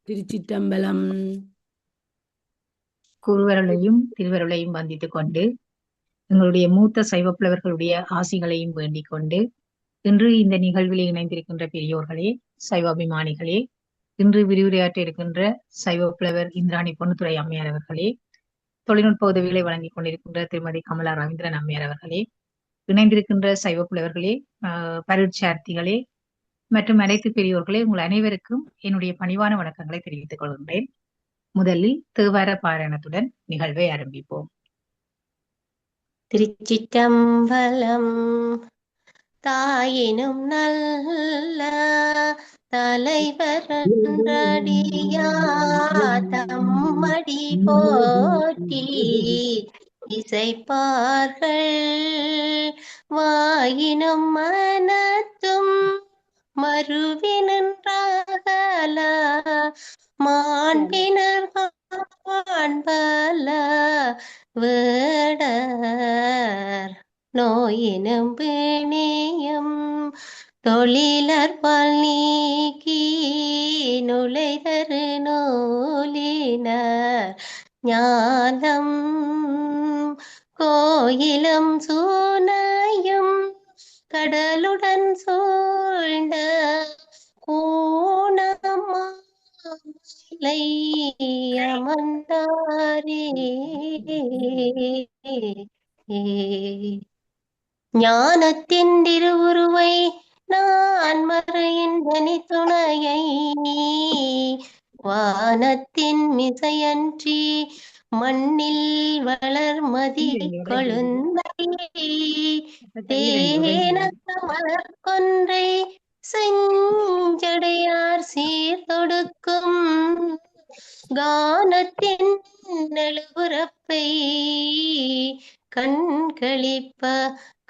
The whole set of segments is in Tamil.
திருச்சிற்றம்பலம். குருவருளையும் திருவருளையும் வந்தித்துக் கொண்டு எங்களுடைய மூத்த சைவப்புலவர்களுடைய ஆசிகளையும் வேண்டிக் கொண்டு இன்று இந்த நிகழ்வில் இணைந்திருக்கின்ற பெரியோர்களே, சைவாபிமானிகளே, இன்று விரிவுரையாற்ற இருக்கின்ற சைவப்புலவர் இந்திராணி பொன்னுத்துரை அம்மையார் அவர்களே, தொழில்நுட்ப உதவிகளை வழங்கிக் கொண்டிருக்கின்ற திருமதி கமலா ரவீந்திரன் அம்மையார் அவர்களே, இணைந்திருக்கின்ற சைவப்புலவர்களே, பரீட்சார்த்திகளே மற்றும் அனைத்து பெரியோர்களே, உங்கள் அனைவருக்கும் என்னுடைய பணிவான வணக்கங்களை தெரிவித்துக் கொள்கின்றேன். முதலில் தேவார பாராயணத்துடன் நிகழ்வை ஆரம்பிப்போம். திருச்சிற்றம்பலம். தாயினும் நல்ல தலைவரடியாதம்மடி போற்றி இசைப்பார்கள் வாயினும் மனத்தும் மறுவினின்றாகல மாண்பினர் காண்பல வேடர் நோயினும் பிணியும் தொழிலர்பால் நீக்கி நுழைதரு நூலினர் ஞானம் கோயிலும் சூனையும் கடலுடன் சூழ்ந்த கூணமாலை அமர்ந்தாரே ஞானத்தின் திருவுருவை நான் மறையின் தனித்துணையை வானத்தின் மிசையன்றி மண்ணில் வளர்மதி கொழுந்தை தேனத்த மலர்கொன்றை செஞ்சடையார் சீர்தொடுக்கும் கானத்தின் நெழுபுறப்பை கண்களிப்ப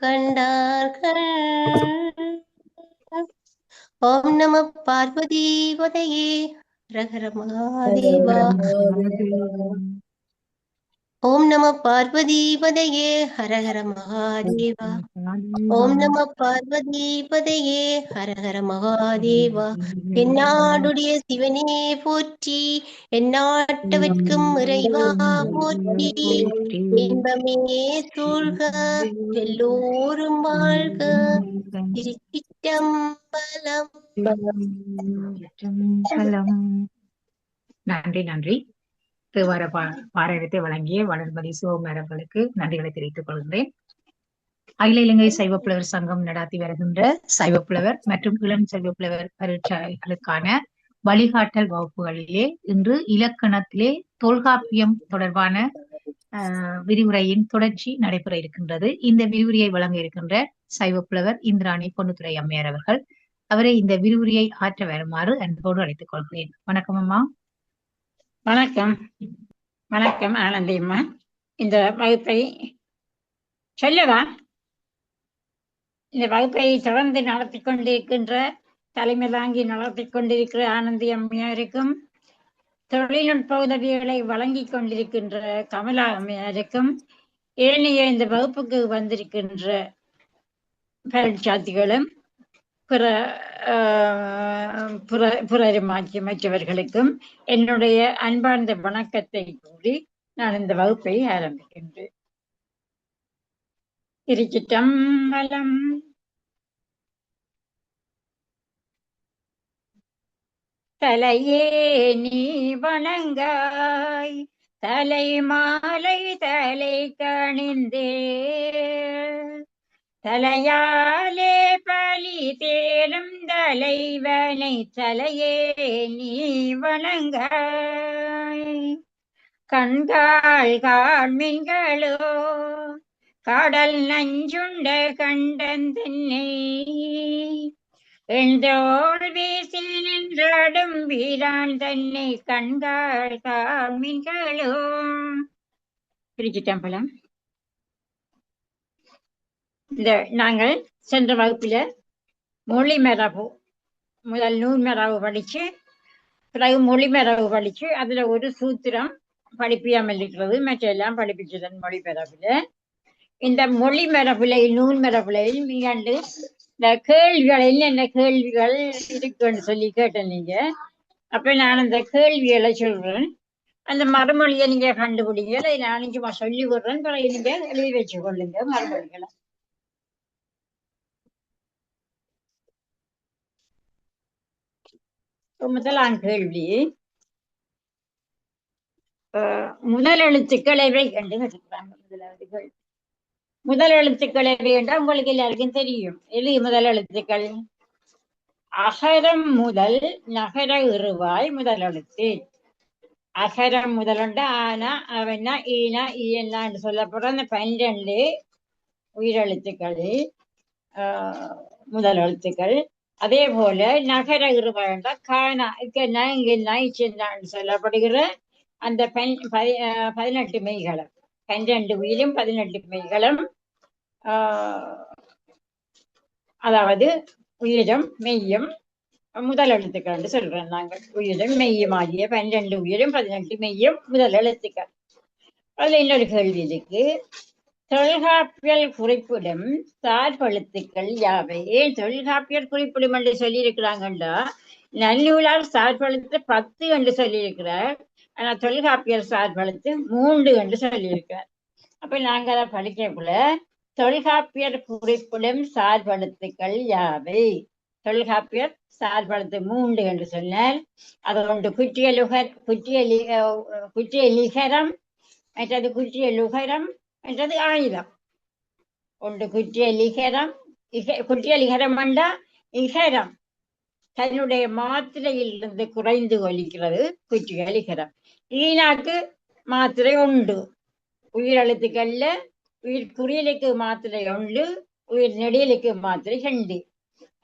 கண்டார்கள். ஓம் நம பார்வதி பதையே ரகர மகாதேவா. ஓம் நம பார்வதி பதையே ஹரஹர மகாதேவா. ஓம் நம பார்வதி பதையே ஹரஹர மகாதேவா. என்னாடுடைய சிவனே போற்றி, எந்நாட்டவர்க்கும் இறைவா போற்றி. இன்பமே சூழ்க எல்லோரும் வாழ்க. திருச்சிற்றம்பலம். நன்றி நன்றி. தேவார பாராயணத்தை வழங்கிய வளர்மதி சிவகுமார் அவர்களுக்கு நன்றிகளை தெரிவித்துக் கொள்கின்றேன். அகில இலங்கை சைவப்புலவர் சங்கம் நடாத்தி வருகின்ற சைவப்புலவர் மற்றும் இளம் சைவப்புலவர் பரீட்சைகளுக்கான வழிகாட்டல் வகுப்புகளிலே இன்று இலக்கணத்திலே தொல்காப்பியம் தொடர்பான விரிவுரையின் தொடர்ச்சி நடைபெற இருக்கின்றது. இந்த விரிவுரையை வழங்க இருக்கின்ற சைவப்புலவர் இந்திராணி பொன்னுத்துரை அம்மையார் அவர்கள். அவரை இந்த விரிவுரையை ஆற்ற வருமாறு அன்போடு அழைத்துக் கொள்கிறேன். வணக்கம் அம்மா. வணக்கம். வணக்கம் ஆனந்தி அம்மா. இந்த வகுப்பை சொல்லவா? இந்த வகுப்பை தொடர்ந்து நடத்தி கொண்டிருக்கின்ற தலைமை தாங்கி நடத்தி கொண்டிருக்கிற ஆனந்தி அம்மையாருக்கும், தொழில்நுட்ப உதவிகளை வழங்கி கொண்டிருக்கின்ற கமலா அம்மையாருக்கும், ஏனைய இந்த வகுப்புக்கு வந்திருக்கின்ற பரீட்சார்த்திகளும் மற்றவர்களுக்கும் என்னுடைய அன்பார்ந்த வணக்கத்தை கூறி நான் இந்த வகுப்பை ஆரம்பிக்கின்றேன். திருச்சிற்றம்பலம். தலையே நீ வணங்காய் தலை மாலை தலை கணிந்தே தலையாலே பலி தேலும் தலைவனை தலையே நீ வணங்காய். கண்காள் காண்மீன்களோ கடல் நஞ்சுண்ட கண்டன் தன்னை எந்தோள் வீசில் நின்றாடும் வீரான் தன்னை கண்காள் காண்மீன்களோ. திருச்சிற்றம்பலம். இந்த நாங்கள் சென்ற வகுப்பில மொழி மரபு முதல் நூல் மரபு படிச்சு, பிறகு மொழி மரபு படிச்சு, அதுல ஒரு சூத்திரம் படிப்பியாமல் இருக்கிறது, மற்றெல்லாம் படிப்பிச்சதன் மொழி மரபுல. இந்த மொழி மரபுல நூல் மரபுல மிகண்டு இந்த கேள்விகள் என்னென்ன கேள்விகள் இருக்குன்னு சொல்லி கேட்டேன். நீங்க அப்ப நான் அந்த கேள்விகளை சொல்றேன். அந்த மறுமொழியை நீங்க கண்டுபிடிங்க. நான் சும்மா சொல்லி விடுறேன். பிறகு நீங்க எழுதி வச்சு கொள்ளுங்க மறுமொழிகளை. முதலாம் கேள்வி, முதல் எழுத்துக்கள் எவை என்று கேட்டுக்கிறாங்க. முதலாவது கேள்வி, முதல் எழுத்துக்கள் எவை என்றால் உங்களுக்கு எல்லாருக்கும் தெரியும். எது முதல் எழுத்துக்கள்? அகரம் முதல் நகர இறுவாய் முதல் எழுத்து. அகரம் முதலுண்டு ஆனா அவனா ஈனா ஈனா என்று சொல்லப்படுற அந்த 12 உயிரெழுத்துக்கள் முதல் எழுத்துக்கள். அதே போல நகர இறுவாய் என்றால் கானா இக்கன்னா இங்கன்னா இச்சென்னான்னு சொல்லப்படுகிற அந்த 18 மெய்களும் 12 உயிரும் 18 மெய்களும் அதாவது உயிரும் மெய்யும் முதல் எழுத்துக்கள் என்று சொல்றோம் நாங்கள். உயிரும் மெய்யும் ஆகிய 12 உயிரும் 18 மெய்யும் முதல் எழுத்துக்கள். அதுல இன்னொரு கேள்வி இருக்கு. தொல்காப்பியல் குறிப்பிடும் சார்பெழுத்துக்கள் யாவை? தொல்காப்பியல் குறிப்பிடும் என்று சொல்லி இருக்கிறாங்கண்டா, நன்னூலார் சார்பெழுத்து 10 என்று சொல்லியிருக்கிறார். ஆனா தொல்காப்பியல் சார்பெழுத்து 3 என்று சொல்லியிருக்கிறார். அப்ப நாங்க அதை படிக்கக்குள்ள தொல்காப்பியர் குறிப்பிடும் சார்பெழுத்துக்கள் யாவை? தொல்காப்பியர் சார்பெழுத்து 3 என்று சொன்னால் அது ஒன்று குற்றிய லிகரம், மற்றது குற்றிய லுகரம், மற்றது ஆயுதம். ஒன்று குற்றிய லிகரம். குற்றிய லிகரம் என்றா இகரம் தன்னுடைய மாத்திரையில் இருந்து குறைந்து ஒலிக்கிறது குற்றிய லிகரம். ஈனாக்கு மாத்திரை உண்டு. உயிரெழுத்துக்கள்ல உயிர் குறியலுக்கு மாத்திரை உண்டு, உயிர் நெடியலுக்கு மாத்திரை 2.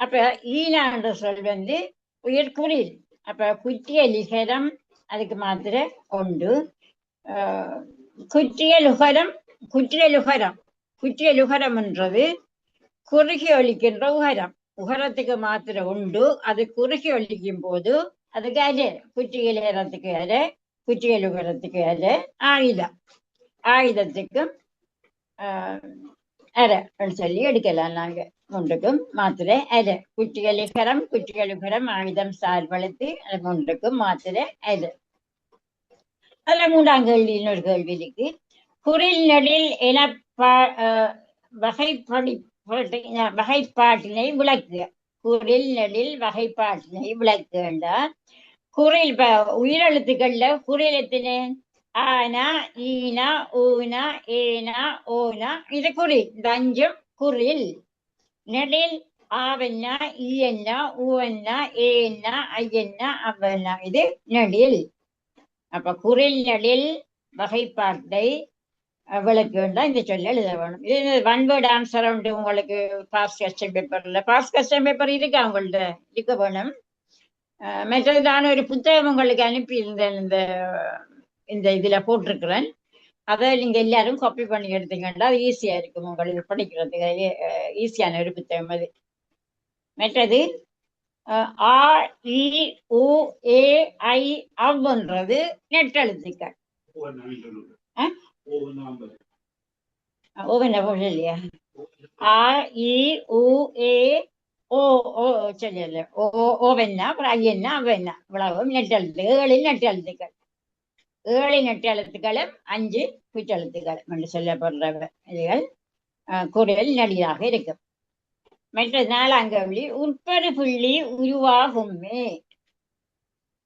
அப்ப ஈனா என்ற சொல் வந்து உயிர் குறில். அப்ப குற்றிய லிகரம் அதுக்கு மாத்திரை உண்டு. குற்றிய லுகரம் என்றது குறுகி ஒலிக்கின்ற உகரம். உகரத்துக்கு மாத்திரை உண்டு. அது குறுகி ஒலிக்கும் போது அதுக்கு அரை. குற்றிய லிகரத்துக்கு அரை, குற்றிய லுகரத்துக்கு அரை. ஆயுதத்துக்கும் அரை சொல்லி எடுக்கலாம். நாங்க மூன்றுக்கும் மாத்திரை அரை. குற்றிய லிகரம், குற்றிய லுகரம், ஆயுதம் சார்பெழுத்து, மூன்றுக்கும் மாத்திரை அரை. அதுல 3ஆம் கேள்வி இன்னொரு கேள்வி இருக்கு. குறில் நெடில் என வகைப்பாட்டினை விளக்குக. குறில் நெடில் வகைப்பாட்டினை விளக்குக. குறில் உயிரெழுத்துக்கள்ல குறில் எத்தனை? ஆனா ஈனா ஊனா ஏனா ஓனா இது குறில். இந்த 5 குறில். நெடில் ஆவன்னா ஈயன்னா ஊவன்னா ஏன்னா ஐயன்னா அவ்வன்னா இது நெடில். அப்ப குறில் நெடில் வகைப்பாட்டை விளக்கு வேண்டாம் இந்த சொல்ல எழுத வேணும். இது 1 word ஆன்சர் உண்டு உங்களுக்கு பாஸ்ட் கொஸ்டின் பேப்பர்ல. பாஸ்ட் கொஸ்டின் பேப்பர் இருக்கு அவங்கள்ட்ட இருக்க வேணும். மற்றது நான் ஒரு புத்தகம் உங்களுக்கு அனுப்பி இருந்தேன். இந்த இதுல போட்டிருக்கிறேன். அதை நீங்க எல்லாரும் காப்பி பண்ணி எடுத்தீங்கன்னா அது ஈஸியா இருக்கும் உங்களுக்கு படிக்கிறதுக்கு. ஈஸியான ஒரு புத்தகம் அது. மற்றது ஆ இ உ ஏ ஐ அவ்ன்றது நெட்டெழுத்துக்கள். இல்லையா? ஆ இ உ ஏ ஓ ஓ சொல்லல. ஓவென்னா அப்புறம் ஐயன்னா அவ்வென்னா இவ்வளவும் நெட்டெழுத்து. 7 நெட்டெழுத்துக்கள். 7 நெட்டெழுத்துக்களும் 5 குற்றெழுத்துக்களும் என்று சொல்லப்படுற இதுகள் குரல் நடிகாக இருக்கும். மற்ற 4ஆம் கேள்வி, உட்பரு புள்ளி உருவாகுமே.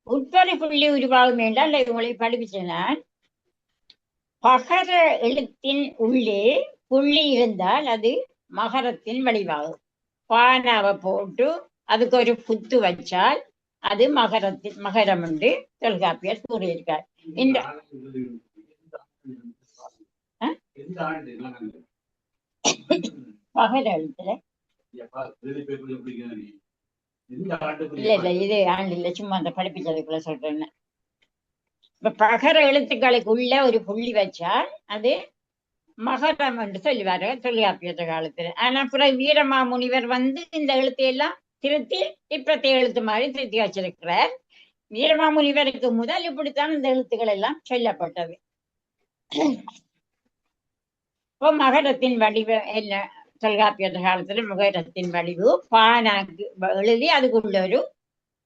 உட்பரு புள்ளி உருவாகும் என்றால் உங்களை படிப்பிச்சேன். பகர எழுத்தின் உள்ளே புள்ளி இருந்தால் அது மகரத்தின் வடிவாகும். பானாவை போட்டு அதுக்கு ஒரு புத்து வச்சால் அது மகரம் என்று தொல்காப்பியர் கூறியிருக்கார். இந்த பகர எழுத்துல இல்ல இது ஆண்டு இல்ல, சும்மா அந்த படிப்பிச்சதுக்குள்ள சொல்றேன்னு. இப்ப பகர எழுத்துக்களுக்கு உள்ள ஒரு புள்ளி வச்சால் அது மகரம் என்று சொல்லுவாரு தொல்காப்பியத்த காலத்துல. ஆனா அப்புறம் வீரமாமுனிவர் வந்து இந்த எழுத்தையெல்லாம் திருத்தி இப்பத்தைய எழுத்து மாதிரி திருத்தி வச்சிருக்கிறார். வீரமாமுனிவருக்கு முதல் இப்படித்தான் இந்த எழுத்துக்கள் எல்லாம் சொல்லப்பட்டது. இப்போ மகரத்தின் வடிவ என்ன தொல்காப்பியத்த காலத்துல மகரத்தின் வடிவு பானாக்கு எழுதி அதுக்குள்ள ஒரு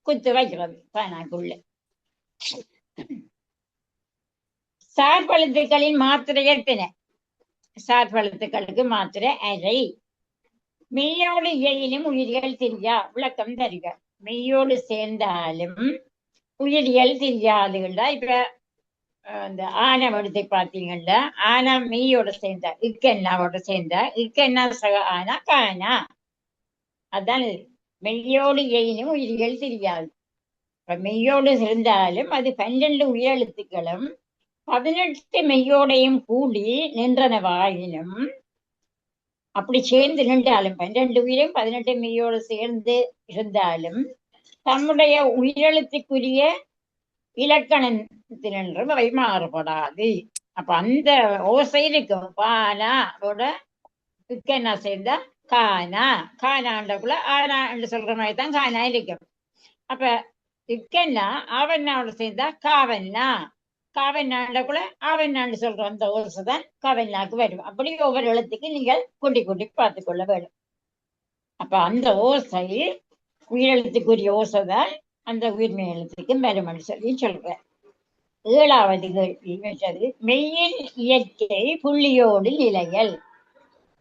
குத்து வைக்கிறது பேனாக்குள்ள. சார்பழுத்துக்களின் மாத்திரை எத்தனை? சார்பழுத்துக்களுக்கு மாத்திரை அரை. மெய்யோடு இயலினும் உயிரியல் தெரியா, விளக்கம் தருக. மெய்யோடு சேர்ந்தாலும் உயிரியல் தெரியாதுங்களா? இப்ப இந்த ஆனம் எடுத்து பார்த்தீங்கன்னா, ஆனா மெய்யோட சேர்ந்தா இக்கென்னாவோட சேர்ந்தா இக்கென்னா சக ஆனா கானா. அதான் மெய்யோடு இயலினும் உயிரியல் தெரியாது. இப்ப மெய்யோடு இருந்தாலும் அது 12 உயிரெழுத்துக்களும் 18 மெய்யோடையும் கூடி நின்றனவாயினும், அப்படி சேர்ந்து நின்றாலும் 12 உயிரும் 18 மெய்யோடு சேர்ந்து இருந்தாலும் தம்முடைய உயிரெழுத்துக்குரிய இலக்கணத்தினின்றும் அவை மாறுபடாது. அப்ப அந்த ஓசை இருக்கும். பானா அதோட இக்கென்னா சேர்ந்தா கானா, கானாண்டக்குள்ள ஆனா என்று சொல்ற மாதிரி தான் கானா இருக்கும். அப்ப இக்கென்னா ஆவண்ணாவோட சேர்ந்தா காவண்ணா, காவண்ணாண்டக்குள்ள ஆவண்ணான்னு சொல்ற அந்த ஓசை தான் காவண்ணாக்கு வரும். அப்படி ஒவ்வொரு எழுத்துக்கு நீங்கள் கூட்டி கூட்டி பார்த்து கொள்ள வேண்டும். அப்ப அந்த ஓசை உயிரெழுத்துக்குரிய ஓசை தான் அந்த உயிர்மை எழுத்துக்கு வரும்னு சொல்லி சொல்றேன். 7வது கேள்வி வென்றது. மெய்யின் இயற்கை புள்ளியோடு நிலைகள்.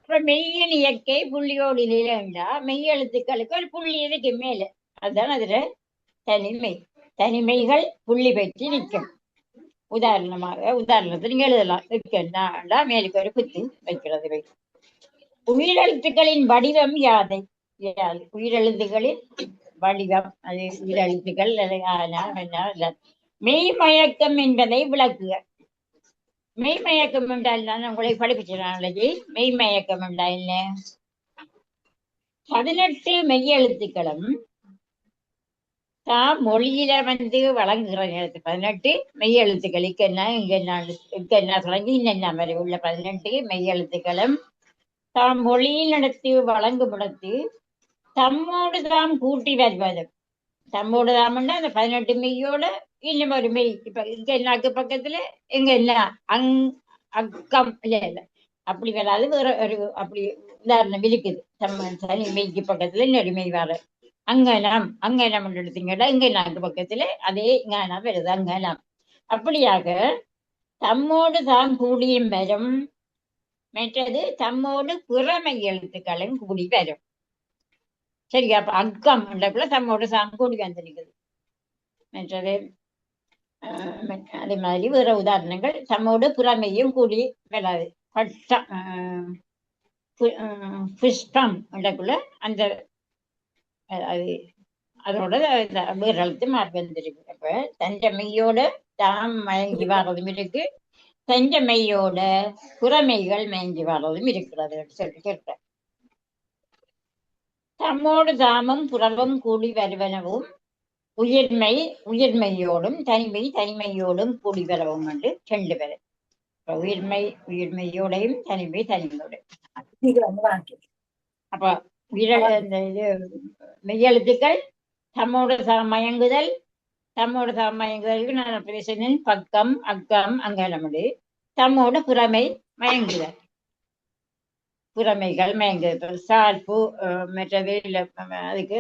இப்ப மெய்யின் இயற்கை புள்ளியோடு நிலைண்டா மெய் எழுத்துக்களுக்கு ஒரு புள்ளி இருக்கு மேல, அதுதான் அதுல தனிமை. தனிமைகள் புள்ளி பெற்று நிற்கும். உதாரணத்துக்கு நீங்க எழுதலாம், இருக்குன்னா மேலுக்கு ஒரு குத்து வைக்கிறது. உயிரெழுத்துக்களின் வடிவம் யாது? உயிரெழுத்துக்களின் வடிவம் அது உயிரெழுத்துக்கள். மெய்மயக்கம் என்பதை விளக்குக. மெய்மயக்கம் என்றால் நான் உங்களை படிப்பிச்சாலே. மெய்மயக்கம் என்றால் என்ன? 18 மெய்யெழுத்துக்களும் தாம் மொழியில வழங்குகிற நேரத்து 18 மெய்யெழுத்துக்கள் இக்கென்னா தொடங்கி இன்னென்ன வரை உள்ள 18 மெய்யெழுத்துக்களும் தாம் மொழியில் நடத்தி வழங்கும் இடத்து தம்மோடு தாம் கூட்டி வருவது. தம்மோடு தாம்னா அந்த 18 மெய்யோட இன்னும் ஒரு மெய். இப்ப இக்கென்னாக்கு பக்கத்துல எங்க என்ன அக்கம் இல்ல அப்படி வராது, வேற ஒரு அப்படி உதாரணம் இருக்குது. தனி மெய்க்கு பக்கத்துல இன்னொரு மெய் வர அங்கனம் எடுத்தீங்கன்னா இங்க நான்கு பக்கத்துல அதே ஞானம் வருது அங்கனம். அப்படியாக தம்மோடு தான் கூடியும் வரும். மற்றது தம்மோடு புறமை எழுத்துக்களும் கூடி வரும். சரியா? அப்ப அக்கம் என்றக்குள்ள தம்மோடு தான் கூடி வந்திருக்குது. மற்றது அதே மாதிரி வேற உதாரணங்கள் தம்மோடு புறமையும் கூடி வராது. புஷ்பம் என்றக்குள்ள அந்த அது அதோட வேறு எழுத்து மாறி வந்திருக்கு. அப்ப தஞ்சமையோட தாம் மயங்கி வர்றதும் இருக்கு, தஞ்சமையோட புறமைகள் மயங்கி வர்றதும் இருக்கிறது சொல்லி கேட்கிறேன். தம்மோடு தாமும் புறமும் கூடி வருவனவும் உயிர்மையோடும் தனிமையோடும் கூடி வரவும் என்று 2 பேர். உயிர்மையோடையும் தனிமையோடையும். அப்ப மெய்யெழுத்துக்கள் தம்மோடு மயங்குதலுக்கு நான் பேசினேன். பக்கம் அக்கம் அங்கனமுடு. தம்மோடு புறமை மயங்குதல், புறமைகள் மயங்குதல். சார்பு மற்றது இல்லை. அதுக்கு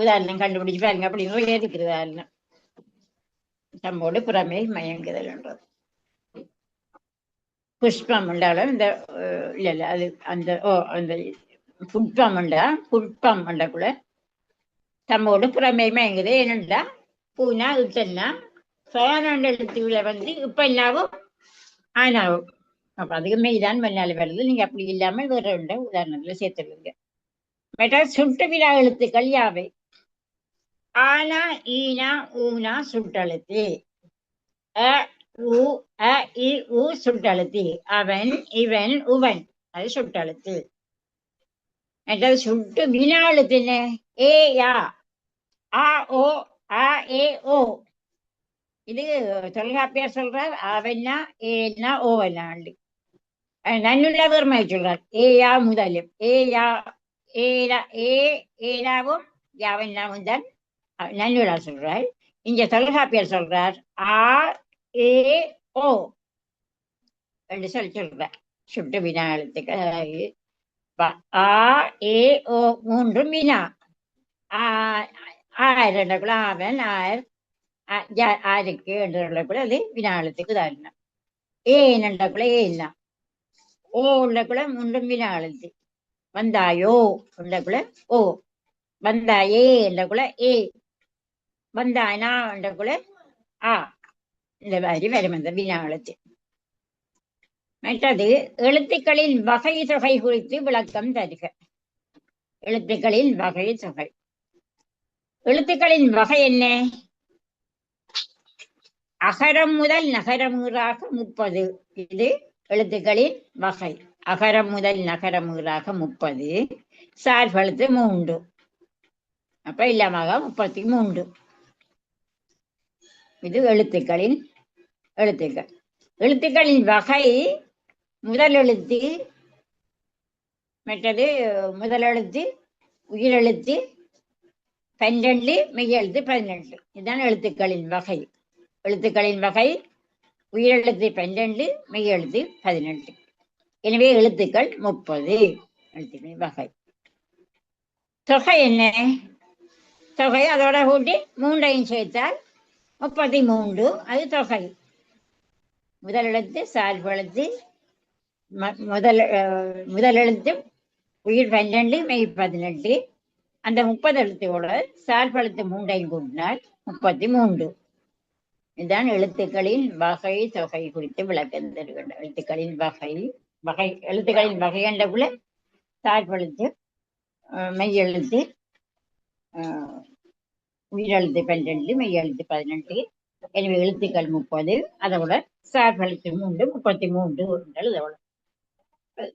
உதாரணம் கண்டுபிடிச்சு பாருங்க. அப்படின்னு இருக்கிறது. தம்மோடு புறமை மயங்குதல் என்றது. புஷ்பம் உண்டாலும் இந்த இல்ல அது அந்த அந்த புட்பம் உண்டக்குள்ள தம்மோடு புறமை மயங்குது. ஏனென்றா பூனா இட்டன்னா சோழ எழுத்துக்களை இப்ப என்னாவும் ஆனாவும். அப்ப அதுக்கு மெய்தான் மண்ணால் வருது. நீங்க அப்படி இல்லாமல் வேற உதாரணத்துல சேர்த்துருவீங்க. மற்ற சுட்டு விழா எழுத்துக்கள் யாவை? ஆனா ஈனா ஊனா சுட்டெழுத்து. சுட்டெழுத்து. அவன் இவன் உவன் அது சுட்டெழுத்து. மற்றது சுட்டு வினா எழுத்துன்னு ஏ யா ஆ ஓ ஆ ஏ ஓ. இது தொல்காப்பியார் சொல்றார் அவன்னா ஏன்னா ஓவன்னா. நன்னுள்ள பெருமை சொல்றார் ஏயா முதலும் ஏனாவும் யாவன்னாவும் தான் நன்னுலா சொல்றார். இங்க தொல்காப்பியர் சொல்றார் ஆ ஏ ஓ என்று சொல்றார். சுட்டு வினா எழுத்துக்கள் ஆ ஏ ஓ 3 வினா. ஆயிரண்டக்குள்ள அவன் ஆயர் ஆருக்கு என்றக்குள்ள அது வினாளத்துக்கு உதாரணம். ஏனண்டக்குள்ள ஏன்னா ஓ உள்ளக்குள்ள முன்றும் வினாளத்து. வந்தாயோ உள்ளக்குள்ள ஓ, வந்தாயே என்றக்குள்ள ஏ, வந்தானா என்றக்குள்ள ஆ. இந்த மாதிரி வரும் அந்த வினாளத்து. மற்றது எழுத்துக்களின் வகை தொகை குறித்து விளக்கம் தருக. எழுத்துக்களின் வகை தொகை. எழுத்துக்களின் வகை என்ன? அகரம் முதல் நகரமூறாக 30. இது எழுத்துக்களின் வகை. அகரம் முதல் நகரமூறாக 30. சார்பெழுத்து 3. அப்ப இல்லாம 33. இது எழுத்துக்களின் எழுத்துக்கள். எழுத்துக்களின் வகை முதல் எழுத்து, மற்றது முதல் எழுத்து, உயிரெழுத்து 12, மெய்யெழுத்து 18. இதுதான் எழுத்துக்களின் வகை. எழுத்துக்களின் வகை உயிரெழுத்து 12, மெய்யெழுத்து 18. எனவே எழுத்துக்கள் 30. எழுத்துக்களின் வகை. தொகை என்ன? தொகை அதோட கூட்டி 3ஐயும் சேர்த்தால் 33. அது தொகை. முதல் எழுத்து, சார்பெழுத்து, முதல் எழுத்து உயிர் 12, மெய் 18. அந்த 30 எழுத்தோட சார்பெழுத்து 3ஐயும் கூட்டினால் 33. இதுதான் எழுத்துக்களின் வகை தொகை குறித்து விளக்கம் தருகின்ற. எழுத்துக்களின் வகை வகை எழுத்துக்களின் வகை என்றக்குள்ள சார்பெழுத்து, மெய்யெழுத்து, உயிரெழுத்து 12, மெய்யெழுத்து 18. எனவே எழுத்துக்கள் 30. அதோட சார்பெழுத்து 3, 33 எழுதோட.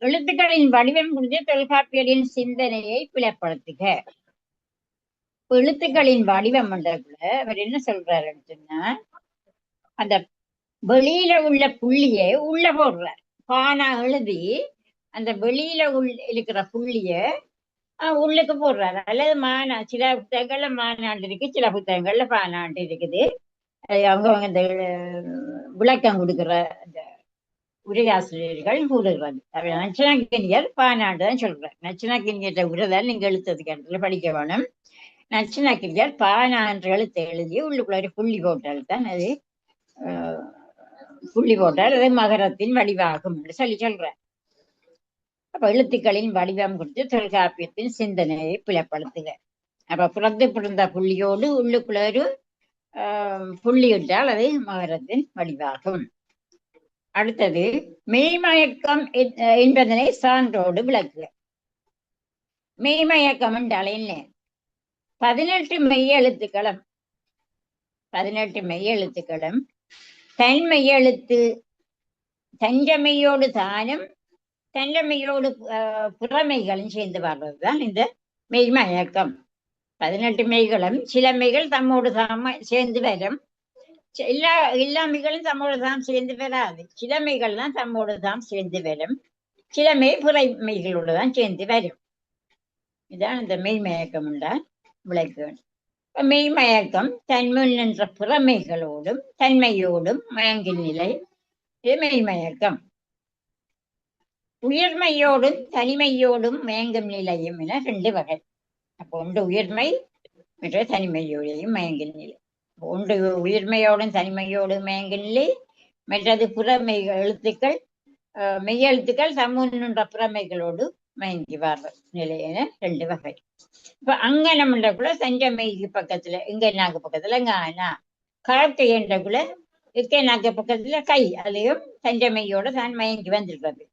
எழுத்துக்களின் வடிவம் குறித்து தொல்காப்பியரின் சிந்தனையை புலப்படுத்துக. எழுத்துக்களின் வடிவம் என்றக்குள்ள அவர் என்ன சொல்றாருன்னு சொன்னா, அந்த வெளியில உள்ள புள்ளியை உள்ள போடுறார். பானா எழுதி அந்த வெளியில இருக்கிற புள்ளிய உள்ளுக்கு போடுறாரு. அல்லது சில புத்தகங்கள்ல மாநாண்டு இருக்கு, சில புத்தகங்கள்ல பானாண்டு இருக்குது. அவங்க இந்த விளக்கம் கொடுக்கிற அந்த உரையாசிரியர்கள் கூறுகிறது. நச்சினாக்கினியர் பானாண்டு தான் சொல்றாரு. நச்சினாக்கினியர் உரைதான் நீங்க எழுத்ததுக்கு இடத்துல படிக்க வேணும். நச்சினாக்கினியர் பானாண்டு எழுத்து எழுதி உள்ளுக்குள்ள ஒரு புள்ளி போட்டால் தான் அது புள்ளி போட்டால் அது மகரத்தின் வடிவாகும் என்று சொல்ற. அப்ப எழுத்துக்களின் வடிவம் குறித்து தொல்காப்பியத்தின் சிந்தனையை புலப்படுத்துக. அப்ப புறத்து பிறந்த புள்ளியோடு உள்ளுக்குள்ள ஒரு புள்ளி இட்டால் அது மகரத்தின் வடிவாகும். அடுத்தது மெய்மயக்கம் என்பதனை சான்றோடு விளக்குக. மெய்மயக்கம் என்றால் என்ன? 18 மெய்யெழுத்துக்களும் 18 மெய்யெழுத்துக்களும் தன்மெய்யெழுத்து தஞ்சமையோடு தானும் தஞ்சமையோடு புறமைகளும் சேர்ந்து வர்றதுதான் இந்த மெய்மயக்கம். 18 மெய்களும் சில மெய்கள் தம்மோடு தாம சேர்ந்து வரும். எல்லா மெய்களும் தம்மோடு தாம் சேர்ந்து வராது. சில மெய்கள் தான் தம்மோடு தாம் சேர்ந்து வரும். சில மெய் புற மெய்களோடு தான் சேர்ந்து வரும். இதுதான் இந்த மெய்மயக்கம் என்றால் விளக்கு. மெய்மயக்கம் தன்முன் என்ற புறமைகளோடும் தன்மையோடும் மயங்கின் நிலை. இது மெய்மயக்கம். உயிர்மையோடும் தனிமையோடும் மயங்கும் நிலையும் என 2 வகை. அப்போ ஒன்று உயிர்மை, மற்ற தனிமையோடையும் மயங்கும் நிலை. ஒன்று உயிர்மையோடும் தனிமையோடும் மயங்கும் நிலை, மற்றது புறமை எழுத்துக்கள் மெய்யெழுத்துக்கள் தம்முன்ற புறமைகளோடு மயங்கி வர்ற நிலை என 2 வகை. இப்ப அங்கனம் என்றக்குள்ள தஞ்சமைக்கு பக்கத்துல இங்கனாக்கு பக்கத்துல கானா, கழக்கை என்றக்குள்ள இக்கனாக்கு பக்கத்துல கை, அதையும் தஞ்சமையோட தான் மயங்கி வந்திருக்கிறது.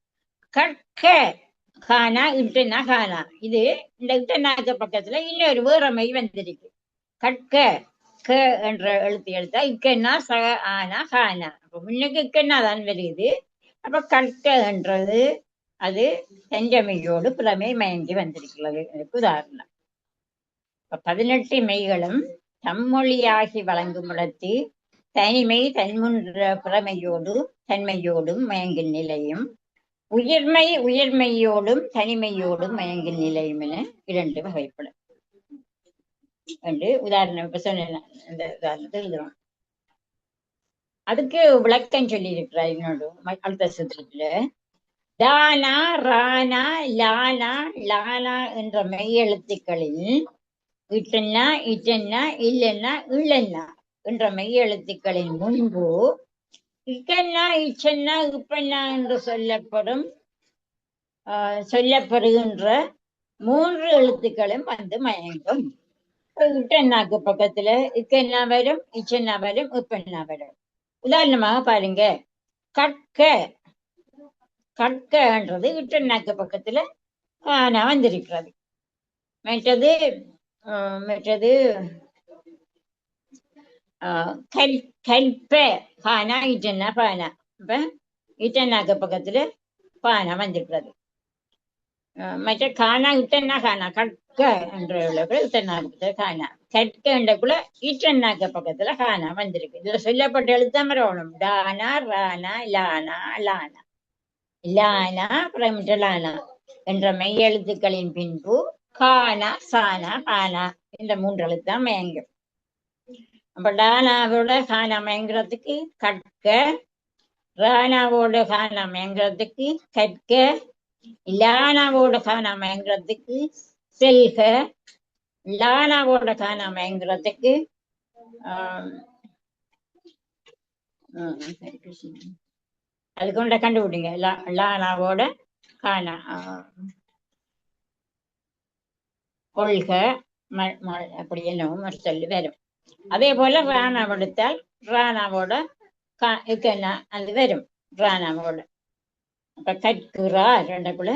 கற்க கானா, இட்டனா கானா. இது இந்த இட்டனாக்கு பக்கத்துல இன்னொரு வேறமை வந்திருக்கு. கற்க க என்ற எழுத்து எழுத்தா இக்கன்னா சக ஆனா கானா. அப்ப முன்னுக்கு இக்கன்னா தான் வருது. அப்ப கற்க என்றது அது தஞ்சமையோடு புறமை மயங்கி வந்திருக்கிறது. உதாரணம் 18 மெய்களும் தம்மொழியாகி வழங்கும் இடத்து தனிமை தன்முன்ற புறமையோடு தன்மையோடும் மயங்கும் நிலையும், உயிர்மையோடும் தனிமையோடும் மயங்கும் நிலையும் என 2 வகைப்படும் என்று உதாரணம் இப்ப சொன்ன இந்த உதாரணத்தை எழுதுறோம். அதுக்கு விளக்கம் சொல்லி இருக்கிறார் இன்னொரு அடுத்த சூத்திரத்துல. தானா ரானா லானா லானா என்ற மெய்யெழுத்துக்களில் இட்டென்னா இட்டென்னா இல்லென்னா இல்லென்னா என்ற மெய் எழுத்துக்களின் முன்பு இக்கென்னா இச்சென்னா இப்பென்னா என்று சொல்லப்படுகின்ற 3 எழுத்துக்களும் வந்து மயங்கும். இட்டென்னாக்கு பக்கத்துல இக்கென்னா வரும், இச்சென்னா வரும், இப்பென்னா வரும். உதாரணமாக பாருங்க, கற்க கற்கன்றது இட்டென்னாக்கு பக்கத்துல கானா வந்திருக்கிறது. மற்றது கல்ப கானா இட்டென்னா பானா. இப்ப இட்டென்னாக்கு பக்கத்துல பானா வந்திருக்கிறது. மற்ற கானா இட்டென்னா கானா கற்க என்ற இட்டென்னாக்கு கானா கற்க என்றக்குள்ள இட்டென்னாக்கு பக்கத்துல கானா வந்திருக்கு. இதுல சொல்லப்பட்ட எழுத்தான் வரணும். டானா Rana Lana Lana Lana பிரமிட்ட Lana என்ற மெய் எழுத்துக்களின் பின்பு கானா சானா பானா இந்த 3 எழுத்தான் மயங்கும். அப்ப டானாவோட கானா மயங்குறதுக்கு கற்க, ரானாவோட கானா மயங்குறதுக்கு கற்க, லானாவோட கானா மயங்குறதுக்கு செல்க, லானாவோட கானா மயங்குறதுக்கு அது கொண்ட கண்டுபிடிங்க. லானாவோட கானா கொள்க அப்படி என்னவும் ஒரு சொல்லி வரும். அதே போல ராணா எடுத்தால் ராணாவோட இக்கென்னா அது வரும். ராணாவோட அப்ப கற்குறா ரெண்டக்குள்ள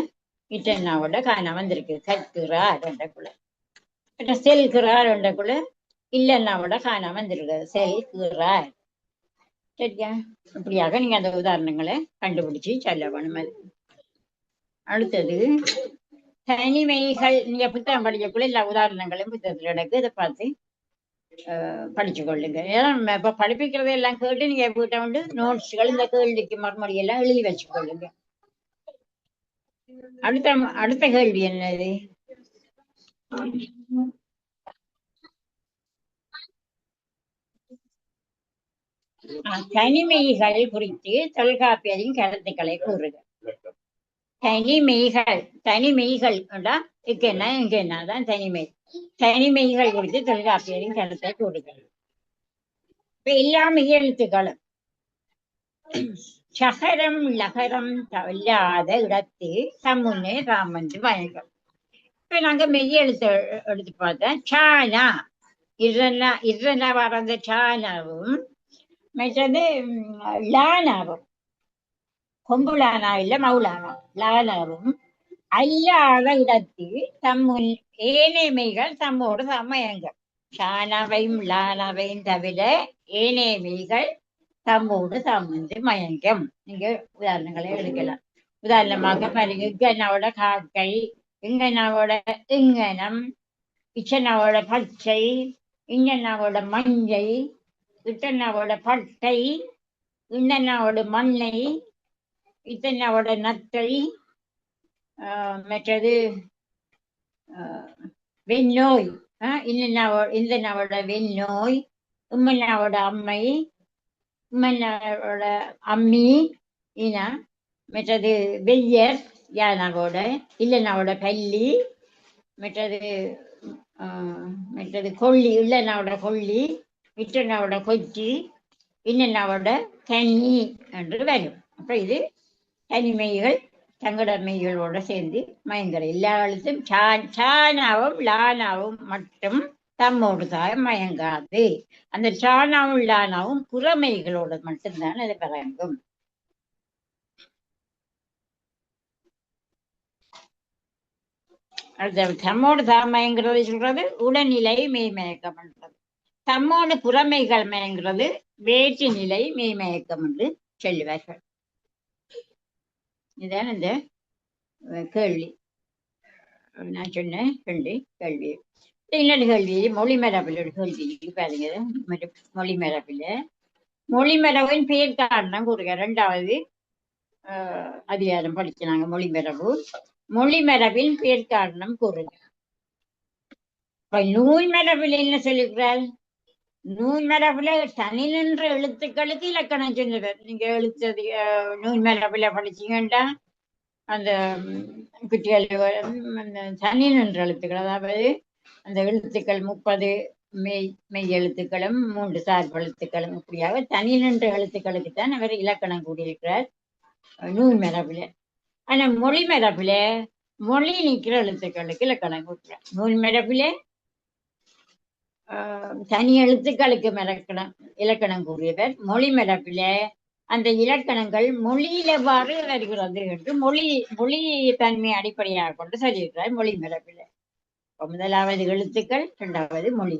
இட்டென்னாவோட காணா வந்திருக்கு. கற்குறா ரெண்டக்குள்ள செல்கிறா ரெண்டக்குள்ள இல்லென்னாவோட காணா வந்திருக்கு. செல்கிறா. சரியா? இப்படியாக நீங்க அந்த உதாரணங்களை கண்டுபிடிச்சு சொல்ல வேணும். அடுத்தது தனிமைகள். நீங்க புத்தகம் படிக்கக்குள்ள எல்லா உதாரணங்களும் புத்தகத்துல எடுக்கு. இதை பார்த்து படிச்சு கொள்ளுங்க. ஏன்னா இப்ப படிப்பிக்கிறத எல்லாம் கேட்டு நீங்க வீட்டை வந்து நோட்ஸ்கள் இந்த கேள்விக்கு மறுமொழி எல்லாம் எழுதி வச்சு கொள்ளுங்க. அடுத்த கேள்வி என்னது? தனிமைகள் குறித்து தொல்காப்பியரின் கருத்துக்களை கூறுக. தனிமைகள் இக்கென்னா இங்கென்னாதான் தனிமை. தனிமைகள் குறித்து தொல்காப்பியரின் கருத்தை கூறுக. இப்ப எல்லா மெய் எழுத்துக்களும் சகரம் லகரம் இல்லாத இடத்தில் தம்முன்னே ராமன்று மயங்கும். இப்ப நாங்க மெய் எடுத்து பார்த்தா சானா இரண்டா வர்ற சானாவும் மற்றது லானாவும் கொம்புலானா இல்ல மவுலானா லானாவும் அல்லாத இடத்தில் தம்முன் ஏனைமைகள் தம்மோடு சமயங்கள். சானாவையும் லானாவையும் தவிர ஏனைமைகள் தம்மோடு சமந்து மயங்கம். நீங்க உதாரணங்களை எடுக்கலாம். உதாரணமாக பாருங்க, இங்கனாவோட காக்கை, இங்கனாவோட இங்கனம், இச்சனாவோட பச்சை, இங்கனாவோட மஞ்சை, இட்டனாவோட பட்டை, இன்னனாவோட மண்ணை, இத்தனாவோட நத்தை, மற்றது வெண்ணோய், இந்தனாவோட வெண்ணோய், உம்மனாவோட அம்மை, உம்மனாவோட அம்மி ஈனா, மற்றது வெய்யர் யானாவோட இல்லனாவோட பள்ளி, மற்றது கொள்ளி இல்லனாவோட கொள்ளி, இட்டனாவோட கொச்சி, இன்னனாவோட கன்னி என்று வரும். அப்ப இது தனிமைகள் தங்கட மெய்களோட சேர்ந்து மயங்கர. எல்லா எழுத்தும் சானாவும் லானாவும் மட்டும் தம்மோடு தான் மயங்காது. அந்த சானாவும் லானாவும் புறமைகளோட மட்டும்தான் அது மயங்கும். அடுத்த தம்மோடு தான் மயங்கிறது சொல்றது உடல்நிலை மெய்மயக்கம் என்றது. தம்மோடு புறமைகள் மயங்கிறது வேற்று நிலை மெய்மயக்கம் என்று சொல்லுவார்கள். இதுதான் இந்த கேள்வி. நான் சொன்னேன் கேள்வி. இன்னொரு கேள்வி மொழிமரபில் ஒரு கேள்வி பாருங்க. மொழிமரபின் பெயர் காரணம் கூறுக. 2வது அதிகாரம் படிக்கிறாங்க. மொழிமரபின் பெயர் காரணம் கூறுக. இப்ப நூல் மரபில் என்ன சொல்லுகிறார்? நூல் மரபுல தனி நின்ற எழுத்துக்களுக்கு இலக்கணம் சொல்லுவார். நீங்க எழுத்து நூல் மரபுல படிச்சீங்கன்னா அந்த குட்டிகள் தனி நின்ற எழுத்துக்கள், அதாவது அந்த எழுத்துக்கள் 30 மெய் எழுத்துக்களும் 3 சார்பு எழுத்துக்களும் இப்படியாக தனி நின்ற எழுத்துக்களுக்குத்தான் அவர் இலக்கணம் கூடியிருக்கிறார் நூல் மரபில. ஆனா மொழி மரபில மொழி நிற்கிற எழுத்துக்களுக்கு இலக்கணம் கூட்டுறார். நூல் மரபில தனி எழுத்துக்களுக்கு இலக்கணம் கூறியவர். மொழி மரபில அந்த இலக்கணங்கள் மொழியில எவ்வாறு வருகிறது என்று மொழி தன்மை அடிப்படையாக கொண்டு சொல்லியிருக்கிறார் மொழி மரபில. முதலாவது எழுத்துக்கள், இரண்டாவது மொழி.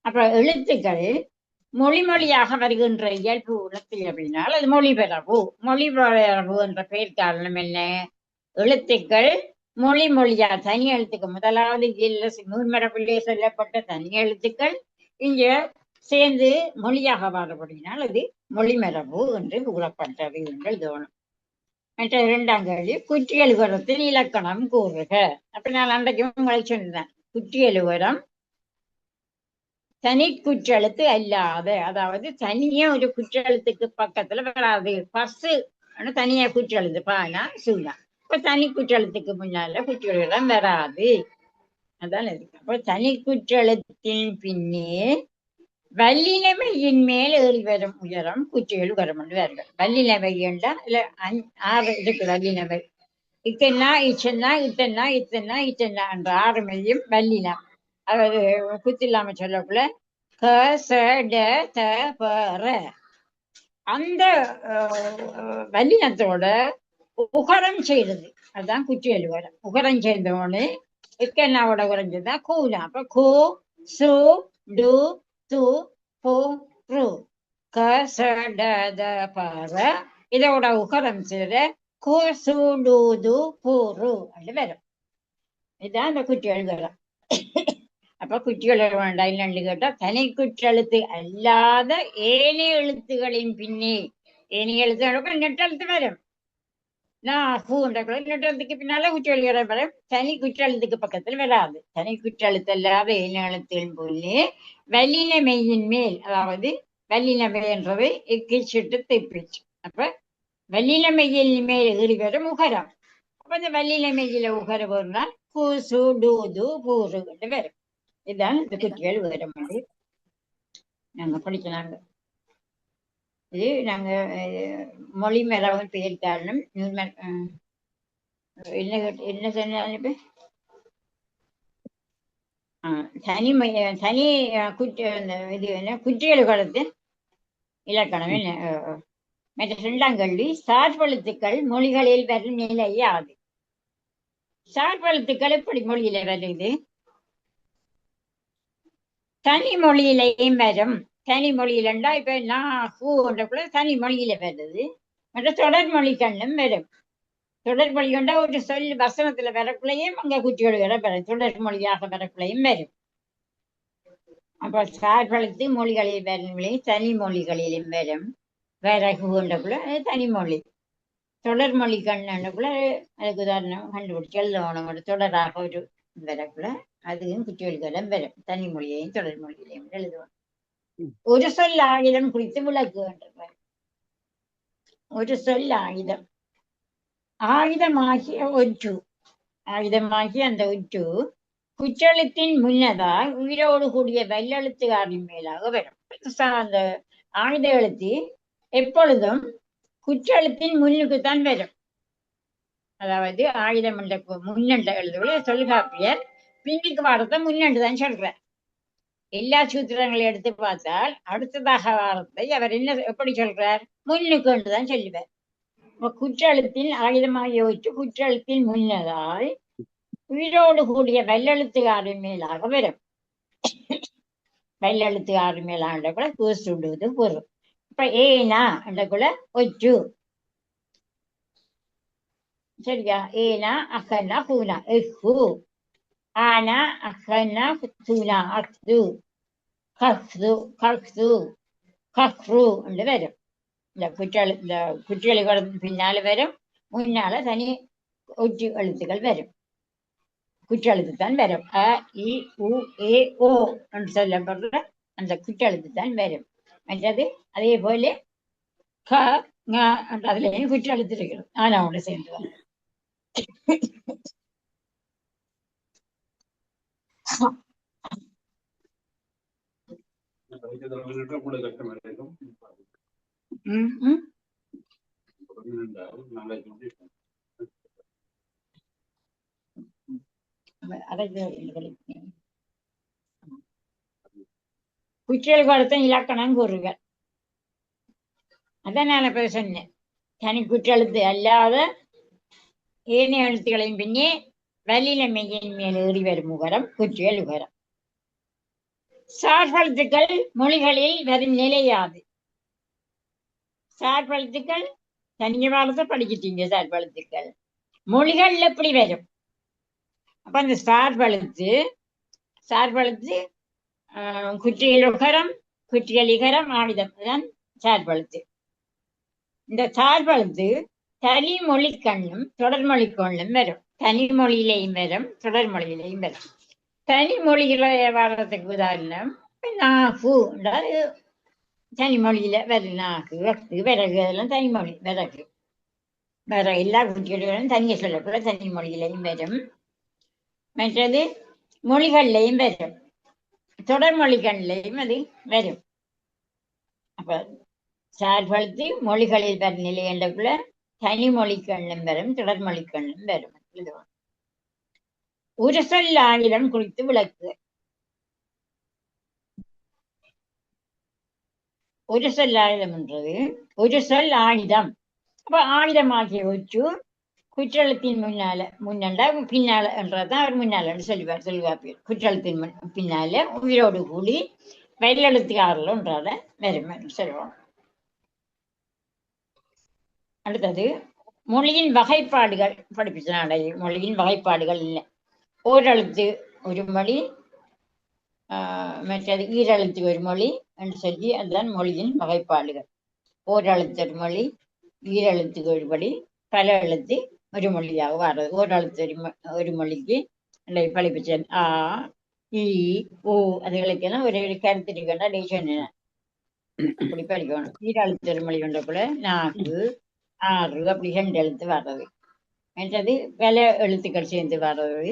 அப்புறம் எழுத்துக்கள் மொழியாக வருகின்ற இயல்பு உணர்த்தி அப்படின்னால் அது மொழிபெயர்வு. மொழிபெயர்வு என்ற பெயர் காரணம் என்ன? எழுத்துக்கள் மொழியா தனி எழுத்துக்கள், முதலாவது நூல்மரபிலே சொல்லப்பட்ட தனி எழுத்துக்கள் இங்க சேர்ந்து மொழியாக மாறப்படினால் அது மொழிமரபு என்று கூறப்பட்டது என்று தோணும். மற்ற இரண்டாம் கேள்வி, குற்றியலுகரத்தில் இலக்கணம் கூறுக. அப்ப நான் அன்றைக்கு உங்களை சொன்னேன், குற்றியலுகரம் தனி குற்றெழுத்து அல்லாத, அதாவது தனியா ஒரு குற்றெழுத்துக்கு பக்கத்துல வராது. பசு தனியா குற்றெழுத்து, பானா சூனா. இப்ப தனி குற்றெழுத்துக்கு முன்னால குற்றெழுதம் வராது. அதான் இருக்கு. அப்ப தனி குற்றெழுத்தின் பின்னே வல்லினமையின் மேல் ஏறி வரும் உயரம் குற்றியல் உகரம் என்று வருது. வல்லினமை என்றா இல்ல 6 இருக்கு வல்லினமை. இக்கன்னா இச்சன்னா இத்தன்னா இத்தன்னா இத்தன்னா என்ற 6 மையும் வல்லினம். அதாவது குத்தில்லாம சொல்லக்குள்ள க ச ட த ப ர. அந்த வல்லினத்தோட உகரம் செய்யறது அதுதான் குற்றியல் உகரம். உகரம் சேர்ந்தோன்னு இக்கன்னாவோட உகரஞ்சதுதான் கூனா. அப்ப கு சு டு து பு ரு க ச ட த ப ர. இதோட உகரம் செய்த கு சு டு து பு ரு அப்படி வரும். இதுதான் இந்த குற்றியல் உகரம். அப்ப குற்றியல் வேண்டாம் என்னன்னு கேட்டா, தனி குற்றெழுத்து அல்லாத ஏனைய எழுத்துகளின் பின்னே, ஏனைய எழுத்து நெட்டெழுத்து வரும். நெட்டெழுத்துக்கு பின்னால குற்றெழுத்து வரும். தனி குற்றெழுத்துக்கு பக்கத்தில் வராது. தனி குற்றெழுத்து அல்லாத ஏனைய எழுத்துகளின் பின்னே வல்லினமையின் மேல், அதாவது வல்லினமை என்றது இக்கிச்சிட்டு திப்பிச்சு. அப்ப வல்லினமையின் மேல் ஏறி வரும் உகரம். அப்ப இந்த வல்லினமையில உகரம் வரும்னால் கூசு டூது பூரு வரும். இதுதான் இந்த குற்றியல் உகரம் வந்து நாங்க படிக்கிறாங்க. இது நாங்க மொழி மரபு பெயர் காரணம் என்ன சொன்ன தனி இது என்ன குற்றியல் உகரத்தின் இலக்கணம் என்ன? மற்ற இரண்டாம் கல்வி, சார்பெழுத்துக்கள் மொழிகளில் வரும் நிலை யாது? சார்பெழுத்துக்கள் எப்படி மொழியில வருது? தனி மொழியிலையும் வரும். தனி மொழியிலண்டா இப்ப கூட தனி மொழியில வருது. மற்ற தொடர்மொழி கண்ணும் வரும். தொடர்மொழி கொண்டா ஒரு சொல் வசனத்துல வரக்குள்ளையும் அங்க குற்றியல் வரும். தொடர்மொழியாக வரக்குள்ளையும் வரும். அப்ப சார்பெழுத்து மொழிகளில் வரும், தனி மொழிகளிலும் வரும். வரகுன்றக்குள்ள தனிமொழி. தொடர்மொழி கண்ணுக்குள்ள அதுக்கு உதாரணம் கண்டுபிடிச்சு எழுதணும். தொடராக ஒரு வரக்குள்ள அதுவும் குற்றியல்களும் வரும். தனிமொழியையும் தொடர்மொழியிலையும் எழுதுவோம். ஒரு சொல் ஆயுதம் குறித்து விளக்குகின்றார். ஒரு சொல் ஆயுதம், ஆயுதமாகிய ஒற்று, ஆயுதமாகிய அந்த ஒற்று குற்றெழுத்தின் முன்னதால் உயிரோடு கூடிய வல்லெழுத்துக்காரின் மேலாக வரும். அந்த ஆயுத எழுத்து எப்பொழுதும் குற்றெழுத்தின் முன்னுக்குத்தான் வரும். அதாவது ஆயுதம் என்ற முன்னெண்ட எழுதுகளை சொல்காப்பியர் பின்னுக்கு வாரத்தை முன்னெண்டு தான் சொல்றார். எல்லா சூத்திரங்களையும் எடுத்து பார்த்தால் அடுத்ததாக வாரத்தை அவர் என்ன எப்படி சொல்றார்? முன்னுக்கு என்றுதான் சொல்லுவார். குற்றெழுத்தின் ஆயுதமாகிய ஒற்று குற்றெழுத்தின் முன்னதால் உயிரோடு கூடிய வல்லெழுத்துக்காரின் மேலாக வரும். வல்லெழுத்துக்காரின் மேலாண்ட கூட கூசுடுவது பொருள். இப்ப ஏனா என்றக்குள்ள ஒற்று, சரியா? ஏனா அக்கன்னா பூனா எஃகு, ஆனா அக்கன்னா தூனா அக்து, கஃது கஃது கஃரு என்று வரும். இந்த குற்றெழுத்து பின்னால வரும், முன்னால தனி ஒற்று எழுத்துக்கள் வரும். குற்றெழுத்து தான் வரும். அ இ உ ஏ ஓ என்று சொல்லப்படுற அந்த குற்றெழுத்து தான் வரும். மற்றது அதே போல க அதுலயும் குற்றெழுத்து இருக்கிறது. ஆனாவோட சேர்ந்து வரும். குற்றியல் காலத்தை இலக்கணம் கூறுகள். அதான் நான் இப்ப சொன்னேன். தனி குற்றெழுத்து அல்லாத ஏனைய எழுத்துக்களையும் பின்னே வல்லின மெய்யின் மேல் ஏறி வரும் உகரம் குற்றியல் உகரம். சார்பெழுத்துக்கள் மொழிகளில் வரும் நிலையாது. சார்பெழுத்துக்கள் தனிய பாடத்தை படிக்கிட்டீங்க. சார்பெழுத்துக்கள் மொழிகள் எப்படி வரும்? அப்ப அந்த சார்பெழுத்து குற்றியல் உகரம், குற்றியல் இகரம், ஆயுதம் தான் சார்பெழுத்து. இந்த சார்பெழுத்து தனி மொழிக்கண்ணும் தொடர்மொழி கொள்ளும் வரும். தனி மொழியிலையும் வரும், தொடர்மொழியிலையும் வரும். தனி மொழிகளை வர்றதுக்கு உதாரணம் நாகு. தனி மொழியில வரும். நாகு, வக்கு, விறகு அதெல்லாம் தனிமொழி. விறகு எல்லா குற்றியல்களும் தனியை சொல்லக்கூட தனி மொழியிலையும் வரும். மற்றது மொழிகள்லையும் வரும், தொடர்மொழிகள்லையும் அது வரும். அப்ப சார்பெழுத்து மொழிகளில் வரும் நிலை என்றக்குள்ள தனி மொழிக்கண்ணும் வரும், தொடர்மொழிக்கண்ணும் வரும். ஒரு சொல் ஆயுதம் குறித்து விளக்கு. ஒரு சொல் ஆயுதம் என்றது ஒரு சொல் ஆயுதம். அப்ப ஆயுதமாகிய ஒற்று குற்றெழுத்தின் முன்னண்டா பின்னால என்றதான் அவர் முன்னால சொல்லுவார். குற்றெழுத்தின் பின்னால உயிரோடு கூடி வயலெழுத்துக்காரர்கள் என்றால வரும் சொல்லுவோம். அடுத்தது மொழியின் வகைப்பாடுகள் படிப்பிச்சனால. மொழியின் வகைப்பாடுகள் இல்லை. ஓரெழுத்து ஒரு மொழி, மற்றது ஈரெழுத்து ஒரு மொழி என்று சொல்லி அதுதான் மொழியின் வகைப்பாடுகள். ஓரெழுத்து ஒரு மொழி, ஈரெழுத்து ஒரு மொழி, பல எழுத்து ஒரு மொழியாக வர்றது. ஓரெழுத்து ஒரு மொழிக்கு படிப்பிச்சேன். ஆ, இ, ஓ அதுகளுக்கெல்லாம் ஒரு கருத்து இருக்கின்ற சொன்னேன். அப்படி படிக்கணும். ஈரெழுத்து ஒரு மொழி கொண்ட போல நாக்கு, ஆறு அப்படி 2 எழுத்து வர்றது. மற்றது பல எழுத்துக்கள் சேர்ந்து வர்றது.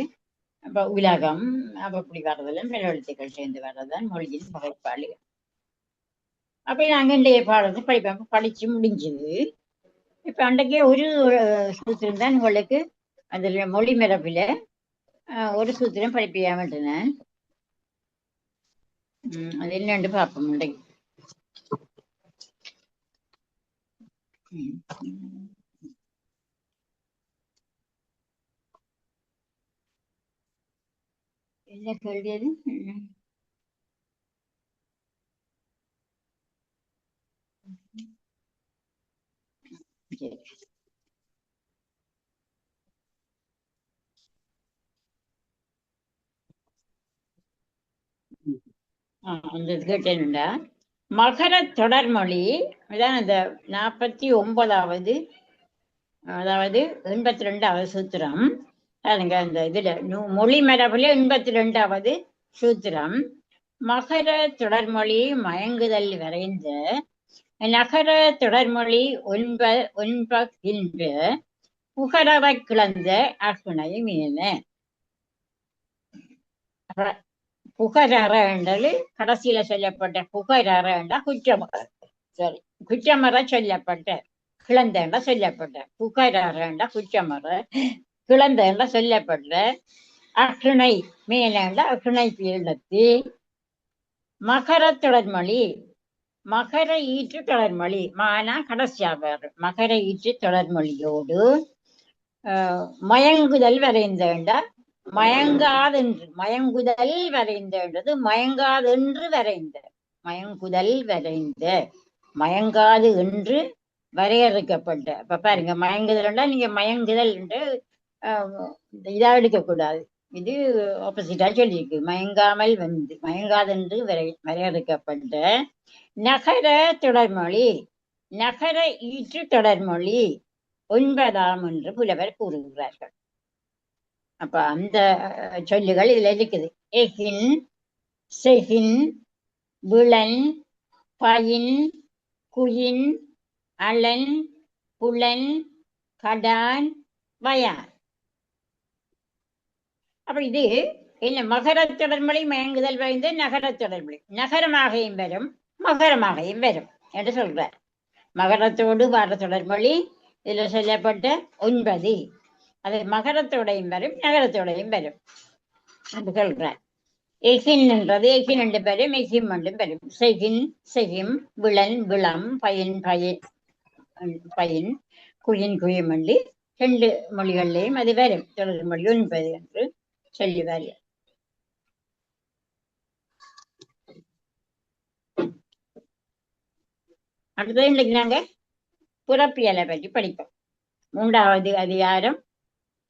அப்ப உலகம் அப்படி வர்றதெல்லாம் பல எழுத்துக்கள் சேர்ந்து வர்றதுதான் மொழியின் வகைப்பாடு. அப்படி நாங்க இன்றைய பாடத்தை படிச்சு முடிஞ்சது. இப்ப அன்றைக்கே ஒரு சூத்திரம் தான் உங்களுக்கு அதுல மொழி மரபில ஒரு சூத்திரம் படிப்பியாமட்டேன். அது என்னன்னு பார்ப்போம். இன்றைக்கு என்ன கேள்வி அது? அந்த கேட்டேன்டா. மகர தொடர்மொழி அதான் அந்த 49வது, அதாவது 82வது சூத்திரம். அதுங்க அந்த இதுல மொழி மரபுல 82வது சூத்திரம். மகர தொடர்மொழி மயங்குதல் வரைந்த நகர தொடர்மொழி ஒன்பகின்ற புகரவை கிளந்த அகுணை மீன. புகரற என்றது கடைசியில சொல்லப்பட்ட புகரற என்றா குற்றமற சொல்லப்பட்ட கிளந்த என்ற சொல்லப்பட்ட புகரற என்றா குற்றமற கிளந்த என்ற சொல்லப்பட்ட அகுணை மீன என்ற அகுணை பீடத்து மகர தொடர்மொழி மகர ஈற்று தொடர்மொழி. மானா கடைசியா வரும். மகர ஈற்று தொடர்மொழியோடு மயங்குதல் வரைந்தேண்டா மயங்காதென்று. மயங்குதல் வரைந்தது மயங்காதென்று வரைந்த. மயங்குதல் வரைந்த மயங்காது என்று வரையறுக்கப்பட்ட. அப்ப பாருங்க, மயங்குதல்னா நீங்க மயங்குதல் என்று இதா எடுக்கக்கூடாது. இது ஆப்போசிட்டா சொல்லியிருக்கு. மயங்காமல் வந்து மயங்காதென்று வரையறுக்கப்பட்ட நகர தொடர்மொழி நகர ஈற்று தொடர்மொழி 9ஆம் என்று புலவர் கூறுகிறார்கள். அப்ப அந்த சொல்லுகள் இதுல இருக்குது. எகின், செகின், விளன், பயின், குயின், அலன், புலன், கடான், வயான். அப்ப இது என்ன மகரத் தொடர்மொழி மயங்குதல் வாய்ந்த நகரத் தொடர்மொழி. நகரமாகையும் வரும் மகரமாகையும் வரும் என்று சொல்றார். மகரத்தோடு வர தொடர்மொழி இதுல சொல்லப்பட்ட 9 அது மகரத்தோடையும் வரும் நகரத்தோடையும் வரும் என்று சொல்றார். எகின் என்றது எகின் என்று வரும் எகிம் என்றும் வரும். செகின் செகிம் விளன் விளம் பயன் பயன் பயன் குயின் குயம் என்று 2 மொழிகளிலேயும் அது வரும். தொடர்மொழி 9 என்று சொல்லுவார். அடுத்தது இன்னைக்கு நாங்க புறப்பியலை பற்றி படிப்போம். 3வது அதிகாரம்.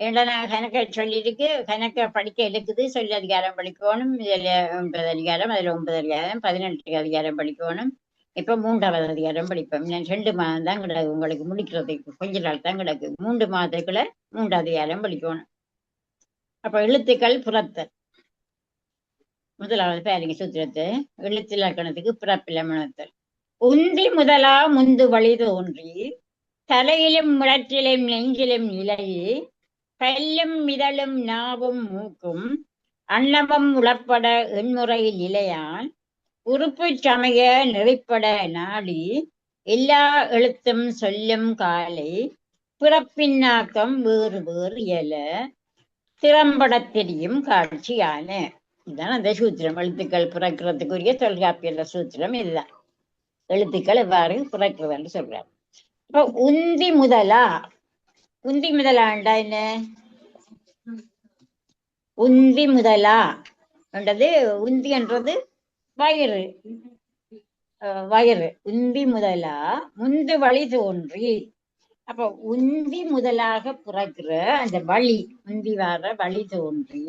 நான் கணக்க சொல்லியிருக்கு, கணக்க படிக்க இருக்குது. சொல்லி அதிகாரம் படிக்கணும். இதுல 9 அதிகாரம், அதுல 9 அதிகாரம், 18 அதிகாரம் படிக்கணும். இப்ப 3வது அதிகாரம் படிப்போம். நான் 2 மாதம் தான் கிடக்கு உங்களுக்கு முடிக்கிறதுக்கு, கொஞ்ச நாள் தான் கிடக்கு. 3 மாதத்துக்குள்ள 3 அதிகாரம் படிக்கணும். அப்ப எழுத்துக்கள் புறத்தல். முதலாவது பாருங்க சூத்திரத்தை. எழுத்திலக்கணத்துக்கு புறப்பிலமணத்தல். உந்தி முதலா முந்து வழி தோன்றி தலையிலும் முழற்றிலும் நெஞ்சிலும் நிலையே பல்லும் மிதழும் நாவும் மூக்கும் அன்னமும் உளப்பட எண்முறை நிலையான் உறுப்பு சமய நெறிப்பட நாடி எல்லா எழுத்தும் சொல்லும் காலை பிறப்பின்னாக்கம் வேறு வேறு இயல திறம்பட தெரியும் காட்சியான. இதுதான் அந்த சூத்திரம். எழுத்துக்கள் பிறக்கிறதுக்குரிய தொல்காப்பியல சூத்திரம் இதுதான். எழுத்துக்கள் எவ்வாறு பிறக்கிறது என்று சொல்றார். இப்ப உந்தி முதலா, உந்தி முதலாண்டா என்ன? உந்தி முதலா என்றது, உந்தி என்றது வயிறு, வயிறு. உந்தி முதலா முந்து வழி தோன்றி. அப்ப உந்தி முதலாக பிறக்கிற அந்த வழி, உந்தி வர வழி தோன்றி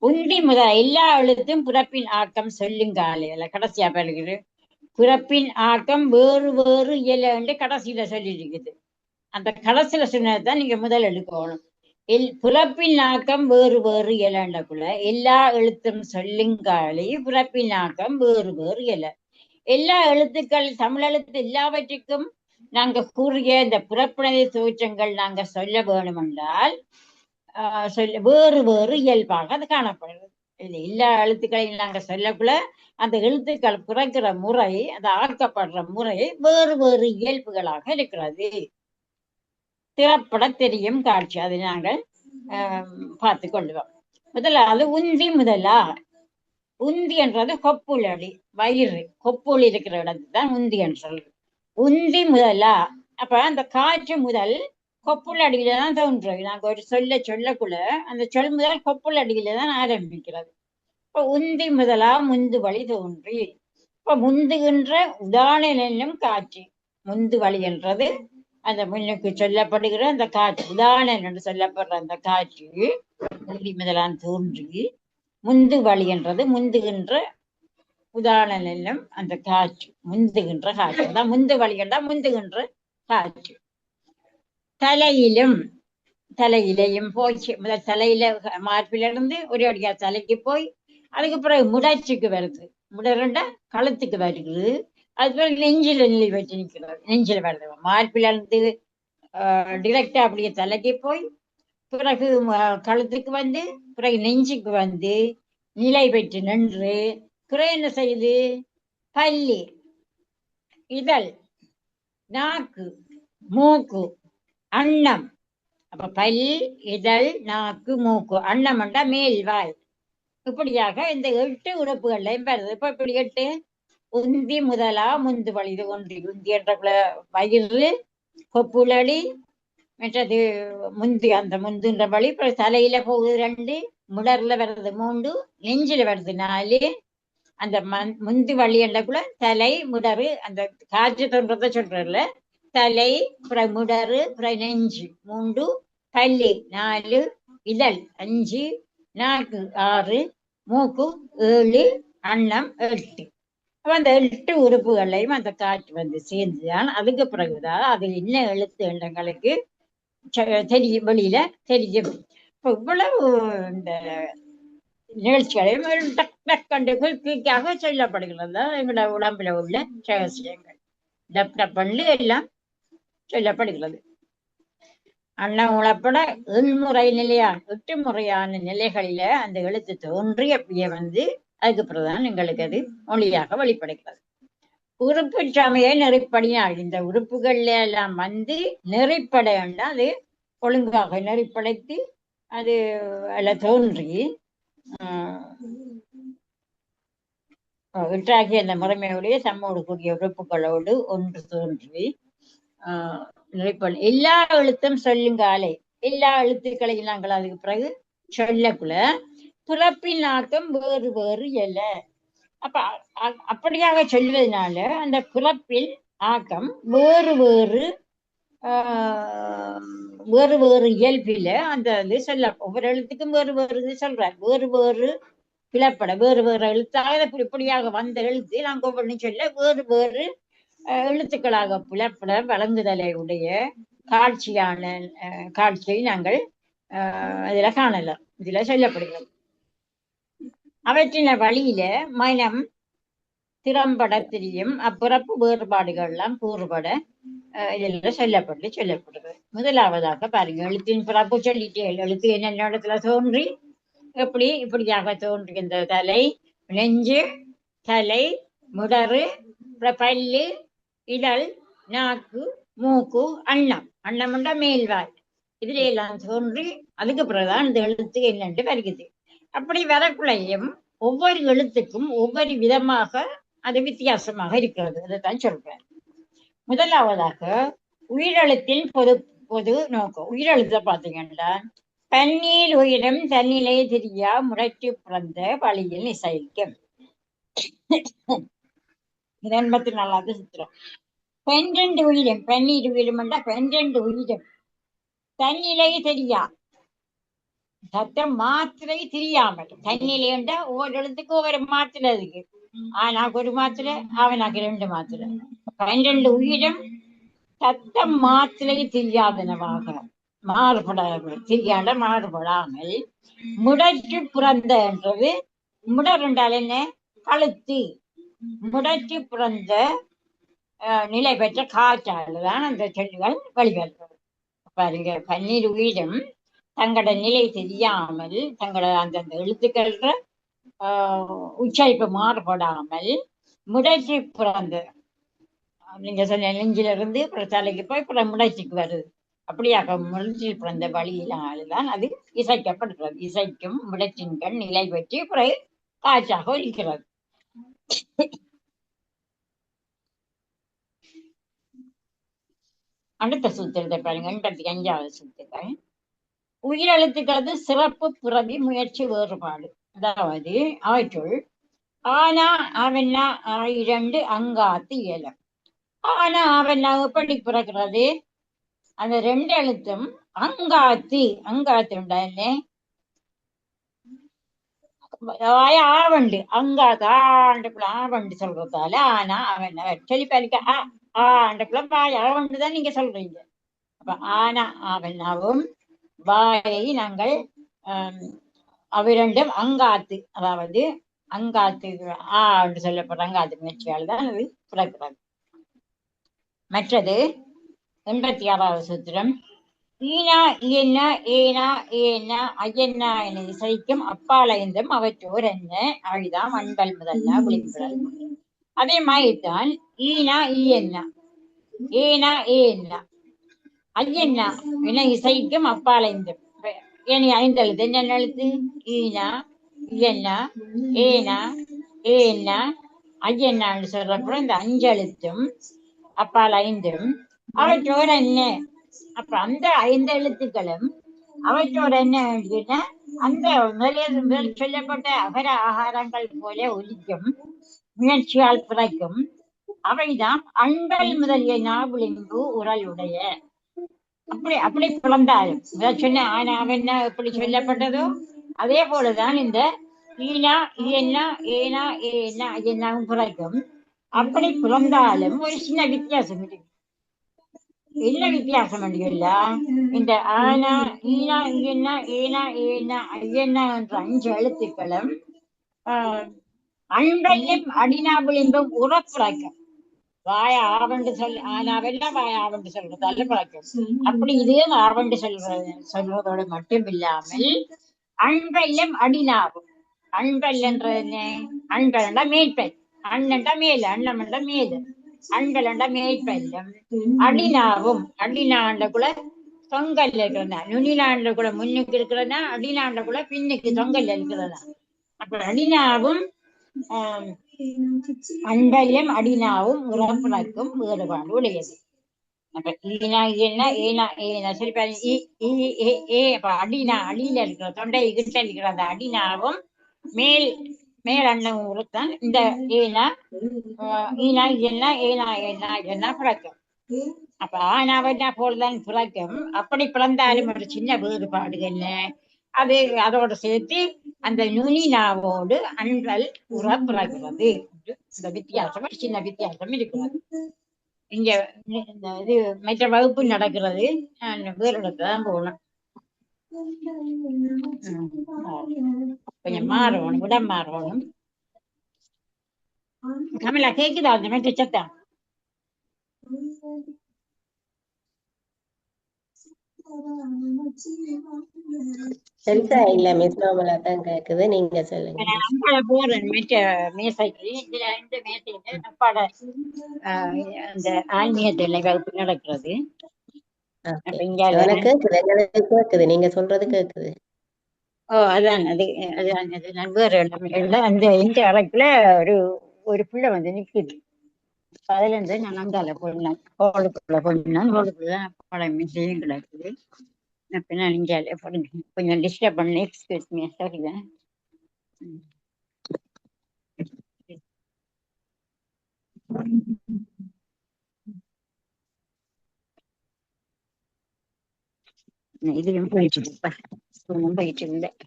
உந்தி முதல் எல்லா எழுத்தும் பிறப்பின் ஆக்கம் சொல்லுங்காலே. கடைசியா பழகுது பிறப்பின் ஆக்கம் வேறு வேறு இயல என்று கடைசியில சொல்லி இருக்குது. அந்த கடைசியில சொன்னதுதான் நீங்க முதல் எடுக்கணும். பிறப்பின் ஆக்கம் வேறு வேறு இயலண்டக்குள்ள எல்லா எழுத்தும் சொல்லுங்காலே பிறப்பின் ஆக்கம் வேறு வேறு இயல. எல்லா எழுத்துக்கள் தமிழ் எழுத்து எல்லாவற்றுக்கும் நாங்க கூறிய இந்த பிறப்பினதை தோற்றங்கள் நாங்க சொல்ல வேணும் என்றால் வேறு வேறு இயல்பாக அது காணப்படுது. எல்லா எழுத்துக்களையும் நாங்க சொல்லக்குள்ள அந்த எழுத்துக்கள் பிறக்கிற முறை, அது ஆக்கப்படுற முறை வேறு வேறு இயல்புகளாக இருக்கிறது. திறப்பட தெரியும் காட்சி. அதை நாங்கள் பார்த்து கொள்வோம். முதலாவது உந்தி முதலா. உந்தி என்றது கொப்புளடி, வயிறு, கொப்புள் இருக்கிற இடத்து தான் உந்தி என்று சொல்றது. உந்தி முதலா. அப்ப அந்த காற்று முதல் கொப்புள் அடியில தான் தோன்றுறது. நாங்க ஒரு சொல்லக்குள்ள அந்த சொல் முதல் கொப்புள் அடியில தான் ஆரம்பிக்கிறது. இப்ப உந்தி முதலா முந்து வழி தோன்றி. இப்ப முந்துகின்ற உதாரணம் காட்சி. முந்து வழி என்றது அந்த முன்னுக்கு சொல்லப்படுகிற அந்த காட்சி, உதாரணம் என்று சொல்லப்படுற அந்த காட்சி உந்தி முதலாம் தோன்றி. முந்து வழி என்றது முந்துகின்ற உதாரணம் அந்த காட்சி, முந்துகின்ற காட்சி தான் முந்து வழி என்றா முந்துகின்ற காட்சி. தலையிலும், தலையிலையும் போச்சு. முதல் தலையில மார்பிலிருந்து ஒரு அடியா தலைக்கு போய் அதுக்கு பிறகு முடாச்சுக்கு வருது. முடரண்டா கழுத்துக்கு வருகிறது. அது பிறகு நெஞ்சில நிலை வச்சு நிற்கிறது. நெஞ்சில வருது. மார்பிலிருந்து டிரெக்டா அப்படியே தலைக்கு போய் பிறகு கழுத்துக்கு வந்து பிறகு நெஞ்சுக்கு வந்து நிலை பெற்று நின்று பிறகு என்ன செய்யுது? பல்லி, இதழ், நாக்கு, மூக்கு, அன்னம். அப்ப பல், இதழ், நாக்கு, மூக்கு, அன்னம் என்றா மேல் வாய். இப்படியாக இந்த 8 உறுப்புகள்லையும் வருது. இப்ப இப்படி 8 உந்தி முதலா முந்து வழிது ஒன்றி. உந்தி என்ற வயிறு, கொப்புளடி, மற்றது முந்தி, அந்த முந்துன்ற வழி. இப்ப தலையில போகுது 2, முடர்ல வருது 3, நெஞ்சில வருது 4. அந்த முந்தி வழி என்றக்குள்ள தலை, முடரு, அந்த காற்று தோன்றத சொல்றதுல தலை, பிறகு முடரு, பிறகு நெஞ்சு 3, பல்லி 4, இதழ் 5, நாக்கு 6, மூக்கு 7, அன்னம் 8. அப்ப அந்த 8 உறுப்புகளையும் அந்த காற்று வந்து சேர்ந்துதான் அதுக்கு பிறகுதான் அது என்ன எழுத்து எண்ணங்களுக்கு தெரியும், வெளியில தெரியும். இப்ப இவ்வளவு இந்த நிகழ்ச்சிகளையும் டக் டக் கண்டு குயிக்காக சொல்லப்படுகிறது எங்களோட உடம்புல உள்ள ரகசியங்கள். டப் பண்ணி எல்லாம் சொல்லப்படுகிறது. அண்ணன் உளப்பட 8 முறையான நிலைகளில அந்த எழுத்து தோன்றி அப்படியே அதுக்கு பிறகுதான் எங்களுக்கு அது மொழியாக வெளிப்படுகிறது. உறுப்பு சமய நெறிப்படியால் இந்த உறுப்புகள்ல எல்லாம் நெறிப்பட அது ஒழுங்காக நெறிப்படுத்தி அது தோன்றி இட்டாகிய அந்த முறைமையுடைய தம்மோடு கூடிய உறுப்புகளோடு ஒன்று தோன்றி எல்லா எழுத்தும் சொல்லுங்காலே எல்லா எழுத்துக்களையும் நாங்கள் அதுக்கு பிறகு சொல்லக்குள்ள பிறப்பின் ஆக்கம் வேறு வேறு அல்ல. அப்ப அப்படியாக சொல்வதனால அந்த பிறப்பில் ஆக்கம் வேறு வேறு இயல்பில அந்த இது சொல்ல ஒவ்வொரு எழுத்துக்கும் வேறு வேறு இது சொல்றார். வேறு வேறு பிளப்பட வேறு வேறு எழுத்தாக இப்படியாக வந்த எழுத்து நாங்கள் ஒவ்வொன்று சொல்ல வேறு வேறு எழுத்துக்களாக புலப்பட வழங்குதலை உடைய காட்சியை நாங்கள் இதுல காணலாம். இதுல சொல்லப்படுகிறது. அவற்றின வழியில மனம் திறம்பட தெரியும் அப்பிறப்பு வேறுபாடுகள் எல்லாம் கூறுபட இதுல சொல்லப்படுது. முதலாவதாக பாருங்க, எழுத்தின் பிறப்பு சொல்லிட்டே. எழுத்து என்ன இடத்துல தோன்றி இப்படியாக தோன்றுகின்ற தலை, நெஞ்சு, தலை, முடறு, பல்லு, இதழ், நாக்கு, மூக்கு, அன்னம்ண்டா மேல்வாய், இதுல எல்லாம் தோன்றி அதுக்கு பிறகுதான் இந்த எழுத்து என்னென்று வருகிறது. அப்படி வரக்குள்ளையும் ஒவ்வொரு எழுத்துக்கும் ஒவ்வொரு விதமாக அது வித்தியாசமாக இருக்கிறது. அதைத்தான் சொல்றேன். முதலாவதாக உயிரெழுத்தின் பொது நோக்கம். உயிரெழுத்த பாத்தீங்கன்னா பன்னீர் உயிரம் தன்னிலை தெரியா முறைக்கு பிறந்த வழியில் இசைக்கும். 84வது சித்திரம். 12 உயிரம், பன்னீர் உயிரம் என்றா 12 உயிரம் தன்னிலை தெரியா, சத்தம் மாத்திரை தெரியாமல். தன்னிலை என்றா ஒவ்வொரு எழுத்துக்கு ஒவ்வொரு மாத்திரை இருக்கு. ஆனாக்கு ஒரு மாத்திரை, அவனாக்கு 2 மாத்திரை. 12 உயிரம் சத்தம் மாத்திரை தெரியாதனவாக மாறுபடாமல் முடற்று பிறந்த என்றது. முடர் என்றால் என்ன? கழுத்து. முடற்று பிறந்த நிலை பெற்ற காற்றால்தான் அந்த சொல்லுகள் வெளிவருகிறது. பாருங்க, 12 உயிரும் தங்களோட நிலை தெரியாமல், தங்களோட அந்தந்த எழுத்துக்கள் உச்சரிப்பு மாறுபடாமல் முடற்சி பிறந்த, நீங்க சொன்ன நெஞ்சிலிருந்து தலைக்கு போய் முடற்சிக்கு வருது. அப்படியாக முடற்சி பிறந்த வழியினால்தான் அது இசைக்கப்படுகிறது. இசைக்கும் முடற்றின்கள் நிலை பெற்று பிறகு காற்றாக ஒலிக்கிறது. அடுத்த சூத்திரத்தை பாருங்க, 85வது சூத்திரம். உயிரெழுத்துக்களது சிறப்பு பிறவி முயற்சி வேறுபாடு. அதாவது அவற்றுள் ஆனா அவன்னா 2 அங்காத்து இயலும். ஆனா அவன்னா எப்படி பிறக்கிறது? அந்த 2 எழுத்தும் அங்காத்து உண்டானே ஆவண்டு, அங்காத்து ஆவண்டு சொல்றதால ஆனா அவன் சொல்லி பாருக்க ஆவண்டுதான் நீங்க சொல்றீங்க. அப்ப ஆனா அவனாவும் வாயை நாங்கள் அவ்விரண்டும் அங்காத்து, அதாவது அங்காத்து என்று சொல்லப்படுற அங்காத்து முயற்சியால் தான் அது பிறக்கிறது. மற்றது 86வது சூத்திரம். ஈனா இயன்னா ஏனா ஏனா ஐயன்னா என இசைக்கும் அப்பாலைந்தும் அவற்றோர் என்ன அழிதாம் அன்பல் முதல்ல விளிம்புகள். அதே மாதிரிதான் ஈனா இயன்னா ஏனா ஏன்னா ஐயன்னா என இசைக்கும் அப்பாலைந்தும். ஏனி 5 எழுத்து. என்னென்ன எழுத்து? ஈனா இயன்னா ஏனா ஏன்னா ஐயன்னான்னு சொல்றப்பறம் இந்த 5 எழுத்தும் அப்பால் 5ம் அவற்றோர் என்ன. அப்ப அந்த 5 எழுத்துக்களும் அவற்றோர் என்ன அப்படின்னா அந்த முதலில் சொல்லப்பட்ட அகர ஆகாரங்கள் போல ஒலிக்கும் முயற்சியால் பிறக்கும் அவைதான் அன்பல் முதலிய நாவிளிம்பு உரலுடைய. அப்படி பிறந்தாலும் சொன்ன ஆனா அவன்னா எப்படி சொல்லப்பட்டதோ அதே போலதான் இந்த ஈனா இயன்னா ஏனா ஏன்னா ஐயன்னாவும் பிறக்கும். அப்படி பிறந்தாலும் ஒரு சின்ன வித்தியாசம் இருக்கு. என்ன வித்தியாசம் இல்ல, இந்த ஆனா ஈனா இயன்னா ஏனா ஏனா ஐயன்னா என்ற 5 எழுத்துக்களும் அன்பையும் அடினா விளிம்பும் உறப்பிறக்கும். வாய ஆவண்டு சொல் ஆனாவெல்லாம் வாய ஆவண்டு சொல்றதால பழக்கம். அப்படி இதே ஆவண்டு சொல்றதோட மட்டும் இல்லாமல் அன்பெல்லாம் அடினாவும். அண்கள் என்றது என்ன? அண்களண்டா மேய்ப்பல், அண்ணண்டா மேல, அண்ணமண்டா மேல, அண்களண்டா மேய்ப்பல்லம். அடினாவும், அடினாண்டக்குள்ள தொங்கல்ல இருக்கிறதா, நுனிலாண்ட கூட முன்னுக்கு இருக்கிறதா, அடிநாண்ட கூட பின்னுக்கு தொங்கல்ல இருக்கிறதா. அப்ப அடினாவும் அண்டல்யம் அடினாவும் உறப்பிறக்கும் வேறுபாடு உடையது. அப்ப ஈனா என்ன ஏனா ஏனா சரி அடினா அடியில இருக்கிற தொண்டை கிட்ட இருக்கிற அந்த அடினாவும் மேல் மேல் அண்ணன் உறுத்தான் இந்த ஏனா ஈனா என்ன ஏனா என்ன என்ன பிறக்கும். அப்ப ஆனாவன்னா போல்தான் பிறக்கும். அப்படி பிறந்தாலும் ஒரு சின்ன வேறுபாடு என்ன, அது அதோட சேர்த்து அந்த நுனி நாவோடு அன்றல் உற பிறக்கிறது. இந்த வித்தியாசம் ஒரு சின்ன வித்தியாசம் இருக்கிறது. இங்க இது மற்ற வகுப்பு நடக்கிறது. நான் வேறு இடத்துல தான் போகணும். கொஞ்சம் மாறணும், இடம் மாறணும். கமலா கேக்குதா அந்த மற்ற சத்தம்? பெருசா இல்ல மிஸ் நார்மலா தான் கேக்குது. நீங்க சொல்லுங்க. அங்கால போறேன் மற்ற மேசைக்கு. இந்த மேசையில அப்பாட அந்த ஆன்மீகத்தில் வகுப்பு நடக்கிறது. அப்ப இங்க கேக்குது, நீங்க சொல்றது கேக்குது. அதான் அது நான் வேறு இடம் அந்த இந்த அறைக்குள்ள ஒரு பிள்ளை வந்து நிக்குது. அதுல இருந்து நான் அங்கால போயிடலாம், ஹோலுக்குள்ள போயிடலாம். ஹோலுக்குள்ள பழைய மிஷின் கிடக்குது. அப்ப நான் இங்கே கொஞ்சம் டிஸ்டர்ப் பண்ணி எக்ஸ்கியூஸ் மீ, சரிதான். இதுவும் போயிட்டு இருப்பேன், போயிட்டு இருந்தேன்.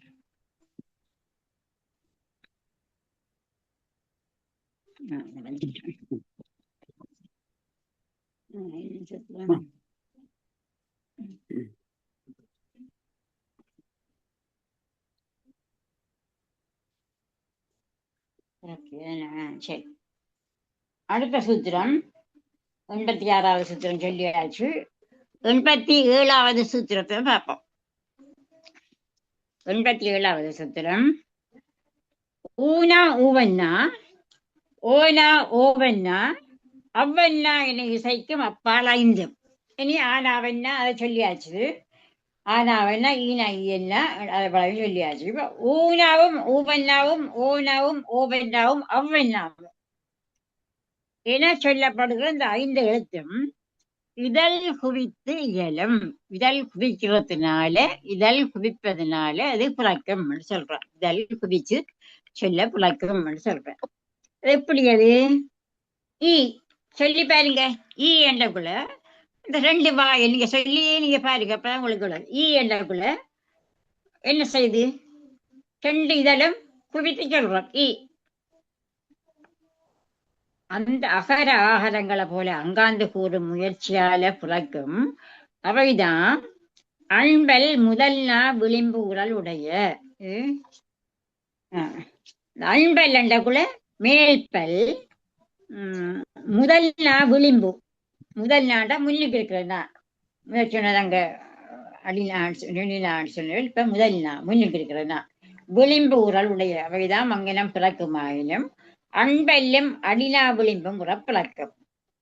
சரி, அடுத்த சூத்திரம் 86வது சூத்திரம் சொல்லியாச்சு. 87வது சூத்திரத்தை பார்ப்போம். 87வது சூத்திரம் ஊனா ஊவன்னா ஓனா ஓவன்னா அவ்வன்னா என இசைக்கும் அப்பால் ஐந்தும். இனி ஆனாவன்னா அதை சொல்லியாச்சு. ஆனாவன்னா ஈனா ஈயன்னா அதை பழகி சொல்லியாச்சு. இப்ப ஊனாவும் ஊவன்னாவும் ஓனாவும் ஓவன்னாவும் அவ்வன்னாவும் என சொல்லப்படுகிற இந்த 5 எழுத்தும் இதழ் குவித்து இயலும். இதழ் குவிக்கிறதுனால, இதழ் குவிப்பதனால அது பிறக்கும் சொல்றேன். இதழ் குவிச்சு சொல்ல பிறக்கும் சொல்றேன். எப்படி அது? ஈ சொல்லி பாருங்க. ஈ என்றக்குள்ள இந்த 2 வாய் நீங்க சொல்லி நீங்க பாருங்க, அப்ப உங்களுக்கு ஈ என்றக்குள்ள என்ன செய்யுது? 2 இதழும் குவித்து சொல்றோம் ஈ. அந்த அகர ஆகாரங்களை போல அங்காந்து கூறும் முயற்சியால பிறக்கும் அவைதான் அன்பல் முதல்னா விளிம்பு உரல் உடைய. அன்பல் என்றக்குள்ள மேல்பல், முதல்னா விளிம்பு, முதல்னாண்டா முன்னுக்கு இருக்கிறதா சொன்னதாங்க. அடிநாடு சொன்ன இப்ப முதல்னா முன்னுக்கு இருக்கிறதா விளிம்பு உரல் உடைய. அவைதான் மங்கனம் பிறக்குமாயினும் அன்பல்லும் அடினா விளிம்பும் உறப்பிழக்கும்.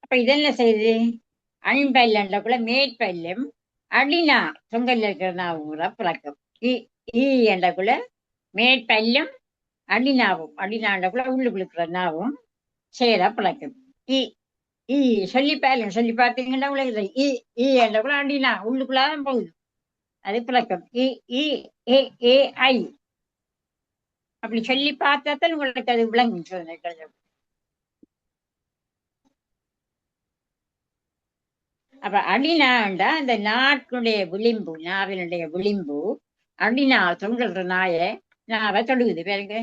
அப்ப இதென்ன செய்யுது? அன்பல்லக்குள்ள மேற்பல்லும் அடினா தொங்கல் இருக்கிறனா உறப்பிழக்கும். ஈ என்றக்குள்ள மேற்பல்லும் அடினாவும், அடினாண்டக்குள்ள உள்ளுக்குள்ள இருக்கிறனாவும் சேர பிழைக்கும். ஈ ஈ சொல்லி பாருங்க, சொல்லி பார்த்தீங்கன்னா உங்களுக்கு ஈ ஈ என்றக்குள்ள அடினா உள்ளுக்குள்ளாதான் போகுது, அது பிழைக்கும். ஈ ஈ ஏ ஏ ஐ அப்படி சொல்லி பார்த்தாத்தான் உங்களுக்கு அது விளங்கு. அப்ப அடினாண்டா அந்த நாட்டினுடைய விளிம்பு, நாவினுடைய விளிம்பு அடினா தொங்குற நாய நாவை தொடுகுது பாருங்க.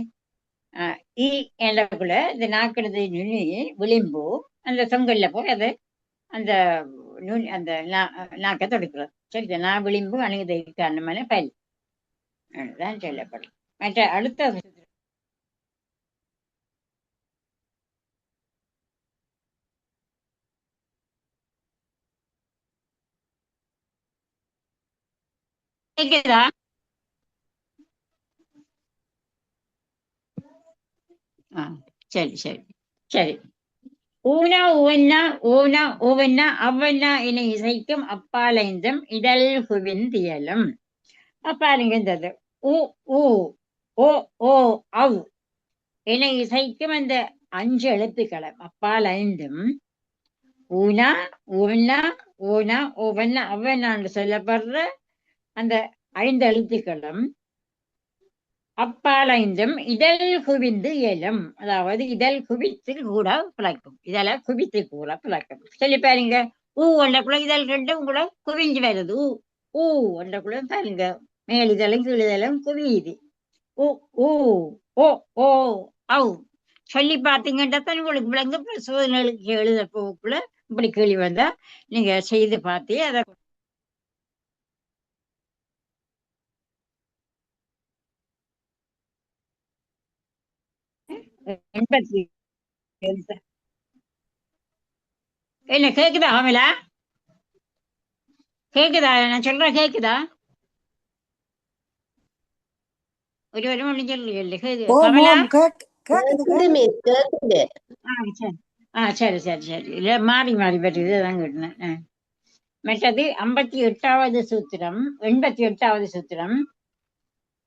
ஈ என்றக்குள்ள இந்த நாக்கினது நுனி விளிம்பு அந்த தொங்கல்ல போய் அது அந்த நுனி அந்த நாக்கை தொடுக்கிறது. சரி, நான் விளிம்பு அணுகுதை காரணமான பல் தான் சொல்லப்படும். மற்ற அடுத்த கேக்குதா? சரி சரி சரி. ஊனா உவன்னா ஊனா உவன்னா அவ்வன்னா என இசைக்கும் அப்பாலைந்தும் இடல் குவிந்தியலும். பாருங்க இந்த ஊ ஊ ஓ ஓ அவ் என இசைக்கும் அந்த 5 எழுத்துக்களை அப்பால் ஐந்தும் ஊனா உவன்னா ஊனா உவன்னா அவ்வன்னான்னு சொல்லப்படுற அந்த 5 எழுத்துக்களும் அப்பால் ஐந்தும் இதழ் குவிந்து இயலும். அதாவது இதழ் குவித்து கூட பிழைக்கும். இதழ குவித்து கூட பிழைக்கும். சொல்லி பாருங்க. ஊ ஒன்றக்குள்ள இதழ் ரெண்டும் கூட குவிஞ்சு வருது. ஊ ஊ ஒன்றக்குள்ள பாருங்க, மேலிதழும் கீழிதழும் குவியுது. ஊ ஊ ஓ ஓ அவ் சொல்லி பார்த்தீங்கன்னா தான் உங்களுக்கு விளங்கு. சோதனைகளுக்கு எழுத போக்குள்ள இப்படி கேள்வி வந்தா நீங்க செய்து பார்த்து அதை எண்பத்தி என்ன கேக்குதா ஆமலா? கேக்குதா? நான் சொல்றேன் கேக்குதா? ஒரு வரும் ஒண்ணு சொல்லு கமலா. கேக்குது மிஸ், கேக்குது. சரி சரி சரி சரி. இல்ல மாறி மாறி வருது, அதான் கேட்டேன். மற்றது 58வது சூத்திரம், 88வது சூத்திரம்.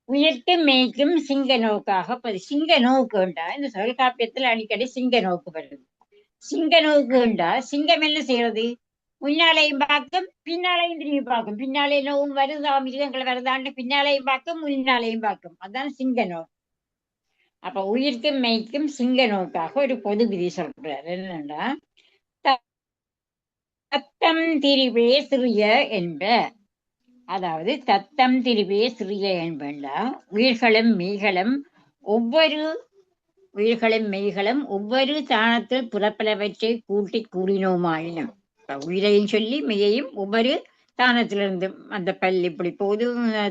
உயிர்க்கு மேய்க்கும் சிங்க நோக்காக சிங்க நோக்கு உண்டா? இந்த தொல்காப்பியத்துல அடிக்கடி சிங்க நோக்கு வருது. சிங்க நோக்கு உண்டா? சிங்கம் என்ன செய்யறது? முன்னாலையும் பார்க்கும் பின்னாலையும் திரும்பி பார்க்கும். பின்னாலே நோவும் வருதா, மிருகங்கள் வருதான்னு பின்னாலையும் பார்க்கும் முன்னாலையும் பார்க்கும். அதான் சிங்க நோக்கு. அப்ப உயிர்க்கும் மெய்க்கும் சிங்க நோக்காக ஒரு பொது விதி சொல்றாரு. என்னன்னா, தத்தம் திரிவே சிறிய என்ப. அதாவது தத்தம் திரிவே சிறிய என்பா உயிர்களும் மெய்களும் ஒவ்வொரு ஒவ்வொரு தானத்தில் புறப்பலவற்றை கூட்டி கூடினோமாயினும், உயிரையும் சொல்லி மெய்யையும் ஒவ்வொரு தானத்திலிருந்தும் அந்த பல் இப்படி போது,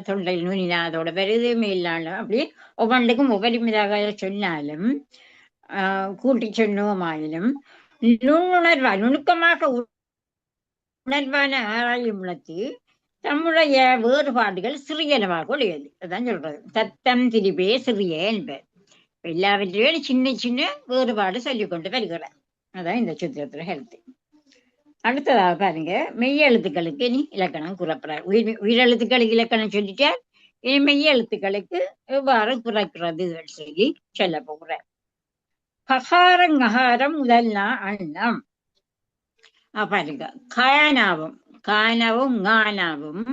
தொண்டை நுனினா அதோட வருது, மேலாலும் அப்படி ஒவ்வொன்றுக்கும் ஒவ்வொரு மீதாக சொன்னாலும் கூட்டி சொன்னோமாயினும் நுண்ணுணர்வா நுணுக்கமாக உணர்வான ஆராயும் உணர்த்தி தம்முடைய வேறுபாடுகள் சிறியனவாக உடையது. அதான் சொல்றது தத்தம் திரிபே சிறிய என்பது. எல்லாவற்றையும் சின்ன சின்ன வேறுபாடு சொல்லிக் கொண்டு வருகிறார். அதான் இந்த சூத்திரத்துல ஹெல்த். அடுத்ததாக பாருங்க, மெய் எழுத்துக்களுக்கு இனி இலக்கணம் கூறப்படுறார். உயிரெழுத்துக்களுக்கு இலக்கணம் சொல்லிட்டார். இனி மெய் எழுத்துக்களுக்கு எவ்வாறு குறைக்கிறது சொல்லி சொல்ல போகிறார். ககாரம் நகாரம் முதல்னா அண்ணம். பாருங்க, கானாவும் ஞானாவும்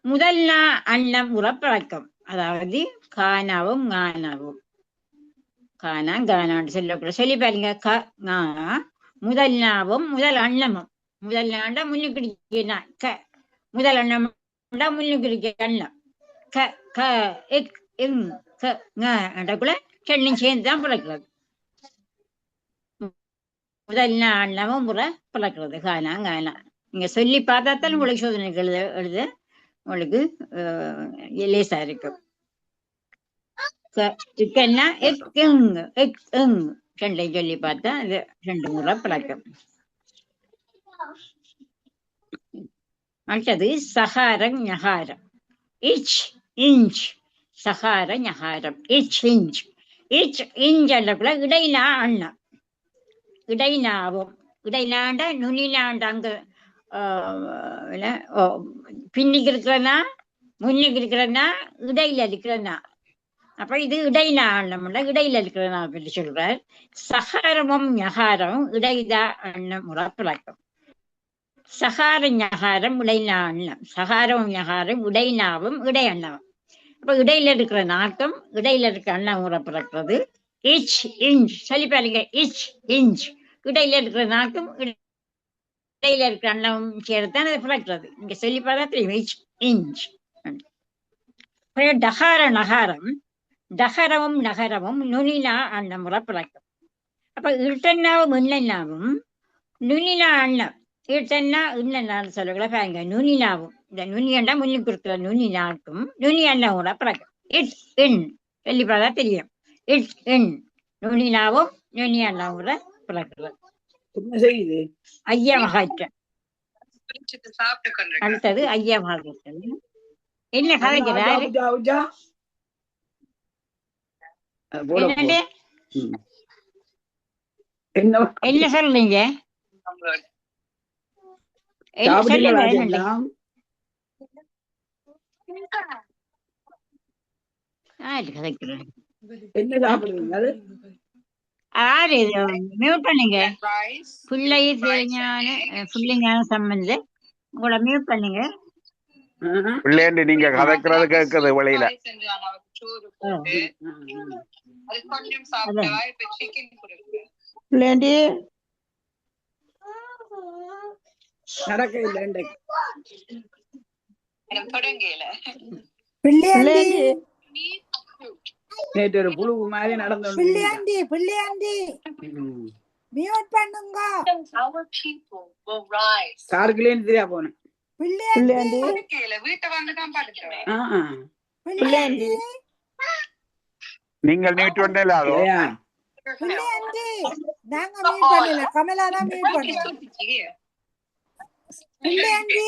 முதல்னா அண்ணம் உறப்பழக்கம். அதாவது கானாவும் ஞானாவும் கானா கானான்னு சொல்லக்கூட சொல்லி பாருங்க. முதல்னாவும் முதல் அண்ணமும். முதல் நாண்டா முன்னுக்குடிக்க க, முதல் அண்ணம்டா முன்னுக்குடிக்க அண்ணம். க க இக் இங் க ங்கக்குள்ள ரெண்டும் சேர்ந்து தான் பிறக்கிறது. முதல் அண்ணமும் முறை பிறக்கிறது கானா கானா. நீங்க சொல்லி பார்த்தா தான் உங்களுக்கு சோதனைக்கு எழுத உங்களுக்கு லேசா இருக்கும். ரெண்டையும் சொல்லி பார்த்தா அது 2 முறை பிறக்கும். அடுத்தது சகாரம் ஞகாரம். இச் இஞ்ச் சகார ஞகாரம். இச் இஞ்ச் அல்லக்குள்ள இடைநா அண்ணம். இடைநாவும் இடைநாண்ட நுனிநாண்ட அங்க பின்னிக்கு இருக்கிறனா முன்னுக்கு இருக்கிறனா இடையில இருக்கிறனா. அப்ப இது இடைநா அண்ணம் இடையில இருக்கிறனா அப்படி சொல்றார். சகாரமும் ஞகாரமும் இடைதா அண்ணம் முறை பிறக்கும். சகார ஞகாரம் இடைநா அண்ணம். சகாரமும் ஞகாரம் இடைநாவும் இடை அண்ணமும். அப்ப இடையில இருக்கிற நாட்டம் இடையில இருக்கிற அண்ணம் முறை பிறக்கிறது. இச் இஞ்ச் சொல்லி பாருங்க. இச் இஞ்ச் இடையில இருக்கிற நாட்டம் இடையில இருக்கிற அண்ணம் சேர்த்தான் அதை பிறக்கிறது. இங்க சொல்லி பார்த்தா தெரியும். இச் இஞ்ச். டகார நகாரம். டகரமும் நகரமும் நுனினா அண்ணம் முறை பிறக்கும். அப்ப இட்டன்னாவும் இன்னன்னாவும் நுனினா அண்ணம். இட்டன்னா இன்னன்னான்னு சொல்லக்கூட பாருங்க. நுனினாவும் இந்த நுனியண்டா முன்னுக்கு இருக்கிற நுனினாக்கும் நுனி அண்ணம் கூட பிறக்கும். இட் இன் சொல்லி பார்த்தா தெரியும். இட் இன் நுனினாவும் நுனி அண்ணம் கூட பிறக்கிறது. ஐயா மகாய்க்கம். அடுத்தது ஐயா மகாய்க்கம். என்ன கதைக்கிறாரு என்னண்டு என்ன சொல்றீங்க என்ன சொல்லுங்க என்னண்டு கதைக்கிறேன் ஆறு மியூட் பண்ணுங்க பிள்ளைஞான சம்பந்த உங்களை மியூட் பண்ணுங்க பிள்ளையாண்டி நீங்க கதைக்கிறது கேக்குது வெளியில பிள்ளையாண்டி நடக்க இல்லை பிள்ளையாண்டி நேற்று ஒரு புழு மாதிரி நடந்து பிள்ளையாண்டி பிள்ளையாண்டி மியூட் பண்ணுங்க காருக்குள்ளேன்னு தெரியா போனேன் பிள்ளையாண்டி பிள்ளையாண்டி நீங்கள் நீட் பண்ணல அதோ பிள்ளையாண்டி நாங்க மியூட் பண்ணல கமலா தான் மியூட் பண்ணுவோம் பிள்ளையாண்டி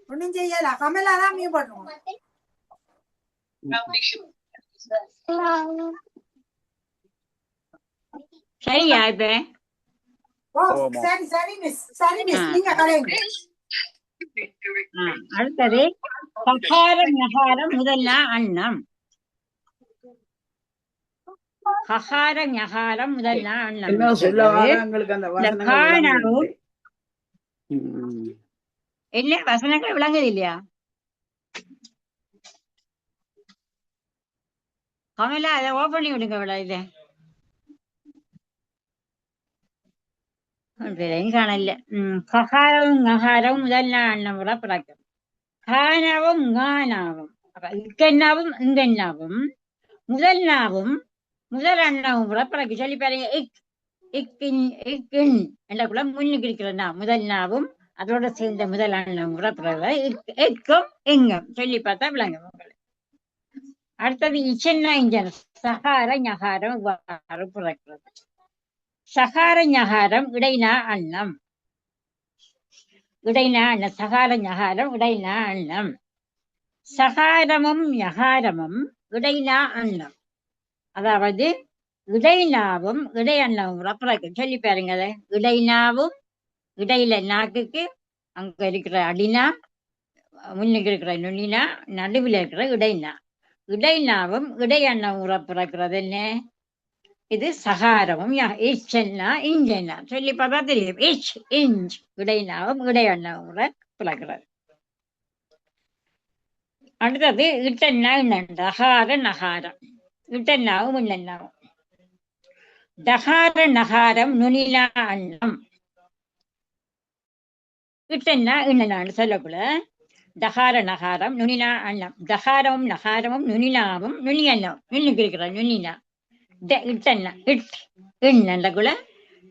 ஒண்ணும் செய்யல கமலா தான் மியூட் பண்ணுவோம் சரியா இப்ப சரி சரி மிஸ் சரி மிஸ் நீங்க கலைங்க அடுத்தது ககாரம் ஞகாரம் முதல்ல அன்னம் ககாரம் ஞகாரம் முதல்ல அன்னம் என்ன வசனங்கள் விளங்குது இல்லையா கமலா அதை ஓபன் பண்ணி விடுங்க விட இத காணல ககாரவும் நகாரவும் முதல் அண்ணம் கூட பிறக்கும் கானாவும் கானாவும் இக்கென்னாவும் இங்கென்னாவும் முதல் நாவும் முதல் அண்ணாவும் கூட பிறக்கும் சொல்லி பாருங்க இக்கின் கூட முன்னுக்கு இருக்கிற முதல் நாவும் அதோட சேர்ந்த முதல் அண்ணம் கூட பிறகு இக்கும் இங்கும் சொல்லி பார்த்தா விளங்கும் உங்களுக்கு அடுத்தது இச்சன்னா இஞ்சனம் சகார ஞகாரம் இவ்வாறு பிறக்கிறது சகார ஞகாரம் இடைனா அன்னம் இடைனா அன்னம் சகார ஞகாரம் இடைனா அன்னம் சகாரமும் ஞகாரமும் இடைனா அன்னம் அதாவது இடைநாவும் இடை அன்னமும் பிறக்கும் சொல்லி பாருங்க அதை இடைநாவும் இடையில நாக்குக்கு அங்க இருக்கிற அடினா முன்னுக்கு இருக்கிற நுண்ணினா நடுவில் இருக்கிற இடைநா இடைநாவும் இடை அன்னமும் பிறக்கிறது என்ன இது சகாரமும் இச்சன்னா இஞ்சன்னா சொல்லி பார்த்தா தெரியும் இச் இஞ்ச் இடைநாவும் இடை அன்னமும் பிறக்கிறது அடுத்தது இட்டன்னா டகார நகாரம் இட்டன்னாவும் இன்னன்னாவும் டகார நகாரம் நுனிலா அன்னம் இட்டன்னா இன்னனான்னு சொல்லக்குள்ள டகார நகாரம் நுனிலா அன்னம் டகாரமும் நகாரமும் நுனிலாவும் நுனி அன்னம் நுண்ணுக்கு இருக்கிற நுனினா இட்டன்னா இட் இன்னக்குள்ள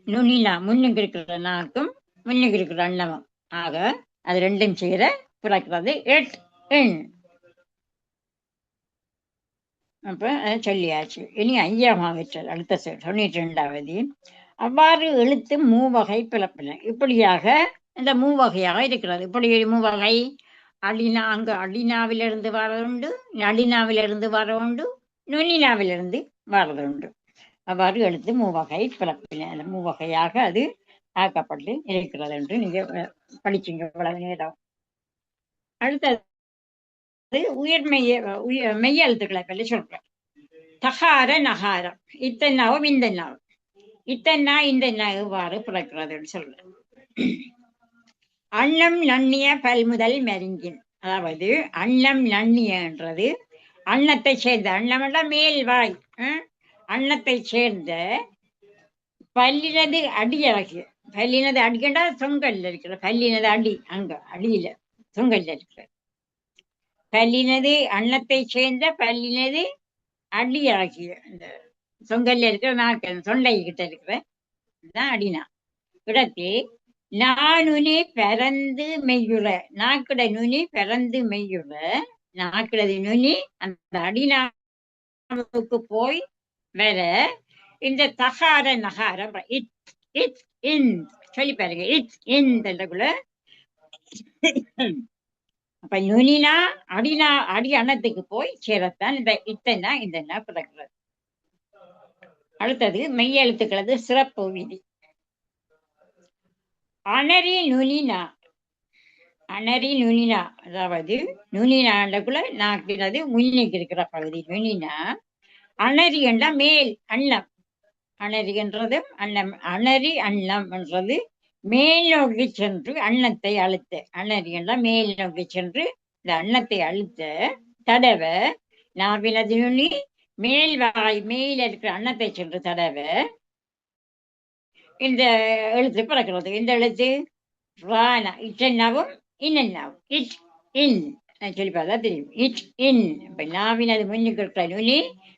நுனிலா முன்னுக்கு இருக்கிற நாக்கும் முன்னுக்கு இருக்கிற அன்னமும் ஆக அது ரெண்டும் சேர பிறக்கிறது இட் இன் அப்ப சொல்லியாச்சு இனி ஐயமாவிற்றல் அடுத்த 92வது அவ்வாறு எழுத்து மூவகை பிளப்பின இப்படியாக இந்த மூவகையாக இருக்கிறது இப்படி மூவகை அடினா அங்கு அடினாவிலிருந்து வரதுண்டு நடினாவிலிருந்து வரவுண்டு நுண்ணினாவிலிருந்து வரதுண்டு அவ்வாறு எழுத்து மூவகை பிளப்பின மூவகையாக அது ஆக்கப்பட்டு இருக்கிறது என்று நீங்க படிச்சுங்க இவ்வளவு நேரம் அடுத்தது மெய்ய எழுத்துக்களை பற்றி சொல்றேன் தகார நகாரம் இத்தன்னாவும் இந்தன்னாவும் இத்தன்னா இந்த இவ்வாறு பிறக்கிறதுன்னு சொல்றேன் அன்னம் நன்னிய பல்முதல் மருங்கின் அதாவது அன்னம் நன்னியன்றது அன்னத்தை சேர்ந்த அன்னமெல்லாம் மேல்வாய் அன்னத்தை சேர்ந்த பல்லினது அடி அழகு பல்லினது அடிக்கண்டா தொங்கல்ல இருக்கிற பல்லினது அடி அங்க அடியில தொங்கல்ல இருக்கிற பல்லினது அன்னத்தை சேர்ந்த பல்லினது அடி அழகிய இந்த தொங்கல்ல இருக்கிற நாக்கு தொண்டை கிட்ட இருக்கிற அடினா இடத்தே நானுனி பிறந்து மெய்யுற நாக்குட நுனி பிறந்து மெய்யுற நாக்குடது நுனி அந்த அடிநாவுக்கு போய் வர இந்த தகார நகாரம் இட் இட் இன் சொல்லி பாருங்க இட் இன்குள்ள அப்ப நுனினா அடி அன்னத்துக்கு போய் சேரத்தான் இந்த இத்தனை இந்த பிறக்கிறது. அடுத்தது மெய்யெழுத்துக்களது சிறப்பு விதி. அணரி நுனினா அதாவது நுனினாண்டக்குள்ள நாக்கினது முன்னிக்கு இருக்கிற பகுதி நுனினா. அணரி என்றா மேல் அன்னம். அணரி என்றதும் அன்னம். அணரி அன்னம் என்றது மேல் நோக்கி சென்று அன்னத்தை அழுத்த. அணரி என்றா மேல் நோக்கி சென்று இந்த அன்னத்தை அழுத்த தடவை நாவினது நுனி மேல் மேல இருக்கிற அன்னத்தை சென்று தடவை இந்த எழுத்து பிறக்கிறது. இந்த எழுத்து ரானா இச்சன்னாவும் இன்னன்னாவும். இட் இன் சொல்லி பார்த்தா தெரியும். It in. இப்ப நாவினது முன்னுக்கு இருக்கிற நுனி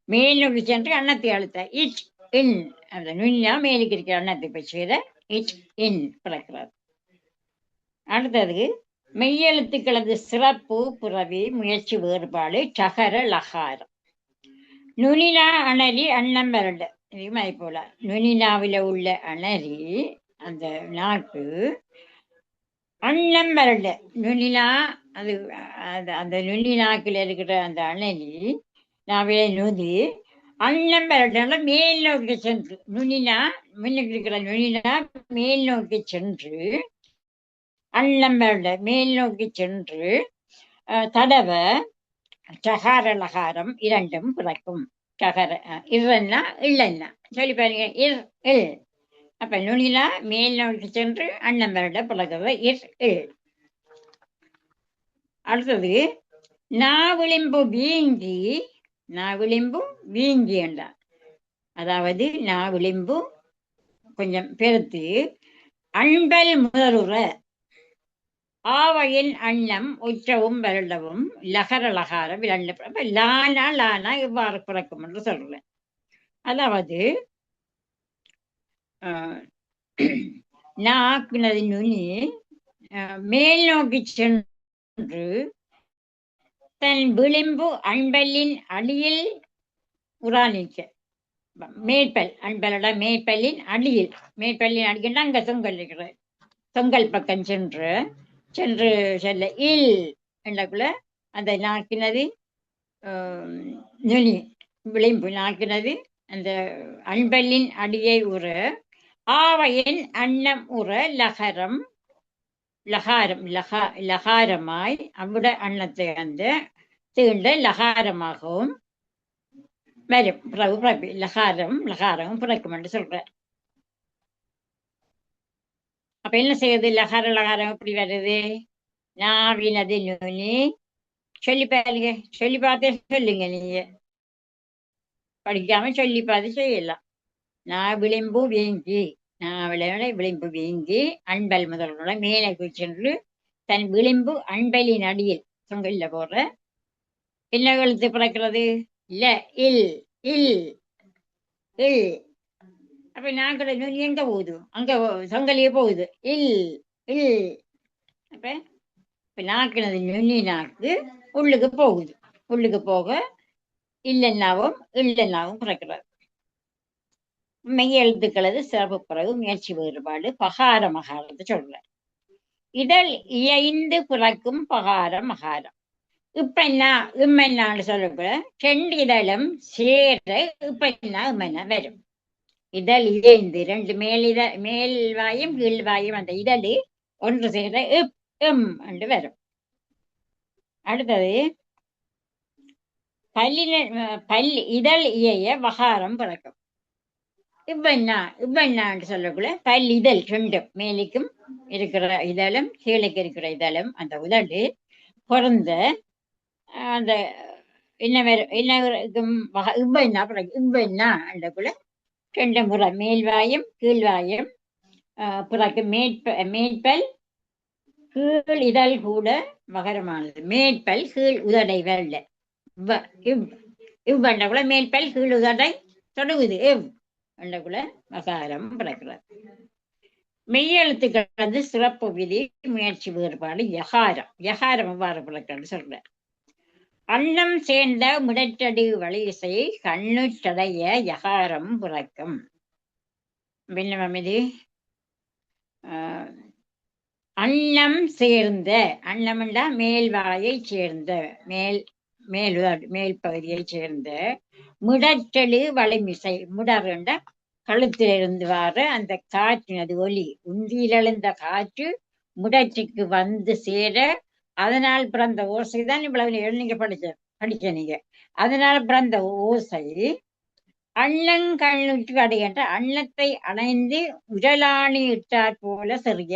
மேல் நோக்கி சென்று அன்னத்தை அழுத்த இட் இன். அந்த நுனியா மேலுக்கு இருக்கிற அன்னத்தை போய் சேர இட் இன் பிறக்கிறது. அடுத்தது மெய்யெழுத்துக்களது சிறப்பு புறவி முயற்சி வேறுபாடு சகர லகாரம். நுனினா அணரி அன்னம் வரல. இதுமாதிரி போல நுனினாவில உள்ள அணரி அந்த நாக்கு அன்னம் வரல. நுனினா அது அந்த நுனி நாக்கில் இருக்கிற அந்த அணரி நாவில நுதி அன்னம் வரல மேல் நோக்கி சென்று. நுனினா முன்னுக்கு இருக்கிற நுனினா மேல் நோக்கி சென்று அன்னம் வரல மேல் நோக்கி சென்று தடவை சகார லகாரம் இரண்டும் பிறக்கும். சகர இறன்னா இல்லைன்னா சொல்லி பாருங்க. இர் இல். அப்ப நுனிலா மேல் நோக்கி சென்று அன்னம் வரல பிறக்கிறது இர் இல். அடுத்தது நாவிளிம்பு வீங்கி என்றார். அதாவது நாவிளிம்பு கொஞ்சம் பெருத்து அன்பல் முதலுற ஆவையின் அன்னம் உற்றவும் வருடவும் லகர லகாரம் இரண்டு. லானா இவ்வாறு பிறக்கும் என்று சொல்றேன். அதாவது நாக்கினது நுனி மேல் நோக்கி சென்று தன் விளிம்பு அன்பலின் அடியில் உராணிக்க. மேற்பல் அன்பலோட மேற்பல்லின் அடியில். மேற்பல்லின் அடிக்கன்னா அங்க தொங்கல் இருக்கிற தொங்கல் பக்கம் சென்று செல்ல இல் என்றக்குள்ள அந்த நாக்கினது நுனி விளிம்பு நாக்கினது அந்த அன்பலின் அடியை உற ஆவையின் அன்னம் உற லகாரமாய் அவ்விட அன்னத்தை அந்த தீண்ட லகாரமாகவும் வரும். லகாரமும் பிறக்கும் என்று சொல்ற. அப்ப என்ன செய்யுது? லகாரம் எப்படி வருது? நாவினது நுனி சொல்லி பாருங்க. சொல்லி பார்த்தே சொல்லுங்க. நீங்க படிக்காம சொல்லி பார்த்து செய்யலாம். விளிம்பு வீங்கி அன்பல் முதல்களோட மேலே சென்று தன் விளிம்பு அன்பலின் அடியில் தொங்கல்ல போடுற என்ன எழுத்து பிறக்கிறது? இல்ல இல் இல் இல். அப்ப நாங்கள நுனி எங்க போகுது? அங்க தொங்கலியே போகுது. இல் இல். அப்ப நாக்கினது நுனி நாக்கு உள்ளுக்கு போகுது. உள்ளுக்கு போக இல்லைன்னாவும் பிறக்கிறது. மெய்யெழுத்துக்களது சிறப்பு பிறகு முயற்சி வேறுபாடு பகார மகாரத்தை சொல்ற. இதழ் இயைந்து பிறக்கும் பகார மகாரம். இம்மென்னான்னு சொல்லக்கூட ரெண்டு இதழும் சேர இம்மென்னா வரும். இதழ் இயைந்து ரெண்டு மேல் வாயும் கீழ் வாயும் அந்த இதழ் ஒன்று சேர என்று வரும். அடுத்தது இதழ் இயைய வகாரம் பிறக்கும். இவ்வென்னான்னு சொல்லக்குள்ள பல் இதழ் ரெண்டும் மேலுக்கும் இருக்கிற இதழும் கீழுக்கு இருக்கிற இதழும் அந்த உதடு பிறந்த அந்த இவ்வென்னாக்குள்ள ரெண்டு முறை மேல்வாயும் கீழ்வாயும் பிறகு மேற்பல் கீழ் இதழ் கூட மகரமானது. மேற்பல் கீழ் உதடை வரல. இவ்வண்டக்குள்ள மேற்பல் கீழ் உதடை தொடங்குது. அண்டக்குள்ள மகாரம் பிறக்கிறது. மெய்யெழுத்துக்களது சிறப்பு விதி முயற்சி வேறுபாடு யகாரம் எவ்வாறு பிறக்கிறது சொல்ற. அன்னம் சேர்ந்த முடற்றடி வழிசை கண்ணுற்றடைய யகாரம் பிறக்கும். பின்னமதி அன்னம் சேர்ந்த, அன்னம்டா மேல் வாயை சேர்ந்த, மேல் பகுதியை சேர்ந்த மிடற்றெழு வளைமிசை. மிடர்ன்ற கழுத்திலிருந்து வர அந்த காற்றினது ஒலி, உந்தியில் எழுந்த காற்று முடற்றுக்கு வந்து சேர, அதனால் பிறந்த ஓசை தான் இவ்வளவு நீங்க படிச்ச நீங்க. அதனால பிறந்த ஓசை அன்னங்கண்ணுற்று அடைகின்ற, அன்னத்தை அணைந்து உடலாணி இட்டாற் போல சிறிய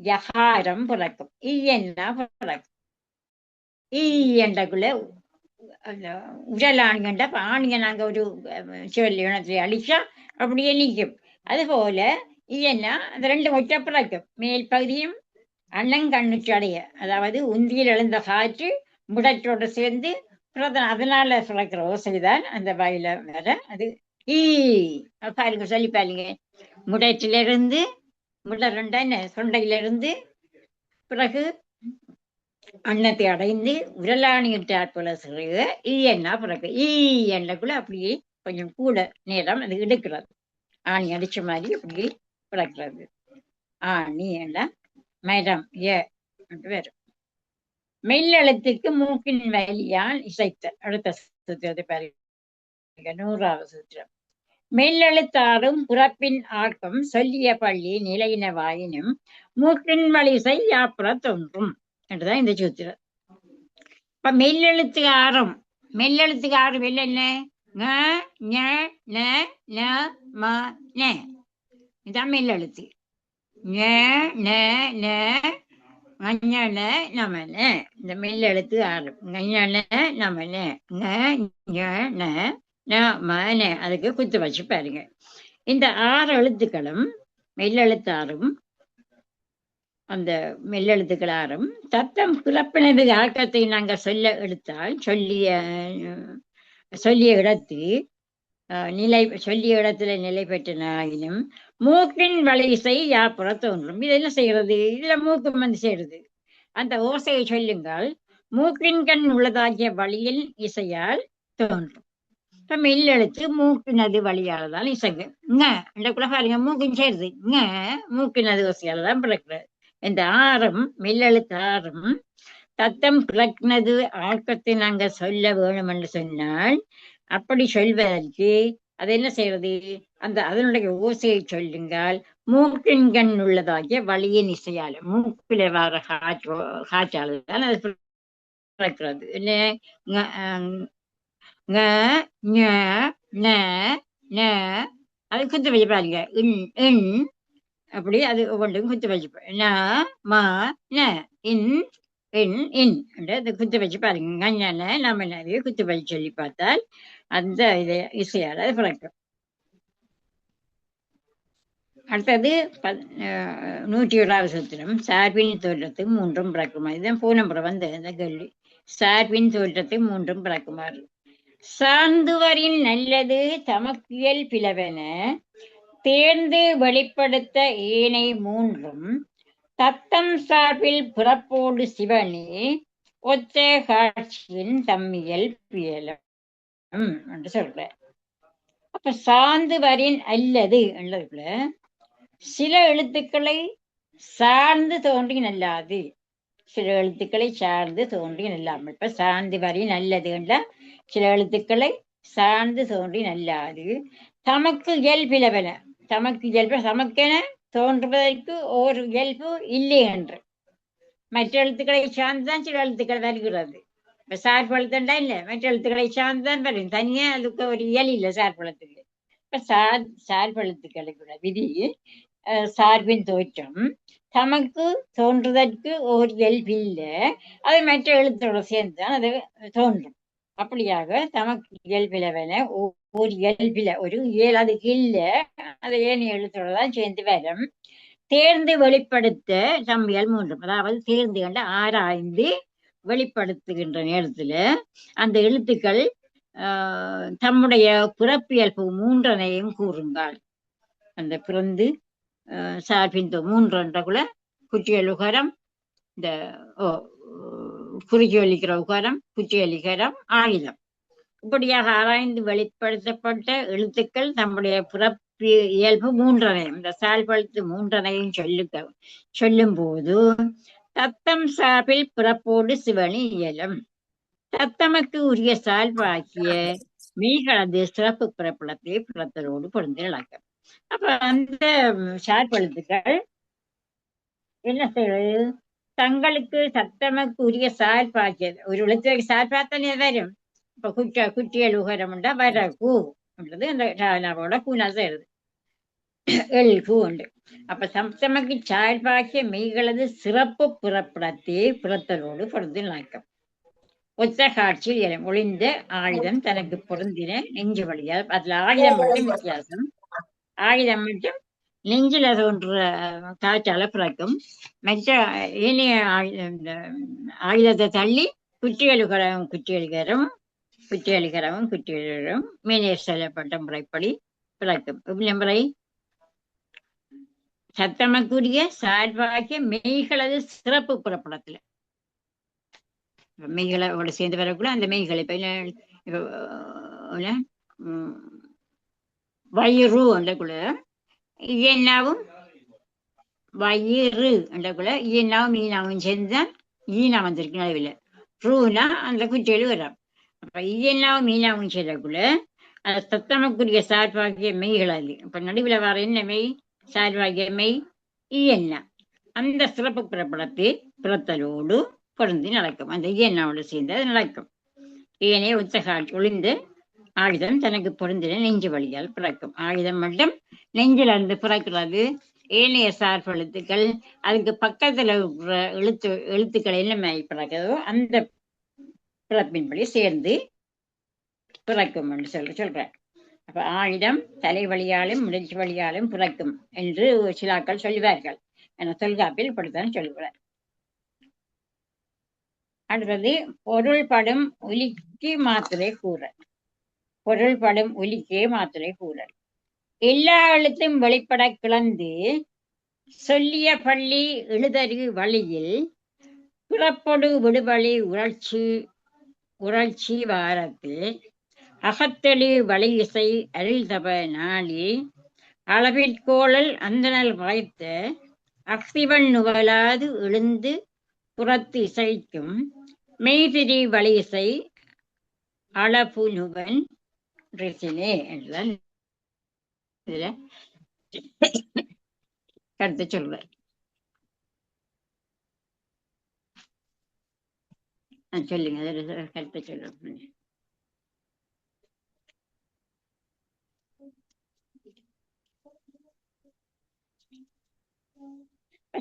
யகாரம் பிறக்கும். ஈயன்னா பிறக்கும். ஈ என்றக்குள்ள உடலாணிகண்ட ஆணிய நாங்க ஒரு சொல்லி இனத்தை அழிச்சா அப்படியே நீக்கும். அதுபோல ஈயன்னா அந்த ரெண்டு ஒற்ற பிறக்கும். மேல் பகுதியும் அன்னங்கண்ணுற்று அடைய, அதாவது உந்தியில் எழுந்த காற்று முடற்றோடு சேர்ந்து அதனால பிறக்கிற ஓசைதான் அந்த வாயில வர அது ஈ. பாருங்க சொல்லி பாருங்க. முடற்றிலிருந்து முடரண்டா என்ன தொண்டையிலிருந்து பிறகு அன்னத்தை அடைந்து உரலாணியிட்டாற் போல சிறுக ஈ என்ன பிறகு ஈ என்னக்குள்ள அப்படியே கொஞ்சம் கூட நேரம் அது எடுக்கிறது. ஆணி அடிச்ச மாதிரி அப்படியே பிறக்கிறது. ஆணி என்ன மரம் வரும். மெல்லெழுத்துக்கு மூக்கின் வலியால் இசைத்த. அடுத்த சூத்திரத்தை பாருங்க, 100வது சூத்திரம். மெல்லெழுத்தாறும் புறப்பின் ஆக்கம் சொல்லிய பள்ளி நிலையின வாயினும் மூக்கின் வலிசை யாப்புற தோன்றும் என்றுதான் இந்த சூத்திரம். இப்ப மெல்லெழுத்துக்கு ஆறும், மெல்லெழுத்துக்கு ஆறும் என்ன? இதான் மெல்லெழுத்து. இந்த மெல்லெழுத்து ஆறும். அதுக்கு குத்து வச்சு பாருங்க. இந்த 6 எழுத்துக்களும் மெல்லெழுத்தாறும் அந்த மெல்லெழுத்துக்கள் ஆறும் தத்தம் பிறப்பினது ஆக்கத்தை நாங்க சொல்ல எடுத்தால் சொல்லிய இடத்து சொல்லிய இடத்துல நிலை பெற்றனாயினும் மூக்கின் வலிசை யாப்புற தோன்றும். இது என்ன செய்யறது? இதுல மூக்கு வந்து சேருது. அந்த ஓசையை சொல்லுங்கள் மூக்கின் கண் உள்ளதாகிய வழியில் இசையால் தோன்றும். இப்ப மெல்லெழுத்து மூக்கினது வழியாலதான் இசைங்க. இங்கக்குள்ள பாருங்க மூக்கின் சேருது. மூக்கினது ஓசையால தான் பிறக்கிறது. இந்த ஆறும் மெல்லெழுத்து ஆறும் தத்தம் பிறக்கினது ஆக்கத்தை நாங்க சொல்ல வேணும் என்று சொன்னால் அப்படி சொல்வதற்கு அது என்ன செய்யறது? அதனுடைய ஓசையை சொல்லுங்கள் மூக்கின் கண் உள்ளதாகிய வழியின் இசையால, மூக்கில வர காற்றால்தான் அது பிறக்கிறது. அது குத்து வச்சு பாருங்க. அப்படி அது ஒவ்வொன்றும் குத்து வச்சு அது குத்து வச்சு பாருங்க. நம்ம நிறைய குத்து வச்சு சொல்லி பார்த்தால் அந்த இசையால அது பிறக்கும். அடுத்தது 101வது சூத்திரம். சார்பின் தோற்றத்துக்கு 3 பிறக்குமாறு. இதுதான் போன முறை வந்த இந்த கேள்வி. சார்பின் தோற்றத்துக்கு 3 பிறக்குமாறு. சார்ந்துவரின் நல்லது தமக்கியல் பிளவென தேர்ந்து வெளிப்படுத்த ஏனை 3 தத்தம் சார்பில் பிறப்போடு சிவனே ஒத்த காட்சியின் தம்மியல் பியலும் என்று சொல்ற. அப்ப சார்ந்து வரின் அல்லது என்றதுக்குள்ள சில எழுத்துக்களை சார்ந்து தோன்றி நல்லாது, சில எழுத்துக்களை சார்ந்து தோன்றி நல்லாமல். இப்ப சார்ந்து வரின் அல்லது என்ற சில எழுத்துக்களை சார்ந்து தோன்றி நல்லாது தமக்கு இயல்பிலவென, தமக்கு இயல்பு தமக்கென தோன்றுவதற்கு ஒரு இயல்பு இல்லை என்று. மற்ற எழுத்துக்களை சார்ந்துதான் சில எழுத்துக்கள் வருகிறது. இப்ப சார்பு எழுத்துண்டா இல்லை, மற்ற எழுத்துக்களை சார்ந்துதான் வரும். தனியா அதுக்கு ஒரு இயல் இல்லை சார்பு எழுத்துக்கள். இப்ப சார்பு எழுத்துக்களுக்குள்ள விதி சார்பின் தோற்றம் தமக்கு தோன்றுவதற்கு ஒரு இயல்பு இல்லை, அது மற்ற எழுத்தோடு சேர்ந்துதான் அது தோன்றும். அப்படியாக தமக்கு இயல்பிலவென ஒரு இயல்பில ஒரு இயல் அதுக்கு இல்லை, அது ஏனைய எழுத்தோடு தான் சேர்ந்து வரும். தேர்ந்து வெளிப்படுத்த தம்பியல் 3, அதாவது தேர்ந்து கண்டு ஆராய்ந்து வெளிப்படுத்துகின்ற நேரத்துல அந்த எழுத்துக்கள் தம்முடைய பிறப்பியல்பு 3 கூறுங்கள். அந்த பிறந்து சார்பின் 3 குற்றியல் உகரம், இந்த குறிச்சொல்லிக்கிற உகரம், குற்றியலிகரம், ஆயுதம். இப்படியாக ஆராய்ந்து வெளிப்படுத்தப்பட்ட எழுத்துக்கள் தம்முடைய இயல்பு மூன்றனையும், இந்த சால்பழுத்து மூன்றனையும் சொல்லும் போது தத்தம் சார்பில் பிறப்போடு சிவனி இயலும். தத்தமக்கு உரிய சால்பாக்கிய மெய்களது சிறப்பு பிறப்பிடத்தை பிறத்தலோடு பொருந்தி நடக்கும். அப்ப அந்த சார்பழுத்துக்கள் என்ன செய்வது? தங்களுக்கு சத்தமக்கு உரிய சார்பாக்கியது. ஒரு எழுத்து சார்பாத்தனே வரும். இப்ப குட்டியல் உகரம் உண்டா வர கூன்றது அந்த ராணாவோட கூனா செய்யறது எழு உண்டு. அப்ப சப்தமக்கு சார்பாக்கிய மெய்களது சிறப்பு பிறப்பிடத்தை பிறத்தலோடு பொருந்தி நடக்கும். ஒத்த காட்சியில் இடம் ஒளிந்த ஆயுதம் தனக்கு பொருந்தின நெஞ்சு வழியால். அதுல ஆயுதம் மட்டும் வித்தியாசம். ஆயுதம் மட்டும் நெஞ்சில தோன்ற காற்றால பிறக்கும். மற்ற ஏனைய ஆயுதத்தை தள்ளி குற்றியலுகரவும் மீனேர் செல்லப்பட்ட முறைப்படி பிறக்கும். முறை சத்தமக்குரிய சார்பாகிய மெய்களது சிறப்பு புறப்படத்துல மெய்களோட சேர்ந்து வரக்குள்ள அந்த மெய்களை வயிறு என்றக்குள்ள இயன்னாவும் வயிறு என்றக்குள்ள இயன்னாவும் ஈனாவும் சேர்ந்துதான் ஈனா வந்திருக்கு நடுவில். ரூனா அந்த குற்றியல் வரும். அப்ப இயன்னாவும் மீனாவும் சொல்லக்குள்ள அந்த சத்தமக்குரிய சார்பாகிய மெய்கள் அது. இப்ப நடுவில் வர என்ன மெய்? சார்பாகிய மெய் இயன்னா. அந்த சிறப்பு பிறப்படத்தை பிறத்தலோடு பொருந்தி நடக்கும். அந்த இயன்னாவோடு சேர்ந்து அது நடக்கும். ஏனே உத்தகாட்சி ஒளிந்து ஆயுதம் தனக்கு பொருந்தின நெஞ்சு வழியால் பிறக்கும். ஆயுதம் மட்டும் நெஞ்சில் இருந்து பிறக்கிறது. ஏனைய சார்பெழுத்துக்கள் அதுக்கு பக்கத்துல எழுத்துக்கள் என்ன பிறக்கிறதோ அந்த பிறப்பின்படி சேர்ந்து பிறக்கும் என்று சொல்றேன். அப்ப ஆயுதம் தலை வழியாலும் முடிச்சு வழியாலும் பிறக்கும் என்று சிலாக்கள் சொல்லுவார்கள். என தொல்காப்பில் இப்படித்தான் சொல்லுகிறார். அடுத்தது பொருள்படும் ஒலிக்கு மாத்திரை கூறல். பொருள்படும் ஒலிக்கே மாத்திரை கூறல். எல்லா எழுத்தும் வெளிப்பட கிளந்து சொல்லிய பள்ளி எழுதறி வழியில் பிறப்பொடு விடுவழி உழற்சி வாரத்தில் அகத்தெளி வழி இசை அருள்தப நாளி அளவிற்கோளல் அந்தனல் வாய்த்த அக்திவன் நுவலாது எழுந்து புறத்து இசைக்கும் மெய்திரி வழி இசை அளபுனுவன் ரிசினே என்றுதான் இதுல கருத்து சொல்வார். சொல்லுங்க கருத்தை சொல்ல.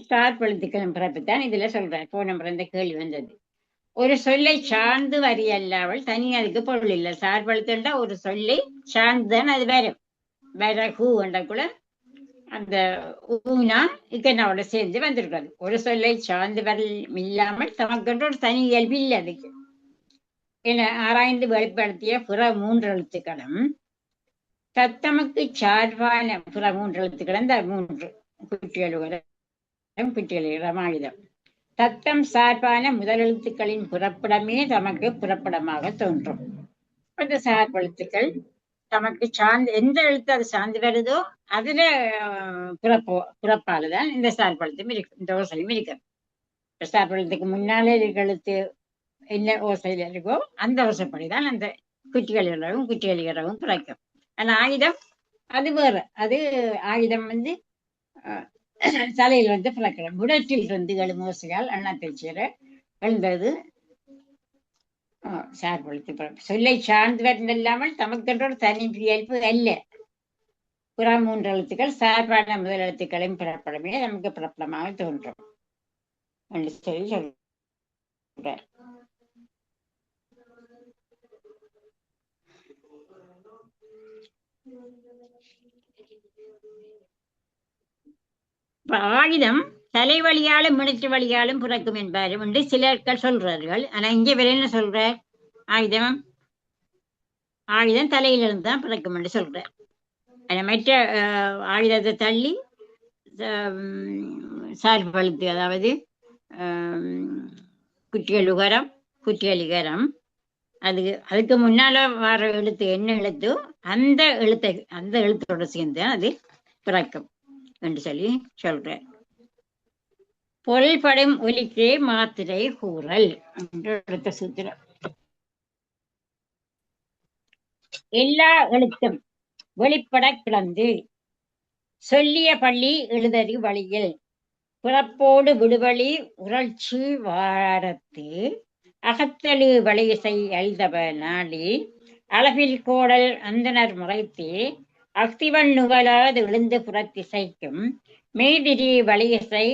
சார்பெழுத்துக்கள் பிறப்புத்தான் இதுல சொல்றார். போன இந்த கேள்வி வந்தது. ஒரு சொல்லை சார்ந்து வரி அல்லாமல் தனி அதுக்கு பொருள் இல்லை. சார்பெழுத்துண்டா ஒரு சொல்லை சார்ந்துதான் அது வரும். வேற ஹூ என்றக்குள்ள அந்த ஊனா இக்கனோட சேர்ந்து வந்திருக்காது. ஒரு சொல்லை சார்ந்து வரல் இல்லாமல் தமக்கென்று ஒரு தனி இயல்பு இல்லை அதுக்கு. என ஆராய்ந்து வெளிப்படுத்திய புற 3 எழுத்துக்களும் தத்தமக்கு சார்பான புற 3 எழுத்துக்கள் அந்த 3 குற்றியலுகரம் ஆயுதம் தத்தம் சார்பான முதல் எழுத்துக்களின் புறப்படமே தமக்கு புறப்படமாக தோன்றும். இந்த சார்பெழுத்துக்கள் தமக்கு சார்ந்து எந்த எழுத்து அது சார்ந்து வருதோ அதுல பிறப்பாலுதான் இந்த சார்பெழுத்தும் இருக்கு, இந்த ஓசையும் இருக்கு. சார்பெழுத்துக்கு முன்னாலே எழுத்து என்ன ஓசையில இருக்கோ அந்த ஓசைப்படிதான் அந்த குற்றியலுகரவும் பிறக்கும். ஆனா ஆயுதம் அது வேற. அது ஆயுதம் தலையில் பிறக்கிற முடற்றில் இருந்து எழும் ஓசையால் அண்ணாத்தை சேர எழுந்தது சார்பெழுத்து பிறப்பு. சொல்லை சார்ந்து வரலாமல் தமக்கென்றோடு தனி இயல்பு அல்ல. புற 3 எழுத்துக்கள் சார்பான முதல் எழுத்துக்களின் பிறப்படமே நமக்கு பிறப்படமாக தோன்றும் என்று சொல்லி சொல்ற. ஆயுதம் தலை வழியாலும் முடிச்சு வழியாலும் பிறக்கும் என்பாரும் என்று சிலர்கள் சொல்றார்கள். ஆனா இங்கே வேற என்ன சொல்ற? ஆயுதம் தலையிலிருந்து தான் பிறக்கும் என்று சொல்ற. மற்ற ஆயுதத்தை தள்ளி சார்பெழுத்து அதாவது குற்றியலுகரம் அதுக்கு முன்னால வர எழுத்து என்ன எழுத்தோ அந்த எழுத்தோட சேர்ந்து அது பிறக்கும் என்று சொல்லி சொல்றேன். பொருள்படும் ஒலிக்கே மாத்திரை கூறல் என்று எழுத்த சூத்திரம். எல்லா எழுத்தும் வெளிப்பட கிளந்து சொல்லிய பள்ளி எழுதறி வழியில் பிறப்போடு விடுவழி உரட்சி வாரத்து அகத்தழு வழியிசை எழுதவ நாளி அளவில் கோடல் அந்தனர் முறைத்து அக்திவன் நுவலாது எழுந்து புறத்திசைக்கும் மெய்திரி வழியிசை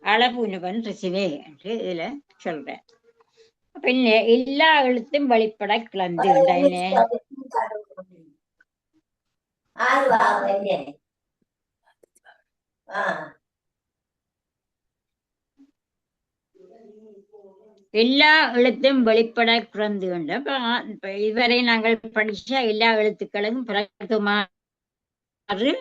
அளவுனுவன் ரிசிவே என்று இதுல சொல்றேன். பின்ன எல்லா எழுத்தும் வெளிப்பட கிளந்து எல்லா எழுத்தும் வெளிப்பட குறந்து கொண்ட இதுவரை நாங்கள் படிச்ச எல்லா எழுத்துக்களும் பிறக்குமாறு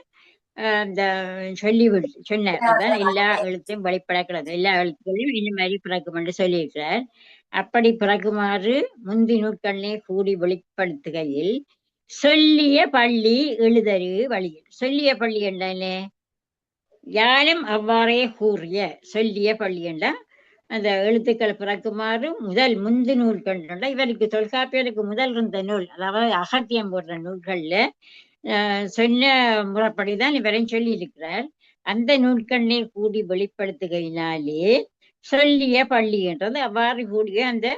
சொன்னார். அதான் எல்லா எழுத்தையும் வெளிப்பட கிடந்து எல்லா எழுத்துக்களையும் இந்த மாதிரி பிறக்கும் என்று சொல்லியிருக்கிறார். அப்படி பிறக்குமாறு முந்தி நூற்கண்ணே கூடி வெளிப்படுத்துகையில் சொல்லிய பள்ளி எழுதரு வழியில். சொல்லிய பள்ளி என்றே யாரும் அவ்வாறே கூறிய சொல்லிய பள்ளி என்ற அந்த எழுத்துக்கள் பிறக்குமாறு முதல் முந்து நூல் கண்ட இவருக்கு தொல்காப்பியருக்கு முதல் இருந்த நூல், அதாவது அகத்தியம் போன்ற நூல்கள்ல சொன்ன முறைப்படிதான் இவரையும் சொல்லி இருக்கிறார். அந்த நூற்கண்ணை கூடி வெளிப்படுத்துகையினாலே சொல்லிய பள்ளி என்றது அவ்வாறு கூடிய அந்த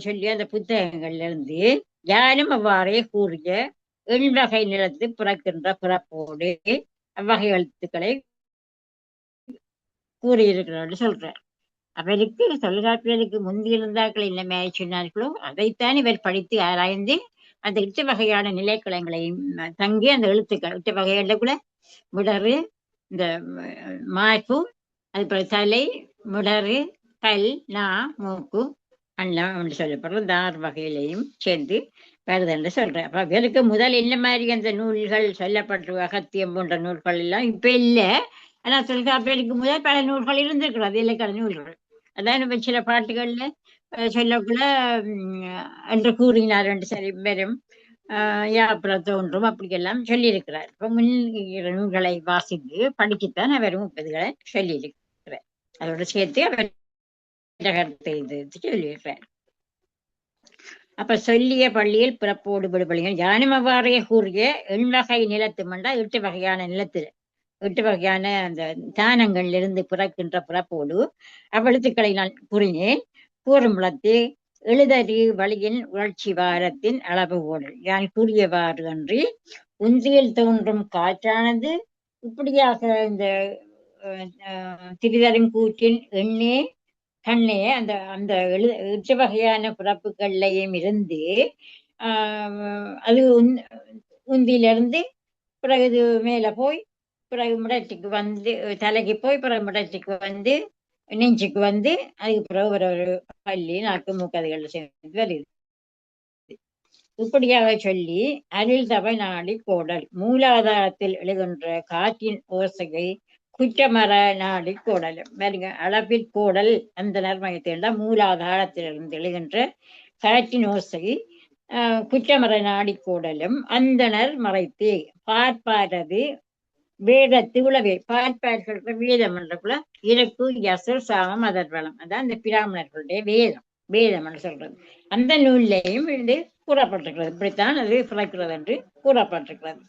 சொல்லிய அந்த புத்தகங்கள்ல இருந்து யாரும் அவ்வாறே கூறிய எண்வகை நிலத்து பிறக்கின்ற பிறப்போடு அவ்வகை எழுத்துக்களை கூறியிருக்கிறார் சொல்றார். அவருக்கு தொல்காப்பியருக்கு முந்தியிருந்தார்கள் என்ன மேலே சொன்னார்களோ அதைத்தான் இவர் படித்து ஆராய்ந்து அந்த 8 வகையான நிலைக்களங்களையும் தங்கி அந்த எழுத்துக்கள் 8 வகைகள்ல கூட முடறு, இந்த மாய்ப்பு, அதுபோல தலை, முடறு, கல், நா, மூக்கு, அண்ணம் என்று சொல்லப்படுற இந்த 6 வகையிலையும் சேர்ந்து வருது என்று சொல்றேன். அப்ப இவருக்கு முதல் என்ன மாதிரி அந்த நூல்கள் சொல்லப்பட்டு அகத்தியம் போன்ற நூல்கள் எல்லாம் இப்ப இல்லை. ஆனா தொல்காப்பியருக்கு முதல் பல நூல்கள் இருந்திருக்கிறது, இலக்கண நூல்கள். அதான் சில பாட்டுகள்ல சொல்லக்குள்ள என்று கூறினார் என்று சரி வெறும் யாப்புறம் தோன்றும் அப்படியெல்லாம் சொல்லியிருக்கிறார். இப்ப முன் நூல்களை வாசித்து படிச்சுத்தான் அவரும் 30களை சொல்லியிருக்கிறார். அதோட சேர்த்து அவர் கருத்தை சொல்லியிருக்கிறார். அப்ப சொல்லிய பள்ளியில் பிறப்போடு விடுபள்ளிகள் யானும் அவ்வாறே கூறிய எண்வகை நிலத்து மண்டா 8 வகையான நிலத்தில் 8 வகையான அந்த தானங்கள்ல இருந்து பிறக்கின்ற பிறப்போடு அவ்வெழுத்துக்களை நான் கூறினேன். கூறுமுளத்து எழுதறி வழியின் உணர்ச்சி வாரத்தின் அளவு ஓடல் யான் கூறியவாறு அன்றி உந்தியில் தோன்றும் காற்றானது இப்படியாக இந்த திரிதரும் கூற்றின் எண்ணே கண்ணே அந்த அந்த 8 வகையான பிறப்புகள்லையும் இருந்து அது உந்தியிலிருந்து பிறகு மேல போய் பிறகு முடச்சிக்கு வந்து தலைக்கு போய் பிறகு முடச்சிக்கு வந்து நெஞ்சுக்கு வந்து அதுக்கு பிறகு ஒரு பள்ளி நாக்கு மூக்கதைகள் சேர்ந்து வருது. இப்படியாக சொல்லி அருள் தவை நாடி கோடல் மூலாதாரத்தில் எழுகின்ற காற்றின் ஓசையை குற்றமர நாடி கோடல் வருங்க அளவில் கோடல் அந்த நர்மயத்தில் மூலாதாரத்திலிருந்து எழுகின்ற காற்றின் ஓசை குற்றமர நாடி கோடலும் அந்தனர் மறைத்து பார்ப்பாரது வேதத்து உளவே பார்ப்பார்கள் வேதம் என்றக்குள்ள இருக்கு யசர் சாமம் அதர்வலம் அதான் இந்த பிராமணர்களுடைய வேதம் என்று சொல்றது. அந்த நூல்லையும் இது கூறப்பட்டிருக்கிறது. இப்படித்தான் அது பிறக்கிறது என்று கூறப்பட்டிருக்கிறது.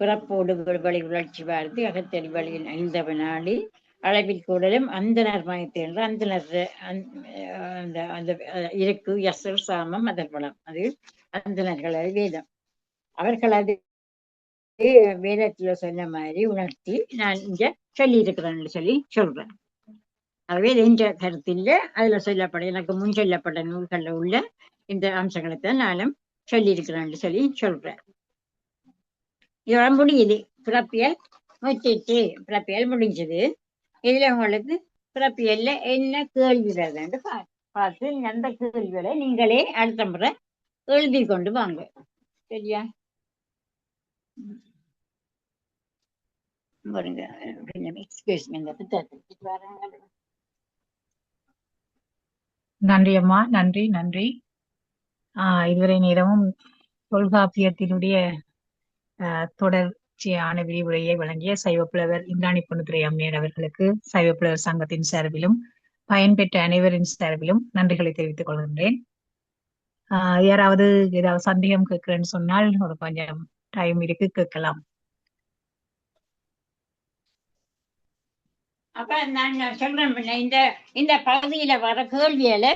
பிறப்போடு வழி உணர்ச்சி வாழ்த்து அகத்தறி வழியில் அழிந்தவ நாளி அளவில் கூடலும் அந்த நர்மயத்தை என்று அந்த அந்த இருக்கு யசர் சாமம் அதர்வலம் அது அந்தனர்களது வேதம். அவர்கள் அது வேதத்துல சொன்ன மாதிரி உணர்த்தி நான் இங்க சொல்லி இருக்கிறேன்னு சொல்லி சொல்றேன். ஆகவே என்ற கருத்தில் அதுல சொல்லப்பட எனக்கு முன் சொல்லப்பட்ட நூல்கள்ல உள்ள இந்த அம்சங்களைத்தான் நானும் சொல்லியிருக்கிறேன்னு சொல்லி சொல்றேன். இதோட முடியுது. பிறப்பியல் முடிச்சிட்டு பிறப்பியல் முடிஞ்சது. இதுல உங்களுக்கு பிறப்பியல்ல என்ன கேள்வி வருதுன்னு பார்த்து அந்த கேள்விகளை நீங்களே அடுத்த முறை எழுதி கொண்டு வாங்க. சரியா? நன்றி அம்மா. நன்றி. இதுவரை நேரமும் தொல்காப்பியத்தினுடைய தொடர்ச்சியான விரிவுரையை வழங்கிய சைவப்புலவர் இந்திராணி பொன்னுத்துரை அம்மையார் அவர்களுக்கு சைவப்புலவர் சங்கத்தின் சார்பிலும் பயன்பெற்ற அனைவரின் சார்பிலும் நன்றிகளை தெரிவித்துக் கொள்கின்றேன். யாராவது ஏதாவது சந்தேகம் கேட்கிறேன்னு சொன்னால் ஒரு கொஞ்சம் டைம் இருக்கு, கேட்கலாம். அப்ப நான் சொல்றேன், இந்த பகுதியில வர கேள்விகளை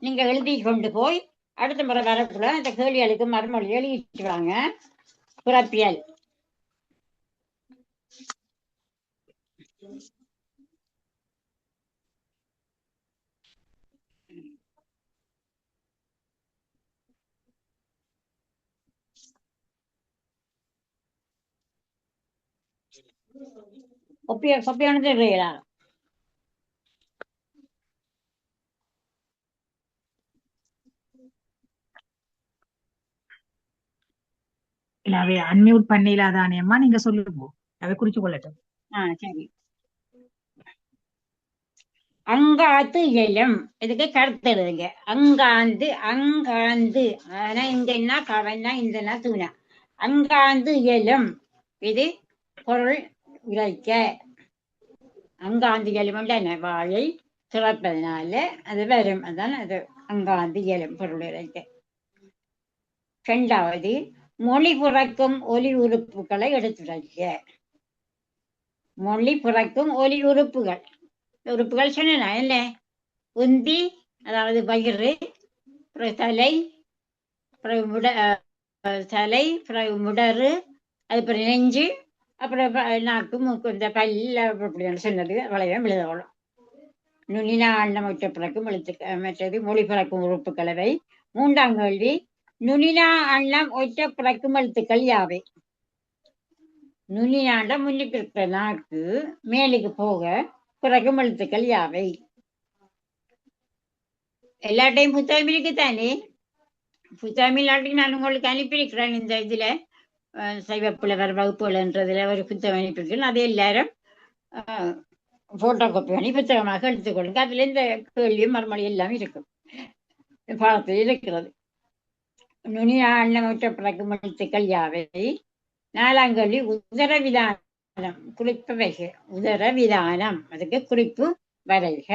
நீங்க எழுதி கொண்டு போய் அடுத்த முறை வரக்குள்ள இந்த கேள்விகளுக்கு மறுமொழி எழுதிட்டு வாங்க. பிறப்பியல் கொப்பியானது இல்லையா? இல்ல அவை அன்மியூட் பண்ணிடலாதானேம்மா, நீங்க சொல்லுங்க, அதை குறிச்சு கொள்ளட்டும். சரி. அங்காத்து இயலும், இதுக்கு கருத்து எழுதுங்க. அங்காந்து அங்காந்து, ஆனா இங்க என்ன கவனா இந்த தூணா. அங்காந்து இயலும், இது பொருள் உரைக்க. அங்காந்து இயலும் வாழை திறப்பதனால அது வரும், அதான் அது அங்காந்து இயலும் பொருள் உரைக்க. இரண்டாவது, மொழி புறக்கும் ஒலி உறுப்புகளை எடுத்துரைக்க. மொழி புறக்கும் ஒலி உறுப்புகள் சொன்னா என்ன? உந்தி, அதாவது வயிறு, தலை, தலை, முடறு, அதுக்கப்புறம் நெஞ்சு, அப்புறம் நாக்கு, மூக்கு, இந்த பல்ல அப்படின்னு சொன்னது வளையம் எழுதணும். நுண்ணினா அண்ணம் ஒற்ற பிறக்கும் மற்றது மொழி பிறக்கும் உறுப்புகளவை. மூன்றாம் கேள்வி, நுனினா அண்ணம் ஒற்ற பிறக்கும் எழுத்துக்கள் யாவை? நுனியாண்ட முன்னுக்கு இருக்கிற நாக்கு மேலுக்கு போக பிறக்கும் எழுத்துக்கள் யாவை? எல்லா டைம் புத்தகம் இருக்குத்தானே? புத்தகம் இல்லாட்டி நான் உங்களுக்கு அனுப்பியிருக்கிறேன். இந்த இதுல சைவப்புலவர் வகுப்புகள்ன்றதுல ஒரு புத்தகம் அனுப்பியிருக்கிறேன். அதை எல்லாரும் போட்டோ காப்பி பண்ணி புத்தகமாக எடுத்துக்கொள்ளுங்க. அதுல இந்த கேள்வியும் மறுமொழி எல்லாம் இருக்கும், பாடத்தில் இருக்கிறது. நுனியா அன்னமற்ற பிறக்கும் எழுத்துக்கள் யாவை? நாலாம் கேள்வி, உதரவிதானம் குறிப்பு வைக. உதரவிதானம், அதுக்கு குறிப்பு வரைக.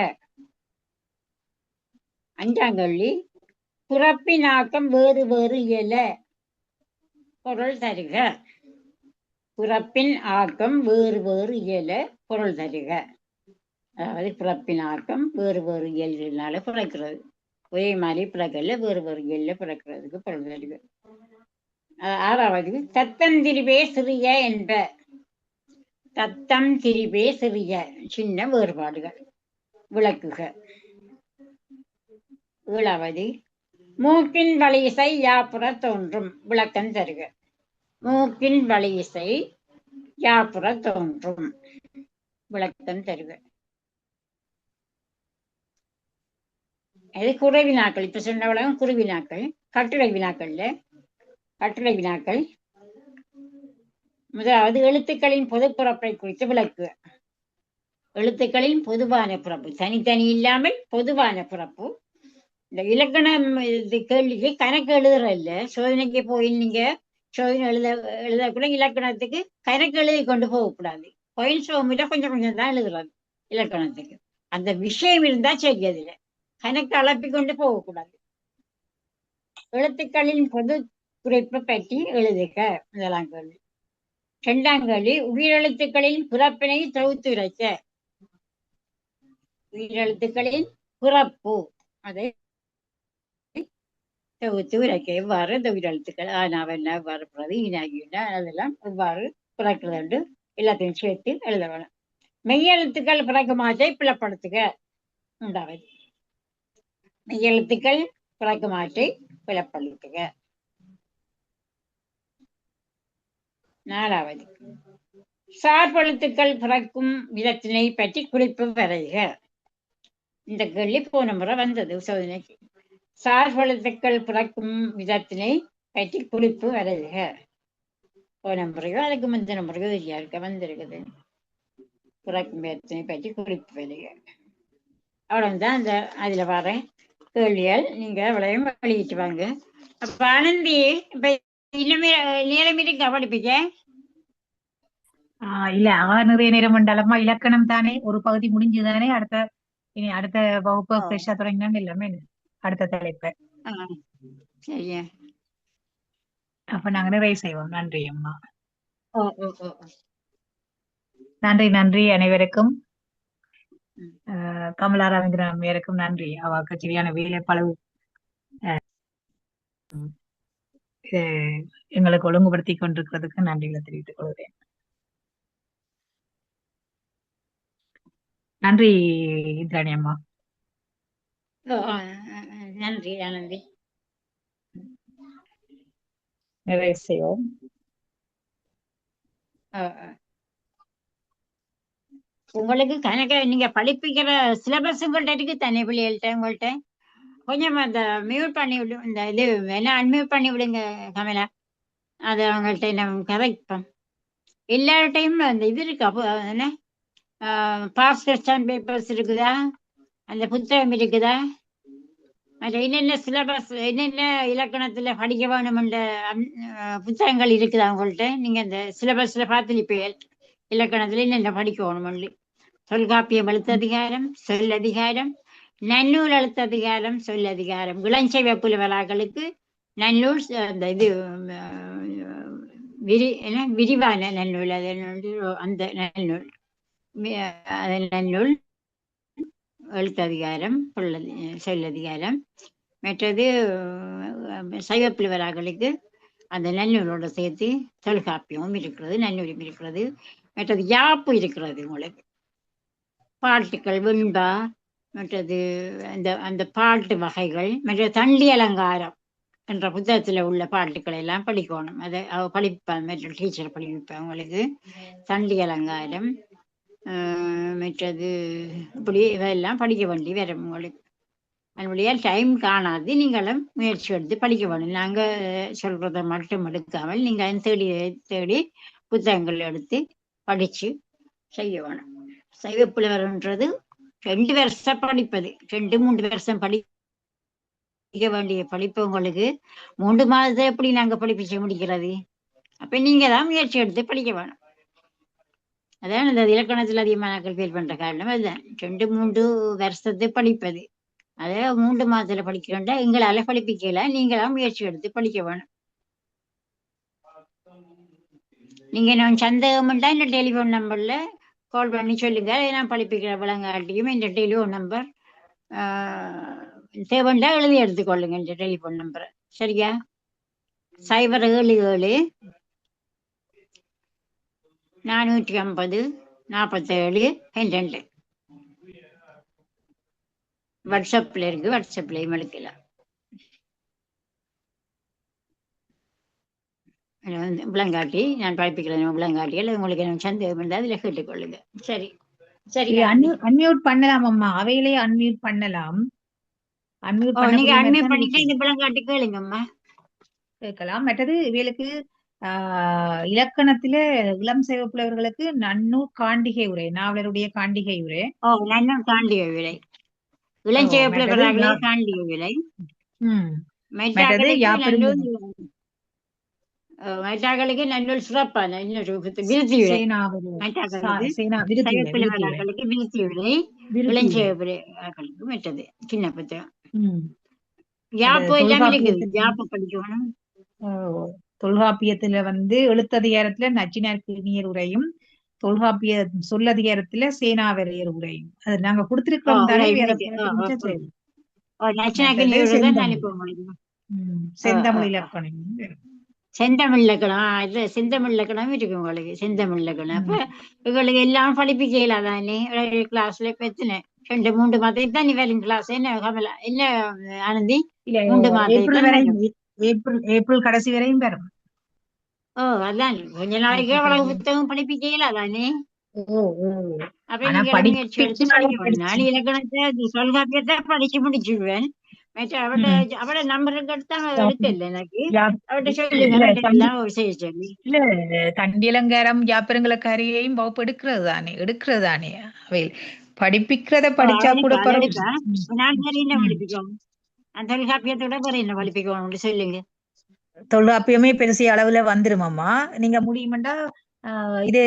அஞ்சாம் கேள்வி, பிறப்பினாக்கம் வேறு வேறு இயல, பொருள் தருக. பிறப்பின் ஆக்கம் வேறு வேறு இயல, பொருள் தருக. அதாவது பிறப்பின் ஆக்கம் வேறு வேறு இயல்னால பிறக்கிறது, ஒரே மாதிரி பிறக்கல வேறு வேறு இயல்ல பிறக்கிறதுக்கு பொருள் தருக. ஆறாவது, தத்தம் திரிபே சிறிய என்ப. தத்தம் திரிபே சிறிய, சின்ன வேறுபாடுகள் விளக்குக. ஏழாவது, மூக்கின் வலிசை யாப்புற தோன்றும், விளக்கம் தருக. மூக்கின் வலிசை யாப்புற தோன்றும், விளக்கம் தருக. இது குறை வினாக்கள். இப்ப சொன்ன உலகம் குறு வினாக்கள். கட்டுரை வினாக்கள். முதலாவது, எழுத்துக்களின் பொது பிறப்பை குறித்து விளக்குக. எழுத்துக்களின் பொதுவான பிறப்பு, தனித்தனி இல்லாமல் பொதுவான பிறப்பு. இந்த இலக்கணம் கேள்விக்கு கணக்கு எழுதுறதில்ல. சோதனைக்கு போய் நீங்க சோதனை எழுதக்கூட இலக்கணத்துக்கு கணக்கு எழுதி கொண்டு போகக்கூடாது. பாயிண்ட்ஸ் கொஞ்சம் கொஞ்சம் தான் எழுதுறது இலக்கணத்துக்கு. அந்த விஷயம் இருந்தா சரி, அதுல கணக்கு அளப்பி கொண்டு போகக்கூடாது. எழுத்துக்களின் பொது குறிப்பு பற்றி எழுதுக, முதலாம் கேள்வி. இரண்டாம் கேள்வி, உயிரெழுத்துக்களின் பிறப்பினை தொகுத்து உரைக்க. உயிரெழுத்துக்களின் பிறப்பு அதை தொகுத்து உரைக்க. எவ்வாறு இந்த உயிரெழுத்துக்கள் ஆனாவென்ன, எவ்வாறு பிறகு ஈனாகினா அதெல்லாம் எவ்வாறு பிறக்கிறது என்று எல்லாத்தையும் சேர்த்து எழுத வேணும். மெய்யெழுத்துக்கள் பிறக்குமாற்றை புலப்படுத்துக. உண்டாவது, மெய்யெழுத்துக்கள் பிறக்குமாற்றை புலப்படுத்துக. நாலாவது, சார்பெழுத்துக்கள் பிறக்கும் விதத்தினை பற்றி குறிப்பு வரைக. இந்த கேள்வி போன முறை வந்தது சோதனைக்கு. சார்பெழுத்துக்கள் பிறக்கும் விதத்தினை பற்றி குறிப்பு வரைக. போன முறையோ அதுக்கு முந்தின முறையோ யாருக்கு வந்திருக்குது. பிறக்கும் விதத்தினை பற்றி குறிப்பு வரைக. அவ்வளவுதான் அந்த அதுல வர கேள்விகள். நீங்க அவ்வளவையும் வெளியிட்டு வாங்க. அப்ப ஆனந்தி இப்ப இன்னுமே நேரம் இருக்கா படிப்பிக்க? இல்ல அவ நிறைய நேரம் உண்டாலம்மா இலக்கணம் தானே ஒரு பகுதி முடிஞ்சுதானே இனி அடுத்த வகுப்பு ஓ, ஃப்ரெஷ்ஷா தொடங்கினான்னு எல்லாமே அடுத்த தலைப்பு. ஆ, சரியா. அப்ப நாங்க நிறைய செய்வோம். நன்றி அம்மா. ஓ ஓ ஓ ஓ. நன்றி அனைவருக்கும். ம். கமலா ரவீந்திரன் அம்மையாருக்கும் நன்றி. அவருக்கு சரியான வேலை பளவு எங்களுக்கு ஒழுங்குபடுத்தி கொண்டிருக்கிறதுக்கு நன்றிகளை தெரிவித்துக் கொள்கிறேன். நன்றி இந்திராணி அம்மா. ஓ, நன்றி ஆனந்தி. நிறைய செய்வோம். உங்களுக்கு கணக்க நீங்க படிப்பிக்கிற சிலபஸ் உங்கள்ட்ட இருக்கு தானே பிள்ளைகள்ட்ட உங்கள்ட்ட கொஞ்சம் அந்த மியூட் பண்ணி விடு, இந்த இது வேணா அன்மியூட் பண்ணி விடுங்க கமலா. அது அவங்கள்ட்ட நம்ம கரெக்ட் எல்லார்ட்டையும் அந்த இது இருக்கா என்ன பாஸ் கொஸ்டின் பேப்பர்ஸ் இருக்குதா, அந்த புத்தகம் இருக்குதா, மற்ற என்னென்ன சிலபஸ் என்னென்ன இலக்கணத்துல படிக்க வேணுமென்ற புத்தகங்கள் இருக்குதா உங்கள்ட்ட? நீங்க அந்த சிலபஸ்ல பார்த்துருப்பீங்க இலக்கணத்துல என்னென்ன படிக்க வேணுமென்று. தொல்காப்பியம் எழுத்ததிகாரம், சொல்லதிகாரம், நன்னூல் எழுத்ததிகாரம், சொல்லதிகாரம், இளஞ்செய்வ புலவராக்களுக்கு நன்னூல் அந்த இது விரிவான நன்னூல், அது அந்த நன்னூல் நன்னூல் எழுத்ததிகாரம், சொல்லதிகாரம். மற்றது சைவ புலவராக்களுக்கு அந்த நன்னூலோட சேர்த்து தொல்காப்பியமும் இருக்கிறது, நன்னூலும் இருக்கிறது. மற்றது யாப்பு இருக்கிறது உங்களுக்கு, பாட்டுக்கள் வெண்பா, மற்றது அந்த அந்த பாட்டு வகைகள், மற்ற தண்டி அலங்காரம் என்ற புத்தகத்துல உள்ள பாட்டுக்களை எல்லாம் படிக்கணும். அதை படிப்பேன், மற்ற டீச்சர் படிப்பேன் உங்களுக்கு. தண்டி அலங்காரம் மற்றது இப்படி இதெல்லாம் படிக்க வேண்டி வரும் உங்களுக்கு. அதனுடைய டைம் காணாது, நீங்களும் முயற்சி எடுத்து படிக்க வேணும். நாங்க சொல்றதை மட்டும் எடுக்காமல் நீங்கள் தேடி தேடி புத்தகங்கள் எடுத்து படிச்சு செய்ய வேணும். சைவ புலவர்ன்றது 2 வருஷம் படிப்பது, 2-3 வருஷம் படிக்க வேண்டிய படிப்பு உங்களுக்கு 3 மாதத்தை எப்படி நாங்க படிப்பிச்சு முடிக்கிறது? அப்ப நீங்க தான் முயற்சி எடுத்து படிக்க வேணும். அதான் இந்த இலக்கணத்தில் அதிகமான பேர் பண்ற காரணம் அதுதான். 2-3 வருஷத்தை படிப்பது, அதே 3 மாதத்துல படிக்கிறோம்டா எங்களால படிப்பிக்கல, நீங்களாம் முயற்சி எடுத்து படிக்க வேணும். நீங்க நான் சந்தேகம்டா இந்த டெலிஃபோன் நம்பர்ல கால் பண்ணி சொல்லுங்க, நான் படிப்பிக்கிற விளங்காட்டியும் இந்த டெலிஃபோன் நம்பர் தேவைண்டா எழுதி எடுத்துக்கொள்ளுங்க இந்த டெலிஃபோன் நம்பரை. சரியா? 077-450-47-2 வாட்ஸ்அப்ல இருக்கு, வாட்ஸ்அப்லயும் எடுக்கலாம். விளங்காட்டி நான் படிப்பிக்கிறேன் விளங்காட்டிகள் உங்களுக்கு எனக்கு சந்தேகம் இருந்தால் அதுல கேட்டுக்கொள்ளுங்க. சரி சரி. அன்மியூட் பண்ணலாம் அம்மா, அவையிலேயே அன்மியூட் பண்ணலாம். நீங்க அன்மியூட் பண்ணிட்டு இந்த விளங்காட்டி கேளுங்கம்மா, கேட்கலாம். மற்றது இவளுக்கு இலக்கணத்தில இளம் சைவ புலவர்களுக்கு நன்னூல் காண்டிகை உரை, நாவலருடைய காண்டிகை உரை. நன்னூல் காண்டிகை உரை, இளஞ்செய்வ புலவர்களே காண்டிகை உரை. மற்றாக்களுக்கு நன்னூல் சிறப்பான இன்னொரு விருத்தி உரை, விருத்தி உரை, இளஞ்செய்வ புலவர்களுக்கு மற்றது சின்ன புத்தகம். யாப்பு எல்லாம் இருக்குது, யாப்பு படிக்கணும். தொல்காப்பியத்துல எழுத்ததிகாரத்துல நச்சினார் கிணியர் உரையும், தொல்காப்பிய சொல்லதிகாரத்துல சேனாவரையர் உரையும் அது நாங்க கொடுத்திருக்கிறோம். செந்தமிழ் இலக்கணம், செந்தமிழ் இலக்கணம், செந்தமிழ் இலக்கணம் இருக்கு உங்களுக்கு, செந்தமிழ் இலக்கணம். அப்ப இவங்களுக்கு எல்லாம் படிப்பிக்கல தானே கிளாஸ்ல எத்தனை 2-3 மாதம் தான் வரும் கிளாஸ். என்ன கமலா, என்ன ஆனந்தி? 3 மாதம், ஏப்ரல் கடைசி வரையும் வரும். அதான் கொஞ்ச நாளைக்கு அவ்வளவு புத்தகம் படிப்பிக்கல தானே. அப்ப நீங்க முயற்சி எடுத்து படிக்கணும். நான் இலக்கணத்தை தொல்காப்பியத்தை படிச்சு முடிச்சிடுவேன். அவட நம்பருக்கு எடுக்கல எனக்கு, அவட்ட சொல்லி இல்ல தண்டி அலங்காரம் யாப்பரங்கலக்காரியையும் வகுப்பு எடுக்கிறது தானே அவை படிப்பிக்கிறத படிச்சா கூட நான் படிப்பிக்கோம். அந்த தொல்காப்பியத்தோட வேற என்ன படிப்பிக்கணும் சொல்லுங்க. தொல்காப்பியமே பெருசிய அளவுல வந்துருமாம்மா. நீங்க முடியுமெண்டா இது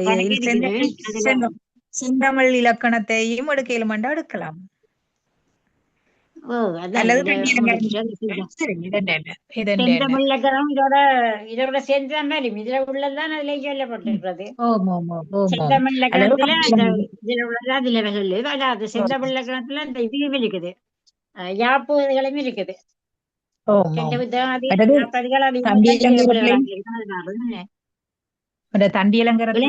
கணக்கு இருக்குது அதுல. செந்தமிழ் இலக்கணத்தையும் எடுக்க இயலுமெண்டா எடுக்கலாம். அதான் அல்லது இதை செந்தமிழ் இலக்கணம் இதோட சேர்ந்துதான் மேலும் இதுல உள்ளதுதான் அதுல சொல்லப்பட்டிருக்கிறது. செந்தமிழ் இலக்கணத்துல அந்த இதுல உள்ளதான் அதுல சொல்லு. அதாவது செந்தமிழ் இலக்கணத்துல அந்த இதுவும் இருக்குது, யாப்பு இதுகளும் இருக்குது. ரெண்டு விதம் தண்டி அலங்காரத்துல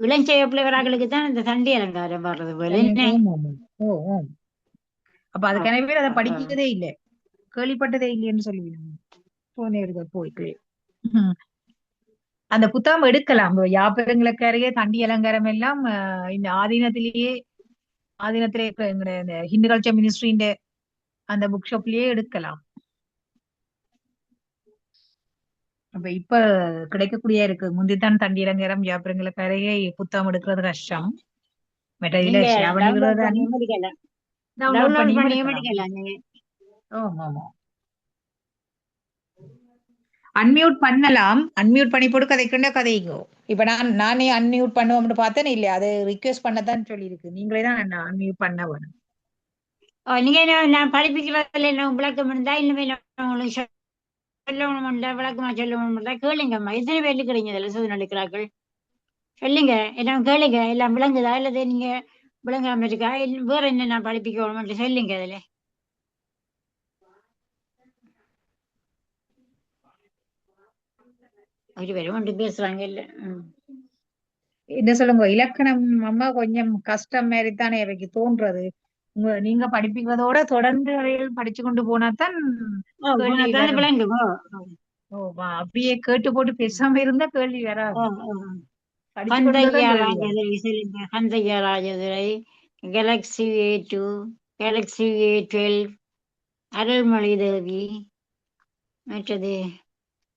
இளஞ்செய்ய பிள்ளைவராக்களுக்கு தான் இந்த தண்டி அலங்காரம் வர்றது போல. அப்ப அதுக்கான பேர் அதை படிக்கிறதே இல்லை, கேள்விப்பட்டதே இல்லைன்னு சொல்லுவீங்க. போயிட்டு அந்த புத்தகம் எடுக்கலாம். யாப்பருங்களுக்கரையே தண்டி அலங்காரம் எல்லாம் இந்த ஆதீனத்திலே இந்த ஹிந்து கல்ச்சர் மினிஸ்ட்ரியின் அந்த புக் ஷாப்லயே எடுக்கலாம். அப்ப இப்ப கிடைக்கக்கூடிய இருக்கு. முந்தித்தான் தண்டி இலங்கரம் யாப்பருங்களுக்கரையே புத்தகம் எடுக்கிறது கஷ்டம். அன்மியூட் பண்ணலாம், அன்மியூட் பண்ணி போட்டு கதைங்கோ. இப்ப நானே அன்மியூட் பண்ணுவோம்னு பார்த்தேன், இல்ல அது ரிக்வெஸ்ட் பண்ணதான் சொல்லி இருக்கு. நீங்களே தான் அன்மியூட் பண்ண வேணும். நீங்க நான் படிப்பிக்கிறதுல என்ன விளக்கம் இருந்தா இன்னுமே உங்களுக்கு சொல்லணும் விளக்கமா சொல்லணும் கேளுங்கம்மா. எத்தனை பேர் இருக்கிறீங்க இதுல சூழ்நிலைக்கிறார்கள் சொல்லுங்க, எல்லாம் கேளுங்க. எல்லாம் விளங்குதா இல்லது நீங்க விளங்காம இருக்கா, வேற என்ன நான் படிப்பிக்கணும் சொல்லுங்க. அதுல ஒரு பேரும் ஒன்று பேசுறாங்க இல்ல. என்ன சொல்லுங்க, இலக்கணம் அம்மா கொஞ்சம் கஷ்டம் மாதிரி தானே எனக்கு தோன்றது. நீங்க படிப்பிக்கிறதோட தொடர்ந்து அவைகள் படிச்சு கொண்டு போனாதான் விளங்குமோ. அப்படியே கேட்டு போட்டு பேசாம இருந்தா கேள்வி வராது. Kandaiah Rajadurai, galaxy A2, galaxy A12, Arulmozhi Devi, மற்றது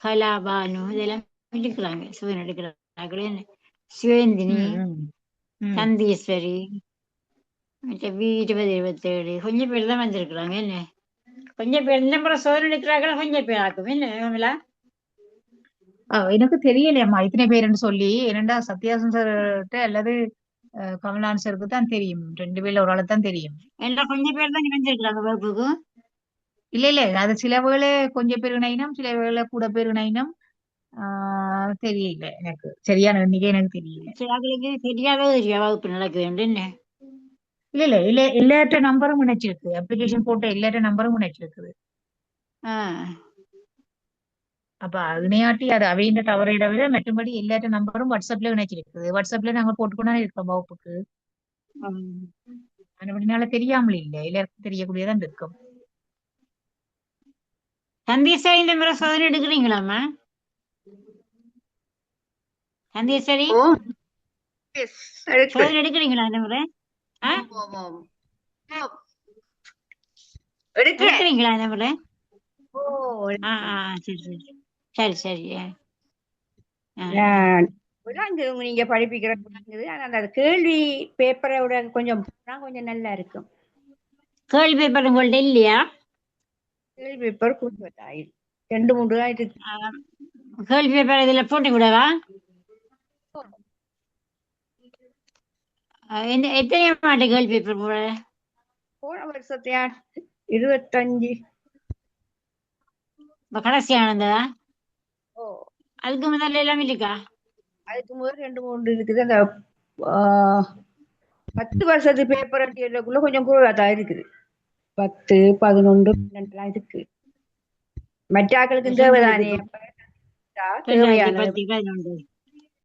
கலாபானு இதெல்லாம் இருக்கிறாங்க. சிவன் எடுக்கிறாங்களே, சிவேந்தினி, சந்தீஸ்வரி, மற்ற V2027 கொஞ்சம் பேர் தான் வந்திருக்கிறாங்க. என்ன கொஞ்சம் பேர் என்ன சோதனை எடுக்கிறாங்களா, கொஞ்சம் பேர் ஆக்கும். என்ன எனக்கு தெரியலையம்மா இத்தனை பேருன்னு சொல்லி. என்னண்டா சத்யாசன் சார்கிட்ட அல்லது கமலான் சாருக்கு தான் தெரியும். 2 பேர்ல ஒரு ஆளு தான் தெரியும். கொஞ்சம் பேர் தான் வந்திருக்கிறாங்க வகுப்புக்கு. இல்ல அது சில வேளை கொஞ்சம் பேர் இணைனம், சில வேளை கூட பேர் இணைனம். தெரியல, எனக்கு சரியான எண்ணிக்கை எனக்கு தெரியல. தெரியாத வகுப்பு நடக்க வேண்டும். இல்ல எல்லாற்ற நம்பரும் இணைச்சிருக்கு. அப்ளிகேஷன் போட்ட எல்லாற்ற நம்பரும் இணைச்சிருக்குது. அப்ப இணையாட்டி அது அவையின் தவறை விட மற்றபடி எல்லாற்ற நம்பரும் வாட்ஸ்அப்ல இணைச்சிருக்குது. வாட்ஸ்அப்ல நாங்க போட்டுக்கொண்டா இருக்கோம் வகுப்புக்கு. அப்படினால தெரியாமல் இல்லை, எல்லாருக்கும் தெரியக்கூடியதான் இருக்கும். சந்தீஸ்வரி இந்த முறை சோதனை எடுக்கிறீங்களாமா? சந்தீஸ்வரி சோதனை எடுக்கிறீங்களா இந்த முறை? எடுக்கிறீங்களா இந்த முறை? சரி சரி. நீங்க படிப்பிக்கிற அந்த கேள்வி பேப்பரோட கொஞ்சம் நல்லா இருக்கும். கேள்வி பேப்பர் உங்கள்ட்ட இல்லையா? கேள்வி பேப்பர் 2-3 ஆயிட்டு. கேள்வி பேப்பர் இதுல போட்டு விடவா? எத்தனை மாட்டு கேள்வி பேப்பர் போட? போன வருஷத்தையா 25 கடைசியானதா? அதுக்கு முதல்ல எல்லாம் இருக்கா? அதுக்கு முதல் 2-3 இருக்குது. அந்த 10 வருஷத்து பேப்பர் எழுதியக்குள்ள கொஞ்சம் கூடதான் இருக்குது. 10, 11, 12 இருக்கு. மற்ற ஆக்களுக்கு தேவைதானே.